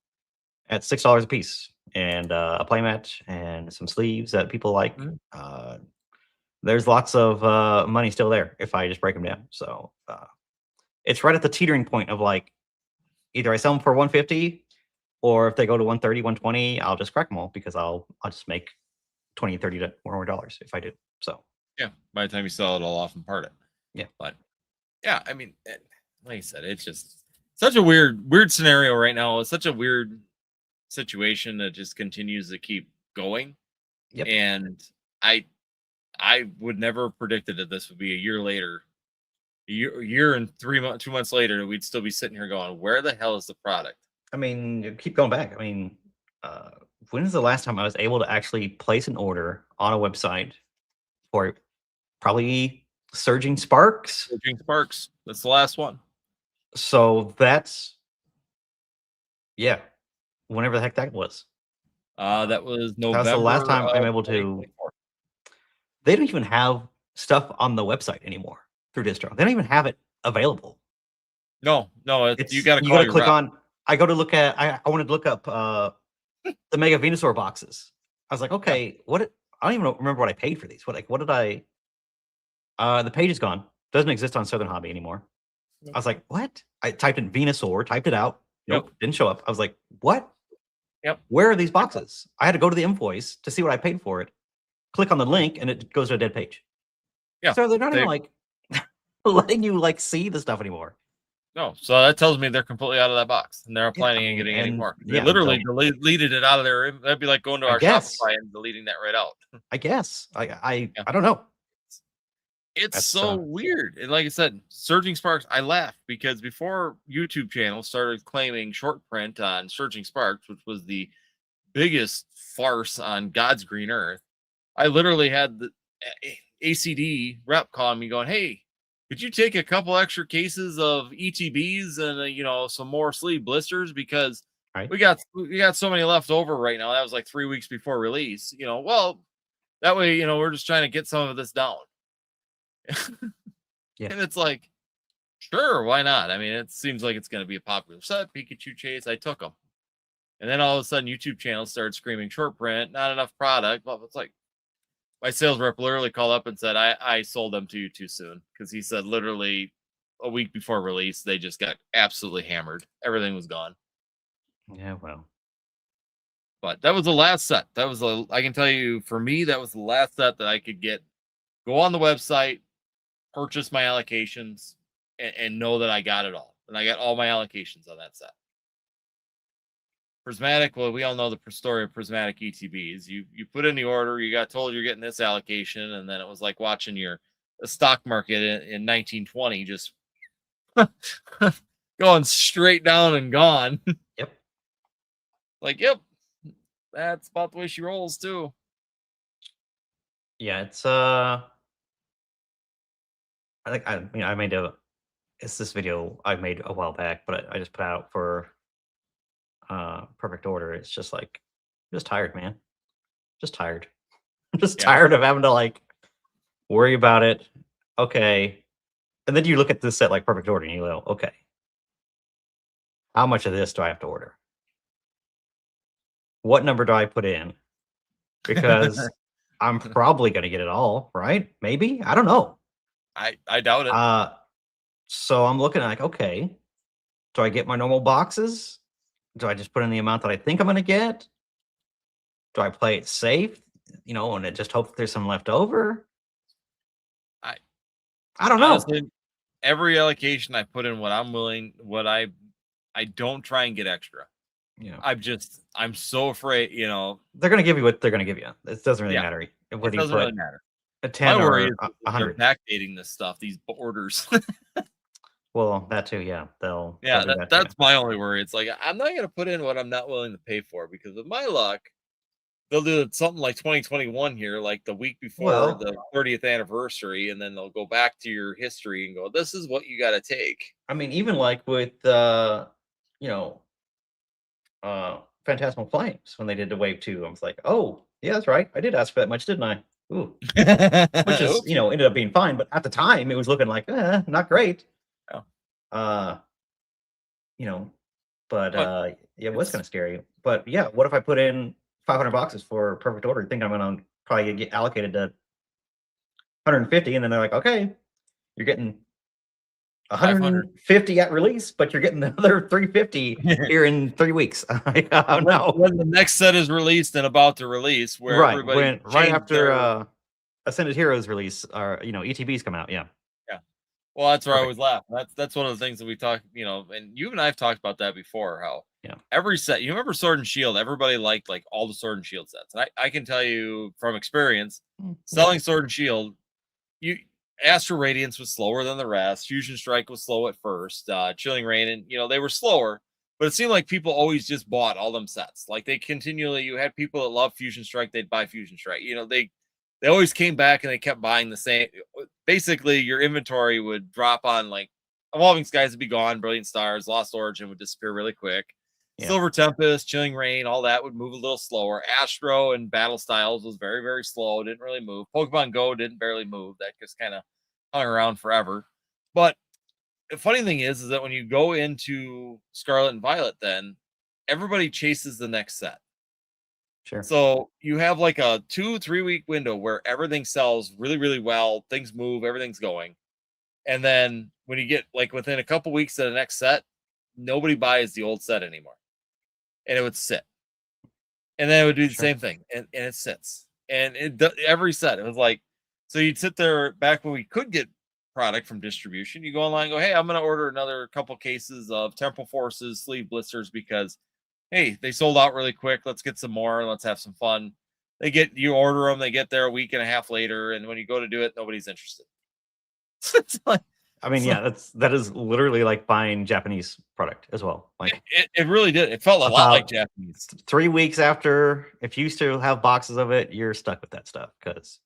at $6 a piece. And a playmat and some sleeves that people like. Mm-hmm. There's lots of money still there if I just break them down. So it's right at the teetering point of like, either I sell them for 150 or if they go to 130, 120, I'll just crack them all because I'll just make 20, 30 more dollars if I do. So yeah, by the time you sell it all off and part it. Yeah. But yeah, I mean, like I said, it's just such a weird scenario right now. It's such a weird situation that just continues to keep going. Yep. And I would never have predicted that this would be a year later, a year and 2 months later, that we'd still be sitting here going, where the hell is the product? I mean, keep going back. I mean, when is the last time I was able to actually place an order on a website for probably Surging Sparks? Surging Sparks. That's the last one. So that's, yeah, whenever the heck that was. That was November. That's the last time I'm able to. They don't even have stuff on the website anymore through distro. They don't even have it available. No, you got to click on. I go to look at. I wanted to look up the Mega Venusaur boxes. I was like, okay, what? I don't even remember what I paid for these. What did I? The page is gone. Doesn't exist on Southern Hobby anymore. I was like, what? I typed in Venusaur, typed it out. Nope, didn't show up. I was like, what? Yep. Where are these boxes? I had to go to the invoice to see what I paid for it. Click on the link and it goes to a dead page. Yeah. So they're not even like letting you like see the stuff anymore. No. So that tells me they're completely out of that box and they're not planning on getting any more. They literally deleted it out of there. That'd be like going to our Shopify and deleting that right out. I guess. I don't know. It's so weird. And like I said, Surging Sparks, I laughed because before YouTube channels started claiming short print on Surging Sparks, which was the biggest farce on God's green earth, I literally had the ACD rep calling me going, hey, could you take a couple extra cases of ETBs and some more sleeve blisters because we got so many left over right now. That was like 3 weeks before release. Well, that way we're just trying to get some of this down. Yeah. And it's like, sure, why not? I mean, it seems like it's going to be a popular set. Pikachu Chase, I took them, and then all of a sudden, YouTube channels started screaming short print, not enough product. Well, it's like my sales rep literally called up and said, I sold them to you too soon because he said literally a week before release, they just got absolutely hammered. Everything was gone. Yeah, well. But that was the last set. I can tell you, for me, that was the last set that I could go on the website, purchase my allocations, and know that I got it all. And I got all my allocations on that set. Prismatic, well, we all know the story of Prismatic ETBs. You put in the order, you got told you're getting this allocation, and then it was like watching the stock market in 1920 just going straight down and gone. Yep. Like, yep, that's about the way she rolls too. Yeah, it's I think I made a it's this video I made a while back, but I just put out for perfect order. It's just like, I'm just tired, man. Just tired. I'm just Yeah. tired of having to like worry about it. Okay. And then you look at this set like perfect order and you go, okay, how much of this do I have to order? What number do I put in? Because I'm probably going to get it all, right? Maybe. I don't know. I doubt it. So I'm looking like, okay, do I get my normal boxes? Do I just put in the amount that I think I'm going to get? Do I play it safe, and just hope that there's some left over? I I don't know. Honestly, every allocation I put in what I'm willing, what I don't try and get extra. Yeah. I'm so afraid, They're going to give you what they're going to give you. It doesn't really Yeah. matter It whether you doesn't put really matter. a My 10 worry or is a that they're 100. backdating this stuff, these orders. Well, that too, yeah. They'll Yeah, do that to you. that's my only worry. It's like I'm not gonna put in what I'm not willing to pay for because with my luck, they'll do something like 2021 here, like the week before Well, the 30th anniversary, and then they'll go back to your history and go, "This is what you got to take." I mean, even like with you know, Phantasmal Flames when they did the Wave 2, I was like, oh, yeah, that's right. I did ask for that much, didn't I? Ooh. Which is, Oops. ended up being fine, but at the time it was looking like, not great. Yeah. But yeah, it was it's- kind of scary. But yeah, what if I put in 500 boxes for perfect order? Think I'm gonna probably get allocated to 150, and then they're like, okay, you're getting 500. 150 at release, but you're getting another 350 here in 3 weeks. Oh no! When the next set is released and about to release, where Right everybody right changed after their- Ascended Heroes release, or ETBs come out. Yeah. Well, that's where I Perfect. always laugh. That's one of the things that we talk, and you and I have talked about that before. How every set, you remember Sword and Shield, everybody liked like all the Sword and Shield sets, and I can tell you from experience, selling Sword and Shield, Astral Radiance was slower than the rest. Fusion Strike was slow at first. Chilling Rain, and they were slower, but it seemed like people always just bought all them sets. Like they continually, you had people that love Fusion Strike, they'd buy Fusion Strike. They always came back and they kept buying the same. Basically, your inventory would drop on like Evolving Skies would be gone, Brilliant Stars, Lost Origin would disappear really quick. Yeah. Silver Tempest, Chilling Rain, all that would move a little slower. Astro and Battle Styles was very, very slow, didn't really move. Pokemon Go didn't barely move. That just kind of hung around forever. But the funny thing is that when you go into Scarlet and Violet, then everybody chases the next set. Sure. So you have like a 2-3 week window where everything sells really, really well. Things move, everything's going. And then when you get like within a couple weeks of the next set, nobody buys the old set anymore. And it would sit. And then it would do the same thing. And it sits. And every set, it was like, so you'd sit there back when we could get product from distribution. You go online and go, hey, I'm going to order another couple cases of Temple Forces sleeve blisters because hey, they sold out really quick. Let's get some more. Let's have some fun. You order them. They get there a week and a half later. And when you go to do it, nobody's interested. It's like, I mean, yeah, that is literally like buying Japanese product as well. Like it really did. It felt a lot like Japanese. 3 weeks after, if you still have boxes of it, you're stuck with that stuff because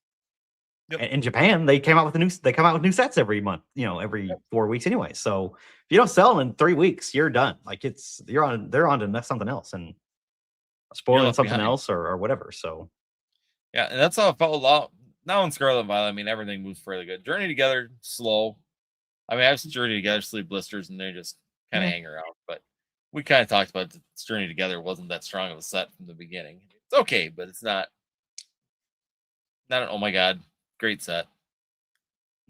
in Japan they come out with new sets every month, every 4 weeks anyway. So if you don't sell in 3 weeks, you're done. Like they're on to something else and spoiling something else or whatever. So yeah, and that's how it felt a lot. Now in Scarlet and Violet, I mean everything moves fairly good. Journey Together, slow. I mean, I've Journey Together sleeve blisters and they just kind of hang around. But we kind of talked about Journey Together wasn't that strong of a set from the beginning. It's okay, but it's not an oh my god, great set.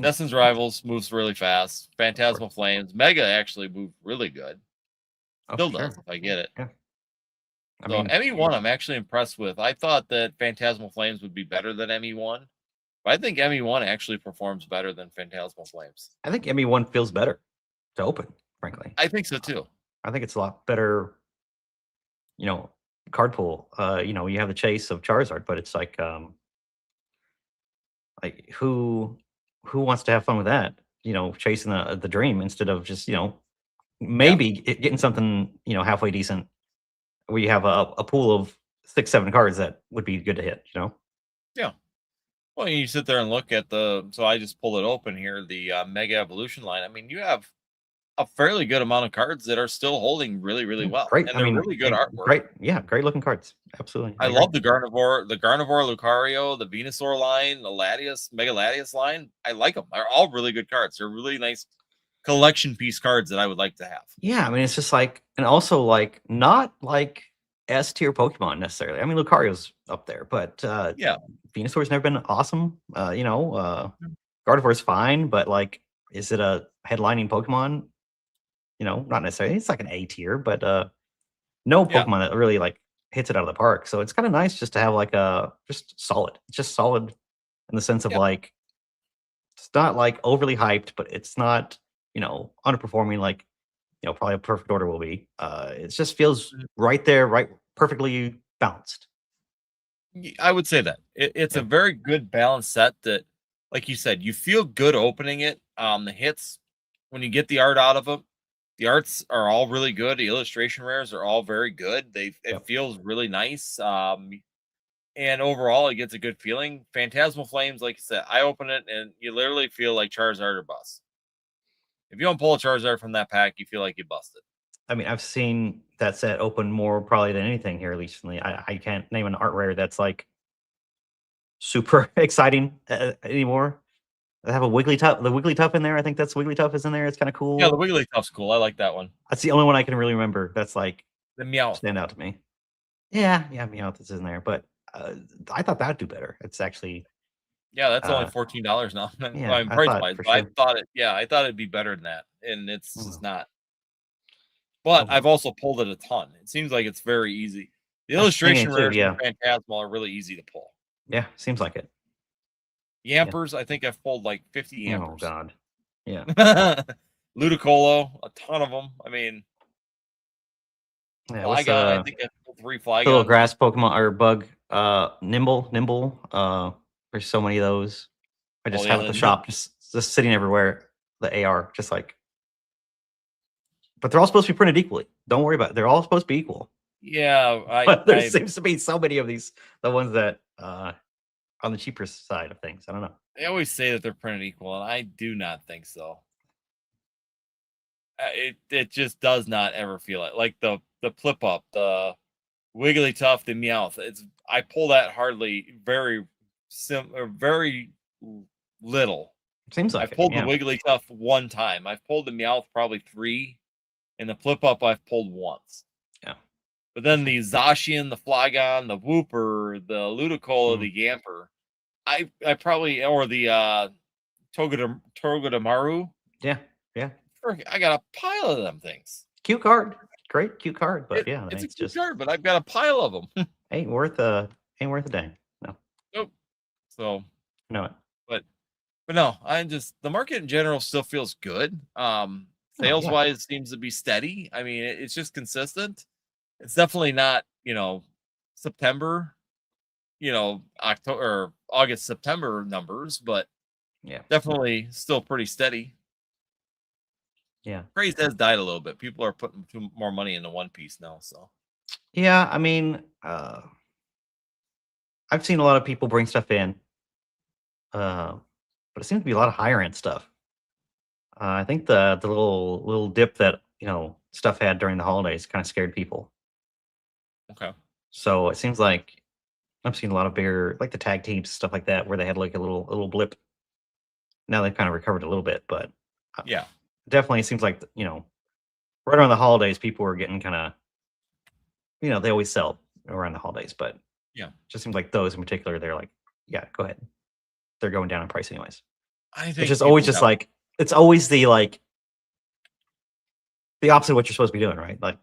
Destin's Rivals moves really fast. Phantasmal Flames, Mega actually moved really good. Still does if I get it. Yeah. I mean, ME1 I'm actually impressed with. I thought that Phantasmal Flames would be better than ME1. But I think ME1 actually performs better tthan Phantasmal Flames. I think ME1 feels better to open, frankly. I think so too. I think it's a lot better, card pool. You have the chase of Charizard, but it's like who wants to have fun with that? Chasing the dream instead of just, maybe getting something, halfway decent where you have a pool of 6-7 cards that would be good to hit, Yeah. Well, you sit there and look at so I just pulled it open here, the Mega Evolution line. I mean, you have a fairly good amount of cards that are still holding really, really well. Great. And I they're mean, really good hey, artwork. great. Yeah, great looking cards. Absolutely. I agree. love the Garnivore Lucario, the Venusaur line, the Latias, Mega Latias line. I like them. They're all really good cards. They're really nice collection piece cards that I would like to have. Yeah, I mean, it's just like, and also like not like S tier Pokemon necessarily. I mean, Lucario's up there, but Yeah. Venusaur's never been awesome. Gardevoir's fine, but like, is it a headlining Pokemon? Not necessarily. It's like an A tier, but no Yeah. Pokemon that really like hits it out of the park. So it's kind of nice just to have like a just solid. It's just solid in the sense of like it's not like overly hyped, but it's not underperforming like probably a perfect order will be. It just feels right there, right, perfectly balanced. I would say that it's a very good balanced set that, like you said, you feel good opening it. The hits when you get the art out of them, the arts are all really good. The illustration rares are all very good. It feels really nice. And overall, it gets a good feeling. Phantasmal Flames, like you said, I open it and you literally feel like Charizard or bust. If you don't pull a Charizard from that pack, you feel like you busted. I mean, I've seen that set open more probably than anything here recently. I can't name an art rare that's like super exciting anymore. I have a Wigglytuff, the Wigglytuff in there. I think that's Wigglytuff is in there. It's kind of cool. Yeah, the Wigglytuff's cool. I like that one. That's the only one I can really remember. That's like the Meowth stand out to me. Yeah, Meowth is in there, but I thought that'd do better. It's actually that's only $14 now. Yeah, I'm price wise, for but sure. I thought it'd be better than that, and it's just not. But I've also pulled it a ton. It seems like it's very easy. The illustration rares from Phantasmal are really easy to pull. Yeah, seems like it. Yampers, I think I've pulled like 50 Yampers. Oh God, yeah. Ludicolo, a ton of them. I mean, Flygon, I think I pulled 3 Flygon. Little grass Pokemon or bug, Nimble. There's so many of those. I just have at the shop, just sitting everywhere. The AR, just like. But they're all supposed to be printed equally. Don't worry about it. They're all supposed to be equal. Yeah, but there seems to be so many of these. The ones that on the cheaper side of things. I don't know. They always say that they're printed equal, and I do not think so. It just does not ever feel it. Like the Flip Up, the Wigglytuff, the Meowth. I pull that hardly very little. Seems like I've pulled the Wigglytuff one time. I've pulled the Meowth probably 3, and the Flip Up I've pulled once. Yeah. But then the Zacian, the Flygon, the Wooper, the Ludicolo, the Yamper, I probably, or the Togedemaru. Yeah. I got a pile of them things. Cute card. Great cute card, but it's a cute card, but I've got a pile of them. ain't worth a dang. No. Nope. So no. But no, the market in general still feels good. Sales wise seems to be steady. I mean, it's just consistent. It's definitely not, September, October or August, September numbers, but definitely still pretty steady. Yeah. Craze has died a little bit. People are putting more money into One Piece now. So yeah, I mean, I've seen a lot of people bring stuff in. But it seems to be a lot of higher end stuff. I think the little dip that stuff had during the holidays kind of scared people. Okay. So it seems like I've seen a lot of bigger, like the tag teams, stuff like that, where they had like a little blip. Now they've kind of recovered a little bit, but definitely seems like right around the holidays, people were getting kind of, they always sell around the holidays, but just seems like those in particular, they're like, go ahead. They're going down in price anyways. I think it's just always just like it's always the opposite of what you're supposed to be doing, right? Like,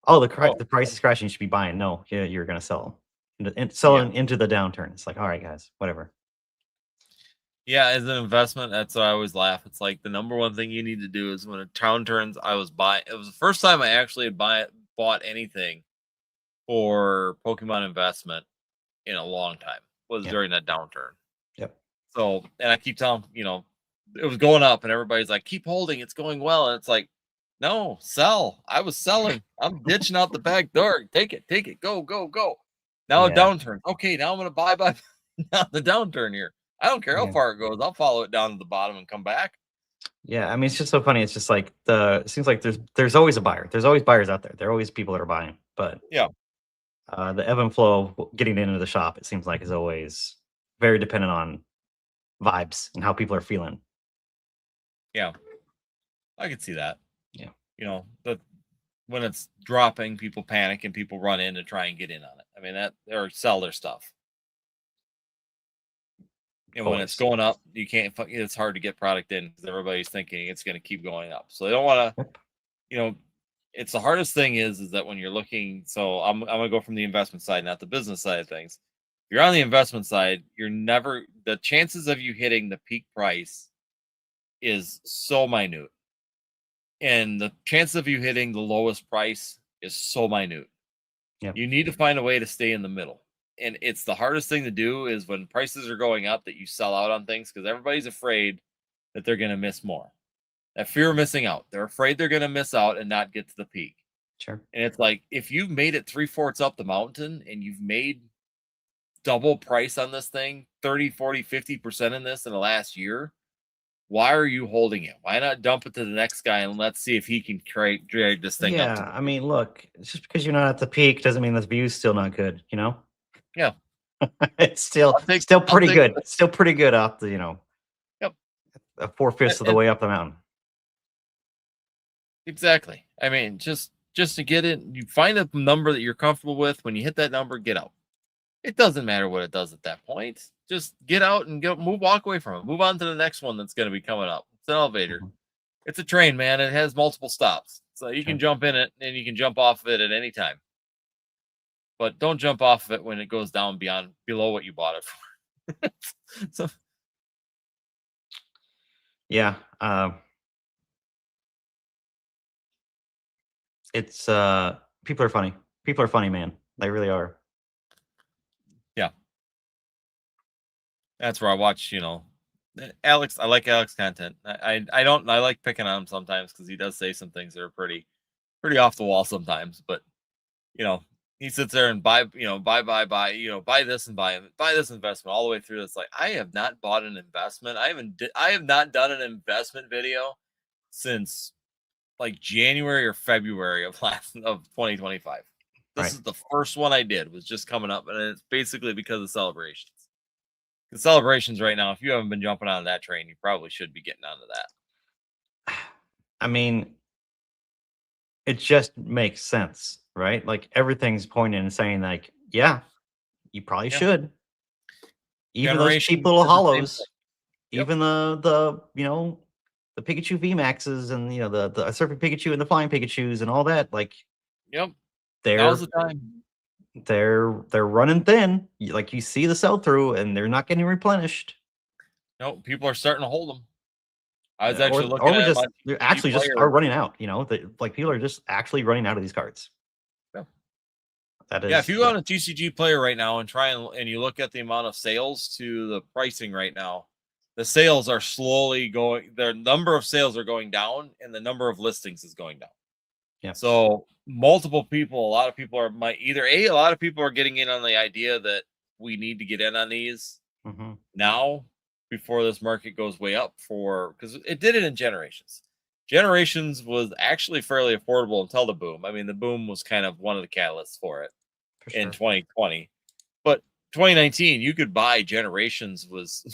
oh, the price is crashing. You should be buying. No, you're going to sell selling into the downturn. It's like, all right, guys, whatever. Yeah, as an investment, that's what I always laugh. It's like the number one thing you need to do is when a town turns. I was buying. It was the first time I actually had bought anything for Pokemon investment in a long time. Was during that downturn. Yep. So, and I keep telling it was going up, and everybody's like, "Keep holding, it's going well." And it's like, no, sell. I was selling. I'm ditching out the back door. Take it. Go. Now a downturn. Okay, now I'm gonna buy the downturn here. I don't care how far it goes. I'll follow it down to the bottom and come back. Yeah, I mean, it's just so funny. It's just like it seems like there's always a buyer. There's always buyers out there. There are always people that are buying, but Yeah. the ebb and flow of getting into the shop, it seems like, is always very dependent on vibes and how people are feeling. Yeah. I could see that. Yeah. You know, when it's dropping, people panic and people run in to try and get in on it. I mean, that or sell their stuff. And when it's Always. going up, you can't. It's hard to get product in because everybody's thinking it's going to keep going up. So they don't want to. Yep. You know, it's the hardest thing is that when you're looking. So I'm gonna go from the investment side, not the business side of things. If you're on the investment side, you're never the chances of you hitting the peak price is so minute, and the chance of you hitting the lowest price is so minute. Yep. You need to find a way to stay in the middle. And it's the hardest thing to do is when prices are going up that you sell out on things because everybody's afraid that they're going to miss more. That fear of missing out. They're afraid they're going to miss out and not get to the peak. Sure. And it's like if you've made it 3/4 up the mountain and you've made double price on this thing, 30, 40, 50% in this in the last year, why are you holding it? Why not dump it to the next guy and let's see if he can drag this thing up? Yeah, I mean, look, just because you're not at the peak doesn't mean the view's still not good, you know? Yeah. It's still pretty good. It's still pretty good up the, Yep. 4/5 of the way up the mountain. Exactly. I mean, just to get it, you find a number that you're comfortable with. When you hit that number, get out. It doesn't matter what it does at that point. Just get out and walk away from it. Move on to the next one that's going to be coming up. It's an elevator. Mhm. It's a train, man. It has multiple stops. So you can jump in it and you can jump off of it at any time. But don't jump off of it when it goes down below what you bought it for. So yeah, it's people are funny. People are funny, man. They really are. Yeah. That's where I watch, Alex. I like Alex content. I like picking on him sometimes because he does say some things that are pretty off the wall sometimes. But he sits there and buy this and buy this investment all the way through. It's like I have not bought an investment. I have not done an investment video since like January or February of 2025. This is the first one I did. Was just coming up, and it's basically because of celebrations. The celebrations right now, if you haven't been jumping on that train, you probably should be getting onto that. I mean, it just makes sense, right? Like everything's pointing and saying, like, yeah, you probably should. Even those cheap little hollows, even the Pikachu VMAXs and the Surfing Pikachu and the Flying Pikachus and all that, like, now's the time. They're running thin. Like you see the sell through, and they're not getting replenished. No, people are starting to hold them. I was actually looking or at they're actually just are running out. Like people are just actually running out of these cards. Yeah. That is. Yeah, if you go on a TCG player right now and and you look at the amount of sales to the pricing right now, the sales are slowly going. Their number of sales are going down, and the number of listings is going down. Yeah. So multiple people, a lot of people are a lot of people are getting in on the idea that we need to get in on these now before this market goes way up because it did it in Generations. Generations was actually fairly affordable until the boom. I mean, the boom was kind of one of the catalysts for it in 2020. But 2019, you could buy Generations was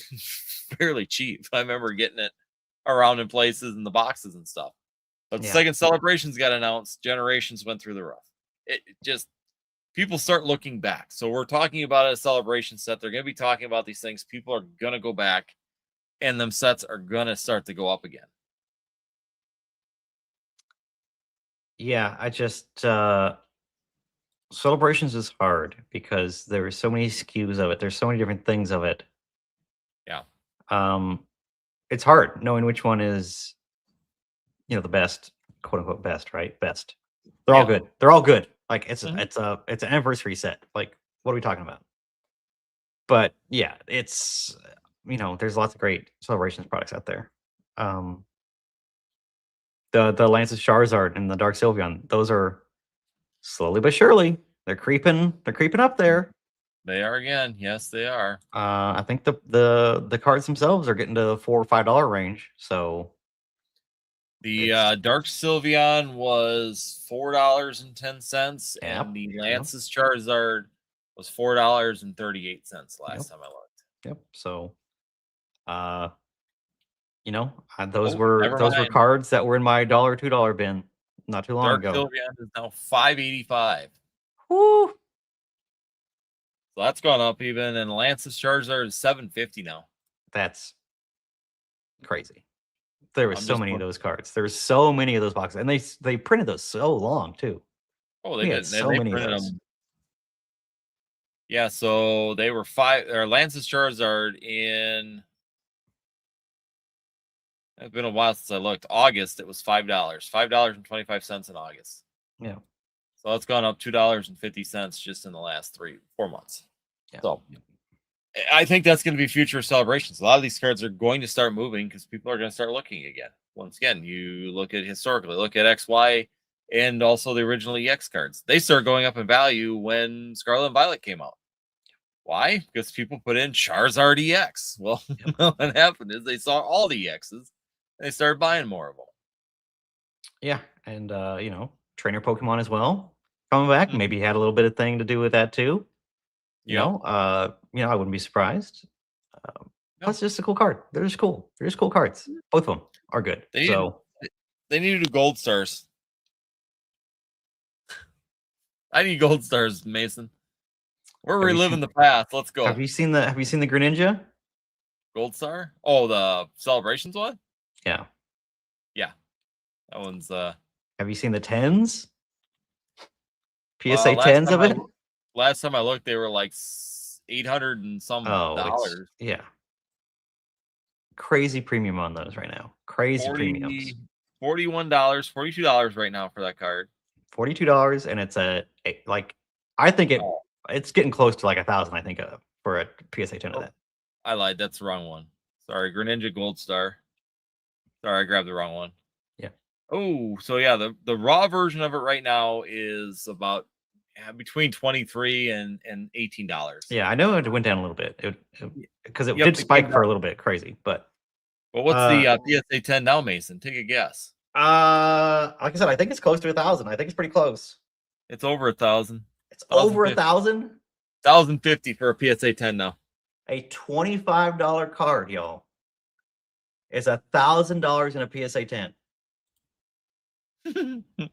fairly cheap. I remember getting it around in places in the boxes and stuff. But the second Celebrations got announced, Generations went through the roof. It just people start looking back. So we're talking about a Celebration set. They're going to be talking about these things. People are going to go back, and them sets are going to start to go up again. Yeah, I just Celebrations is hard because there are so many SKUs of it. There's so many different things of it. Yeah. It's hard knowing which one is the best, quote unquote best, right? Best. They're all good. They're all good. Like it's an anniversary set. Like what are we talking about? But yeah, it's there's lots of great Celebrations products out there. The Lance's Charizard and the Dark Sylveon, those are slowly but surely they're creeping up there. They are again. Yes, they are. I think the cards themselves are getting to the $4 or $5 range. So The Dark Sylveon was $4.10, Yep, and the yep. Lance's Charizard was $4.38 last time I looked. Yep. So, you know, those Oh, were never mind. cards that were in my $1, $2 bin not too long Dark ago. Sylveon is now $5.85. Woo! So that's gone up even, and Lance's Charizard is $7.50 now. That's crazy. There were I'm so just many of looking- those cards. There were so many of those boxes, and they printed those so long too. Oh, We they had did. so They many of printed those. them. Yeah, so they were Lance's Charizard in. It's been a while since I looked. August, it was $5. $5.25 in August. Yeah. So it's gone up $2.50 just in the last 4 months. Yeah. So I think that's going to be future celebrations. A lot of these cards are going to start moving because people are going to start looking again. Once again, you look at historically, look at XY and also the original EX cards. They started going up in value when Scarlet and Violet came out. Why? Because people put in Charizard EX. Well, what happened is they saw all the EXs and they started buying more of them. Yeah, and you know, trainer Pokemon as well coming back. Maybe had a little bit of thing to do with that too. You know, I wouldn't be surprised. Plus, it's just a cool card. They're just cool. They're just cool cards. Both of them are good. They need to do gold stars. I need gold stars, Mason. We're reliving the past. Let's go. Have you seen the Greninja? Gold star? Oh, the celebrations one? Yeah. Yeah. That one's Have you seen the 10s? PSA 10s of it? Last time I looked, they were like 800 and some dollars. Yeah. Crazy premium on those right now. Crazy premiums. $41, $42 right now for that card. $42, and it's I think it's getting close to like 1,000. I think for a PSA 10 of that. I lied. That's the wrong one. Sorry, Greninja Gold Star. Sorry, I grabbed the wrong one. Yeah. Oh, so yeah, the raw version of it right now is about between $23 and $18. Yeah, I know it went down a little bit because it did spike for a little bit, crazy. But what's the PSA 10 now, Mason? Take a guess. Like I said, I think it's close to 1,000. I think it's pretty close. It's over 1,000. It's over 1,000. 1,050 for a PSA 10 now. A $25 card, y'all, is $1,000 in a PSA 10.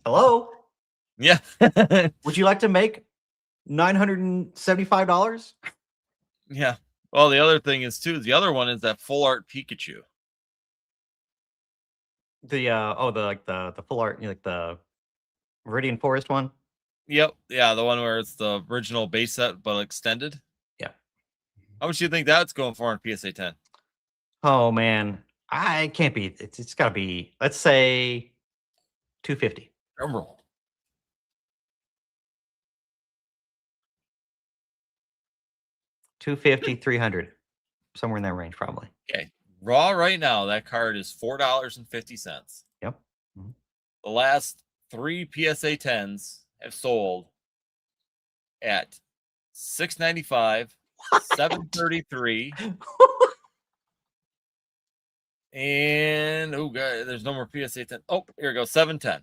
Hello? Yeah. Would you like to make $975? Yeah. Well, the other thing is too, the other one is that full art Pikachu. The full art, like the Viridian Forest one. Yep. Yeah, the one where it's the original base set but extended. Yeah. How much do you think that's going for on PSA 10? Oh man, I can't be. It's got to be. Let's say $250. Drum roll. $250, $300, somewhere in that range, probably. Okay. Raw right now, that card is $4.50. Yep. Mm-hmm. The last 3 PSA 10s have sold at $6.95, $7.33, and oh god, there's no more PSA 10. Oh, here we go, $7.10.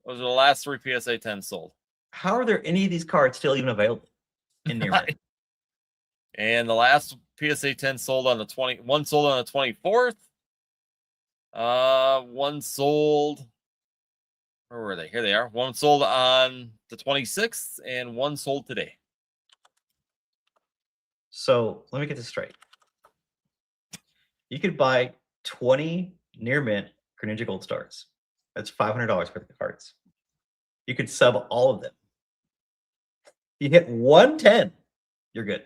Those are the last 3 PSA 10s sold. How are there any of these cards still even available in there? And the last PSA 10 sold on the one sold on the 24th. One sold. Where were they? Here they are. One sold on the 26th, and one sold today. So let me get this straight. You could buy 20 near mint Greninja Gold Stars. That's $500 worth of cards. You could sub all of them. You hit 110, you're good.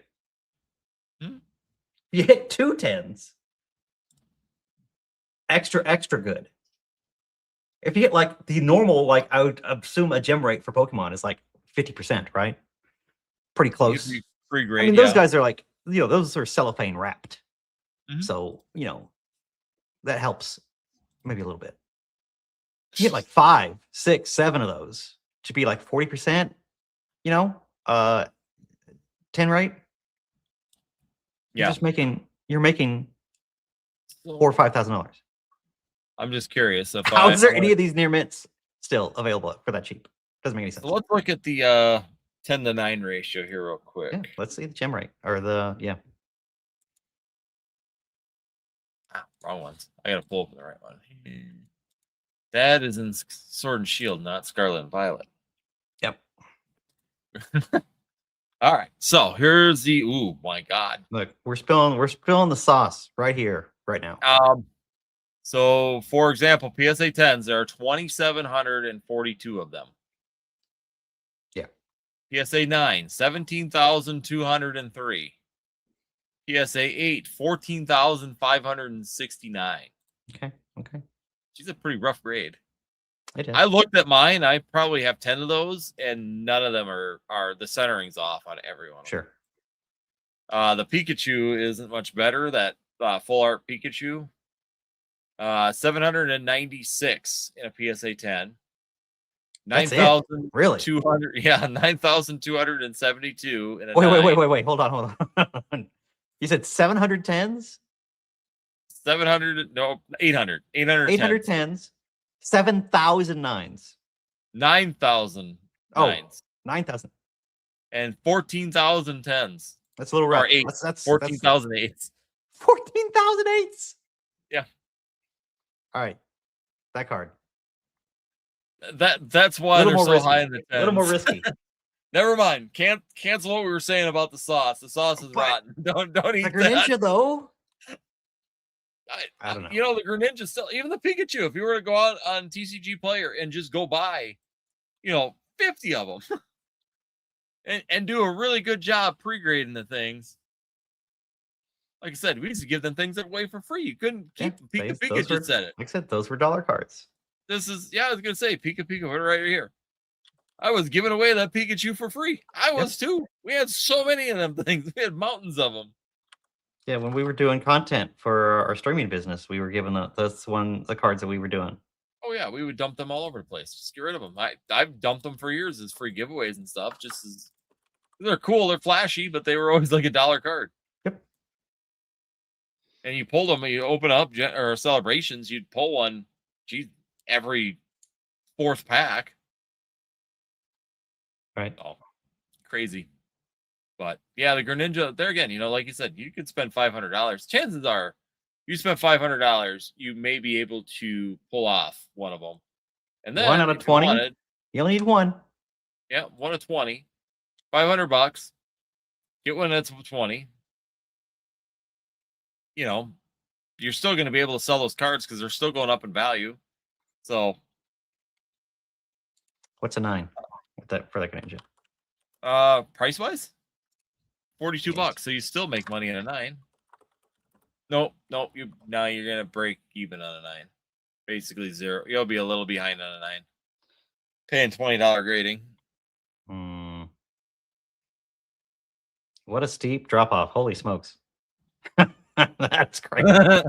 You hit 2 10s, extra good. If you hit like the normal, like I would assume a gem rate for Pokemon is like 50%, right? Pretty close. Pretty great. I mean, those guys are like, those are cellophane wrapped. So, that helps maybe a little bit. You get like 5, 6, 7 of those to be like 40%, 10 rate. Yeah. You're making $4,000 or $5,000. I'm just curious if How is there any of these near mints still available for that cheap? Doesn't make any sense. So let's look at the 10-to-9 ratio here real quick. Yeah, let's see the gem rate or the Wrong ones. I gotta pull up the right one. That is in Sword and Shield, not Scarlet and Violet. Yep. All right. So here's the. Ooh, my God. Look, we're spilling the sauce right here, right now. So for example, PSA 10s, there are 2,742 of them. Yeah. PSA 9, 17,203. PSA 8, 14,569. Okay. She's a pretty rough grade. It is. I looked at mine. I probably have 10 of those, and none of them are the centering's off on every one. Sure. The Pikachu isn't much better. That full art Pikachu, 796 in a PSA 10. 9,000 really? 200. Yeah, 9,272 in a. Wait. Hold on. You said 710s? 700. No, 800. 810s. 7,000 nines. 9,000 Oh, nines. 9,000. And 14,000 tens. That's a little rough. Or eights. That's 14,000 eights. 14,000 eights. Yeah. All right. That card. That's why they're so high in the tens. A little more risky. Never mind. Can't cancel what we were saying about the sauce. The sauce is rotten. Don't eat the Greninja, that. though. I don't know. You know, the Greninja still, even the Pikachu, if you were to go out on TCG Player and just go buy, 50 of them and do a really good job pre-grading the things. Like I said, we used to give them things away for free. You couldn't keep them. Pika just said it. Like I said, those were dollar cards. This is, I was going to say, Pika, put it right here. I was giving away that Pikachu for free. I was too. We had so many of them things. We had mountains of them. Yeah, when we were doing content for our streaming business, we were given the cards that we were doing. Oh yeah, we would dump them all over the place. Just get rid of them. I've dumped them for years as free giveaways and stuff. Just as they're cool, they're flashy, but they were always like a dollar card. Yep. And you pull them, you open up or celebrations, you'd pull one, every fourth pack. Right. Oh, crazy. But yeah, the Greninja, there again, like you said, you could spend $500. Chances are, you spend $500, you may be able to pull off one of them. And then 1 out of 20. You only need one. Yeah, 1 of 20. $500. Get one that's 20. You're still going to be able to sell those cards because they're still going up in value. So, what's a 9 for that Greninja? Price wise, $42. So you still make money on a 9. Nope. You're gonna break even on a 9. Basically zero. You'll be a little behind on a 9. Paying $20 grading. What a steep drop off! Holy smokes, that's crazy.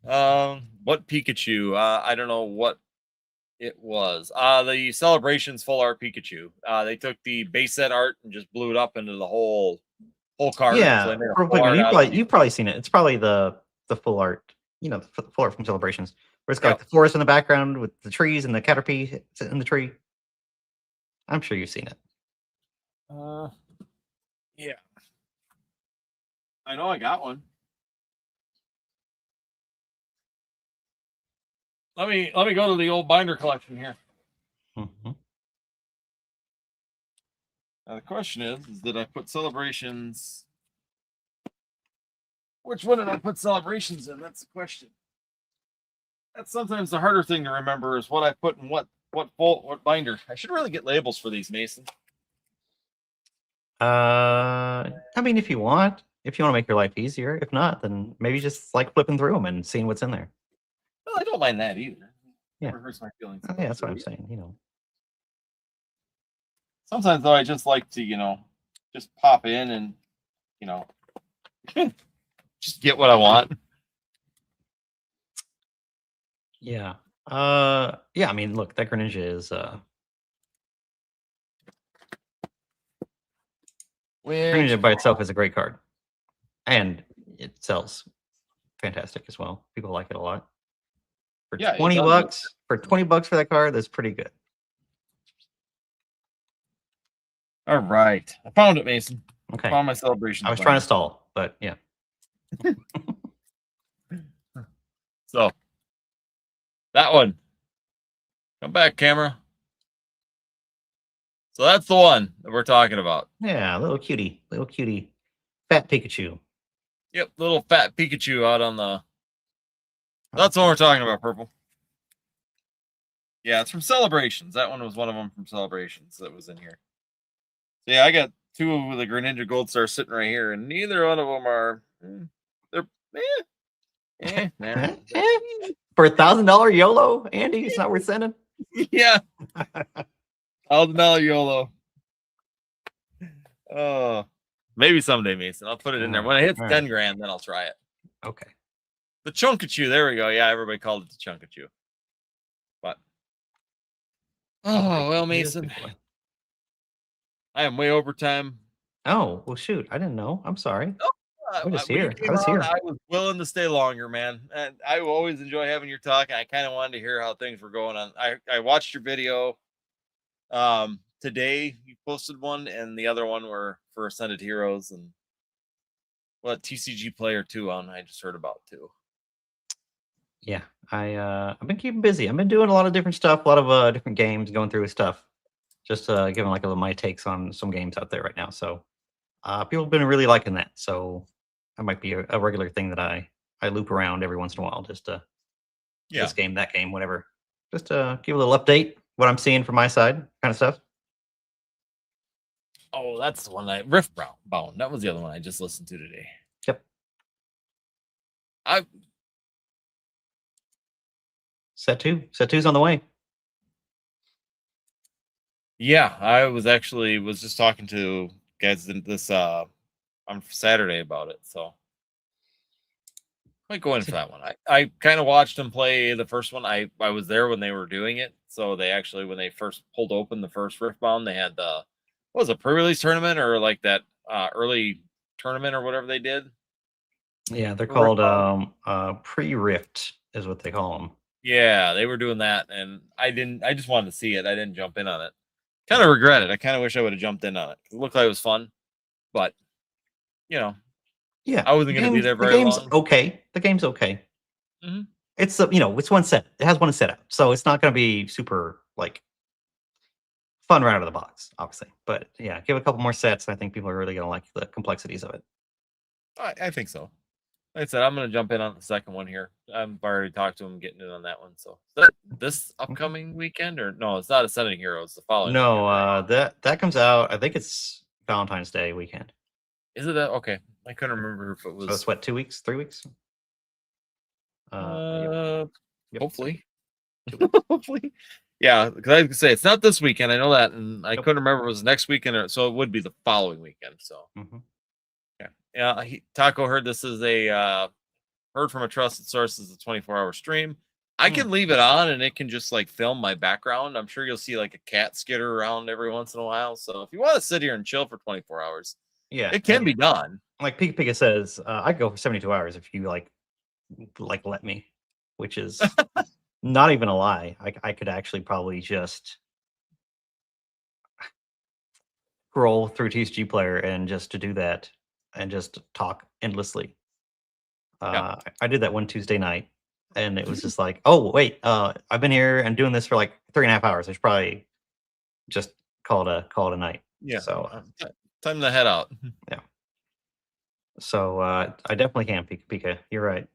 What Pikachu? I don't know what it was. The Celebrations full art Pikachu. They took the base set art and just blew it up into the whole card. Yeah, so you've probably seen it. It's probably the full art. The full art from Celebrations, where it's got like the forest in the background with the trees and the Caterpie in the tree. I'm sure you've seen it. Yeah. I know I got one. Let me go to the old binder collection here. Mm-hmm. Now the question is did I put Celebrations? Which one did I put Celebrations in? That's the question. That's sometimes the harder thing to remember is what I put in what binder. I should really get labels for these, Mason. I mean, if you want to make your life easier. If not, then maybe just like flipping through them and seeing what's in there. Well, I don't mind that either. Yeah. Never hurts my feelings. Oh, yeah, that's what I'm saying. Sometimes though, I just like to, just pop in and, just get what I want. Yeah. Yeah. I mean, look, that Greninja is. Greninja by itself is a great card, and it sells fantastic as well. People like it a lot. For Yeah, it 20 does. bucks, for 20 bucks for that card, that's pretty good. All right. I found it, Mason. Okay. Found my celebration. I was trying to stall, but yeah. So that one. Come back, camera. So that's the one that we're talking about. Yeah, little cutie, fat Pikachu. Yep, little fat Pikachu out on the. That's what we're talking about, Purple. Yeah, it's from Celebrations. That one was one of them from Celebrations that was in here. So yeah, I got 2 of the Greninja Gold Stars sitting right here, and neither one of them are. They're nah. For $1,000 YOLO, Andy, it's not worth sending. Yeah. $1,000 YOLO. Oh, maybe someday, Mason. I'll put it in there. When it hits 10 grand, then I'll try it. Okay. The Chunkachu. There we go. Yeah, everybody called it the Chunkachu. But well, Mason, I am way over time. Oh, well, shoot. I didn't know. I'm sorry. I was here. I was willing to stay longer, man. And I always enjoy having your talk. And I kind of wanted to hear how things were going on. I watched your video. Today you posted one, and the other one were for Ascended Heroes and what TCG Player 2 on. I just heard about too. Yeah, I've been keeping busy. I've been doing a lot of different stuff, a lot of different games, going through stuff. Just giving like my takes on some games out there right now. So people have been really liking that. So that might be a regular thing that I loop around every once in a while, just to this game, that game, whatever. Just to give a little update, what I'm seeing from my side, kind of stuff. Oh, that's the one Riftbound. That was the other one I just listened to today. Yep. Set 2's on the way. Yeah, I was just talking to guys this on Saturday about it, so might go in for that one. I kind of watched them play the first one. I was there when they were doing it, so they actually, when they first pulled open the first Riftbound, they had the what was a pre-release tournament or like that early tournament or whatever they did. Yeah, they're called pre-Rift is what they call them. Yeah, they were doing that, and I just wanted to see it. I didn't jump in on it. Kind of regret it. I kind of wish I would have jumped in on it. It looked like it was fun, but yeah, I wasn't going to be there very long. Okay, the game's okay. Mm-hmm. It's it's one set. It has one set out, so it's not going to be super like fun right out of the box, obviously. But yeah, give it a couple more sets. I think people are really going to like the complexities of it. I think so. Like I said, I'm going to jump in on the second one here. I've already talked to him getting in on that one. So this upcoming weekend, or no, it's not Ascending Heroes. The following. No, weekend, that comes out. I think it's Valentine's Day weekend. Is it that? Okay, I couldn't remember if it was. So it's what, 2 weeks, 3 weeks? Yep. Hopefully. Hopefully. Yeah, because I could say it's not this weekend. I know that, and I couldn't remember if it was next weekend or so. It would be the following weekend. So. Yeah, Taco heard this is a heard from a trusted source is a 24-hour stream. I can leave it on and it can just like film my background. I'm sure you'll see like a cat skitter around every once in a while. So if you want to sit here and chill for 24 hours, yeah, it can be done. Like Pika Pika says, I go for 72 hours if you like let me, which is not even a lie. I could actually probably just scroll through TCG Player and just to do that. And just talk endlessly. I did that one Tuesday night, and it was just like, oh wait, I've been here and doing this for like 3.5 hours. I should probably just call it a night. Yeah. So time to head out. Yeah. So I definitely can, Pika Pika. You're right.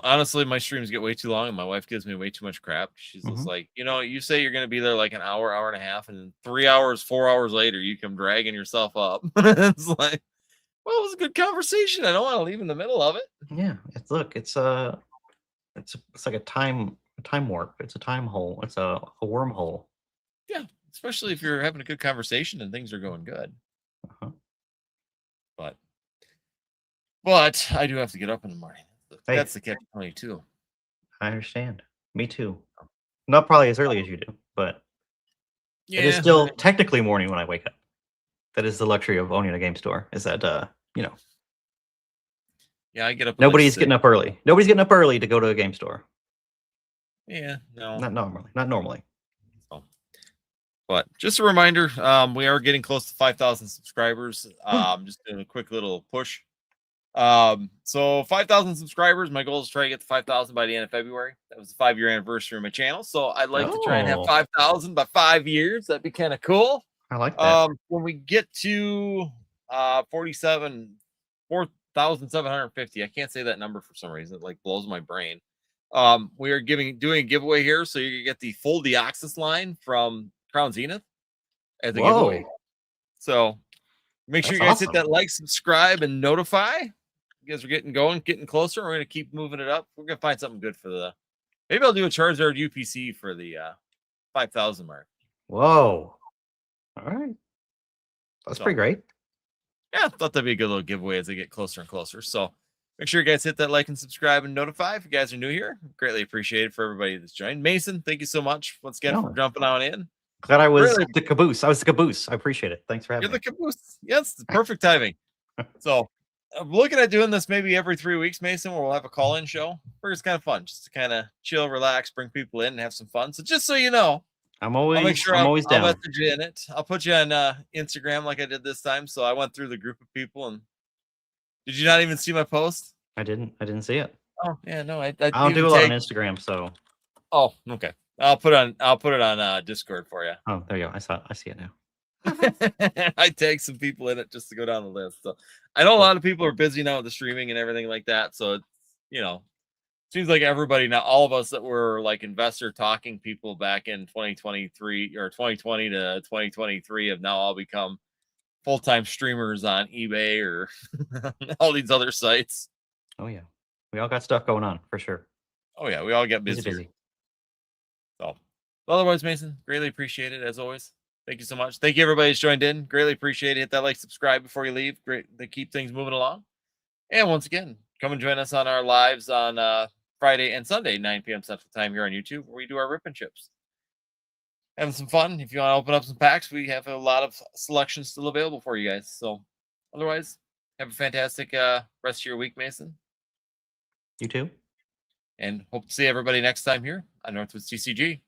Honestly, my streams get way too long, and my wife gives me way too much crap. She's just like, you say you're going to be there like an hour and a half, and then 3 hours, 4 hours later, you come dragging yourself up. It's like, well, it was a good conversation. I don't want to leave in the middle of it. Yeah, it's like a time warp. It's a time hole. It's a wormhole. Yeah, especially if you're having a good conversation and things are going good. But I do have to get up in the morning. That's the catch-22. I understand. Me too. Not probably as early as you do, but it is still technically morning when I wake up. That is the luxury of owning a game store. Is that Yeah, I get up. Nobody's getting up early. Nobody's getting up early to go to a game store. Yeah, no, Not normally. Not normally. So, but just a reminder, we are getting close to 5,000 subscribers. Just doing a quick little push. So 5,000 subscribers. My goal is to try to get to 5,000 by the end of February. That was the 5-year anniversary of my channel. So I'd like to try and have 5,000 by 5 years. That'd be kind of cool. I like that. When we get to 4,750, I can't say that number for some reason. It like blows my brain. We are doing a giveaway here, so you can get the full Deoxys line from Crown Zenith as a giveaway. So make sure you guys hit that like, subscribe, and notify. You guys are getting closer. We're gonna keep moving it up. We're gonna find something good for maybe I'll do a Charizard UPC for the 5,000 mark. Whoa. All right. That's pretty great. Yeah, I thought that'd be a good little giveaway as they get closer and closer. So make sure you guys hit that like and subscribe and notify if you guys are new here. Greatly appreciated for everybody that's joined. Mason, thank you so much once again for jumping on in. Glad I was the caboose. I was the caboose. I appreciate it. Thanks for having me. You're the caboose. Yes, perfect timing. So I'm looking at doing this maybe every 3 weeks, Mason, where we'll have a call-in show. It's kind of fun, just to kind of chill, relax, bring people in, and have some fun. So just so you know, I'm always down. I'll message you in it. I'll put you on Instagram like I did this time. So I went through the group of people, and did you not even see my post? I didn't see it. Oh yeah, no, I don't do a lot on Instagram, so. Oh, okay. I'll put it on Discord for you. Oh, there you go. I see it now. I tag some people in it just to go down the list. So I know a lot of people are busy now with the streaming and everything like that. So it's, seems like everybody now, all of us that were like investor talking people back in 2023 or 2020 to 2023 have now all become full-time streamers on eBay or all these other sites. Oh yeah. We all got stuff going on for sure. Oh yeah. We all get busy. So otherwise, Mason, greatly appreciate it as always. Thank you so much. Thank you everybody who's joined in. Greatly appreciate it. Hit that like, subscribe before you leave. Great to keep things moving along. And once again, come and join us on our lives on Friday and Sunday, 9 p.m. Central Time here on YouTube, where we do our rip and chips. Having some fun. If you want to open up some packs, we have a lot of selections still available for you guys. So otherwise, have a fantastic rest of your week, Mason. You too. And hope to see everybody next time here on Northwoods TCG.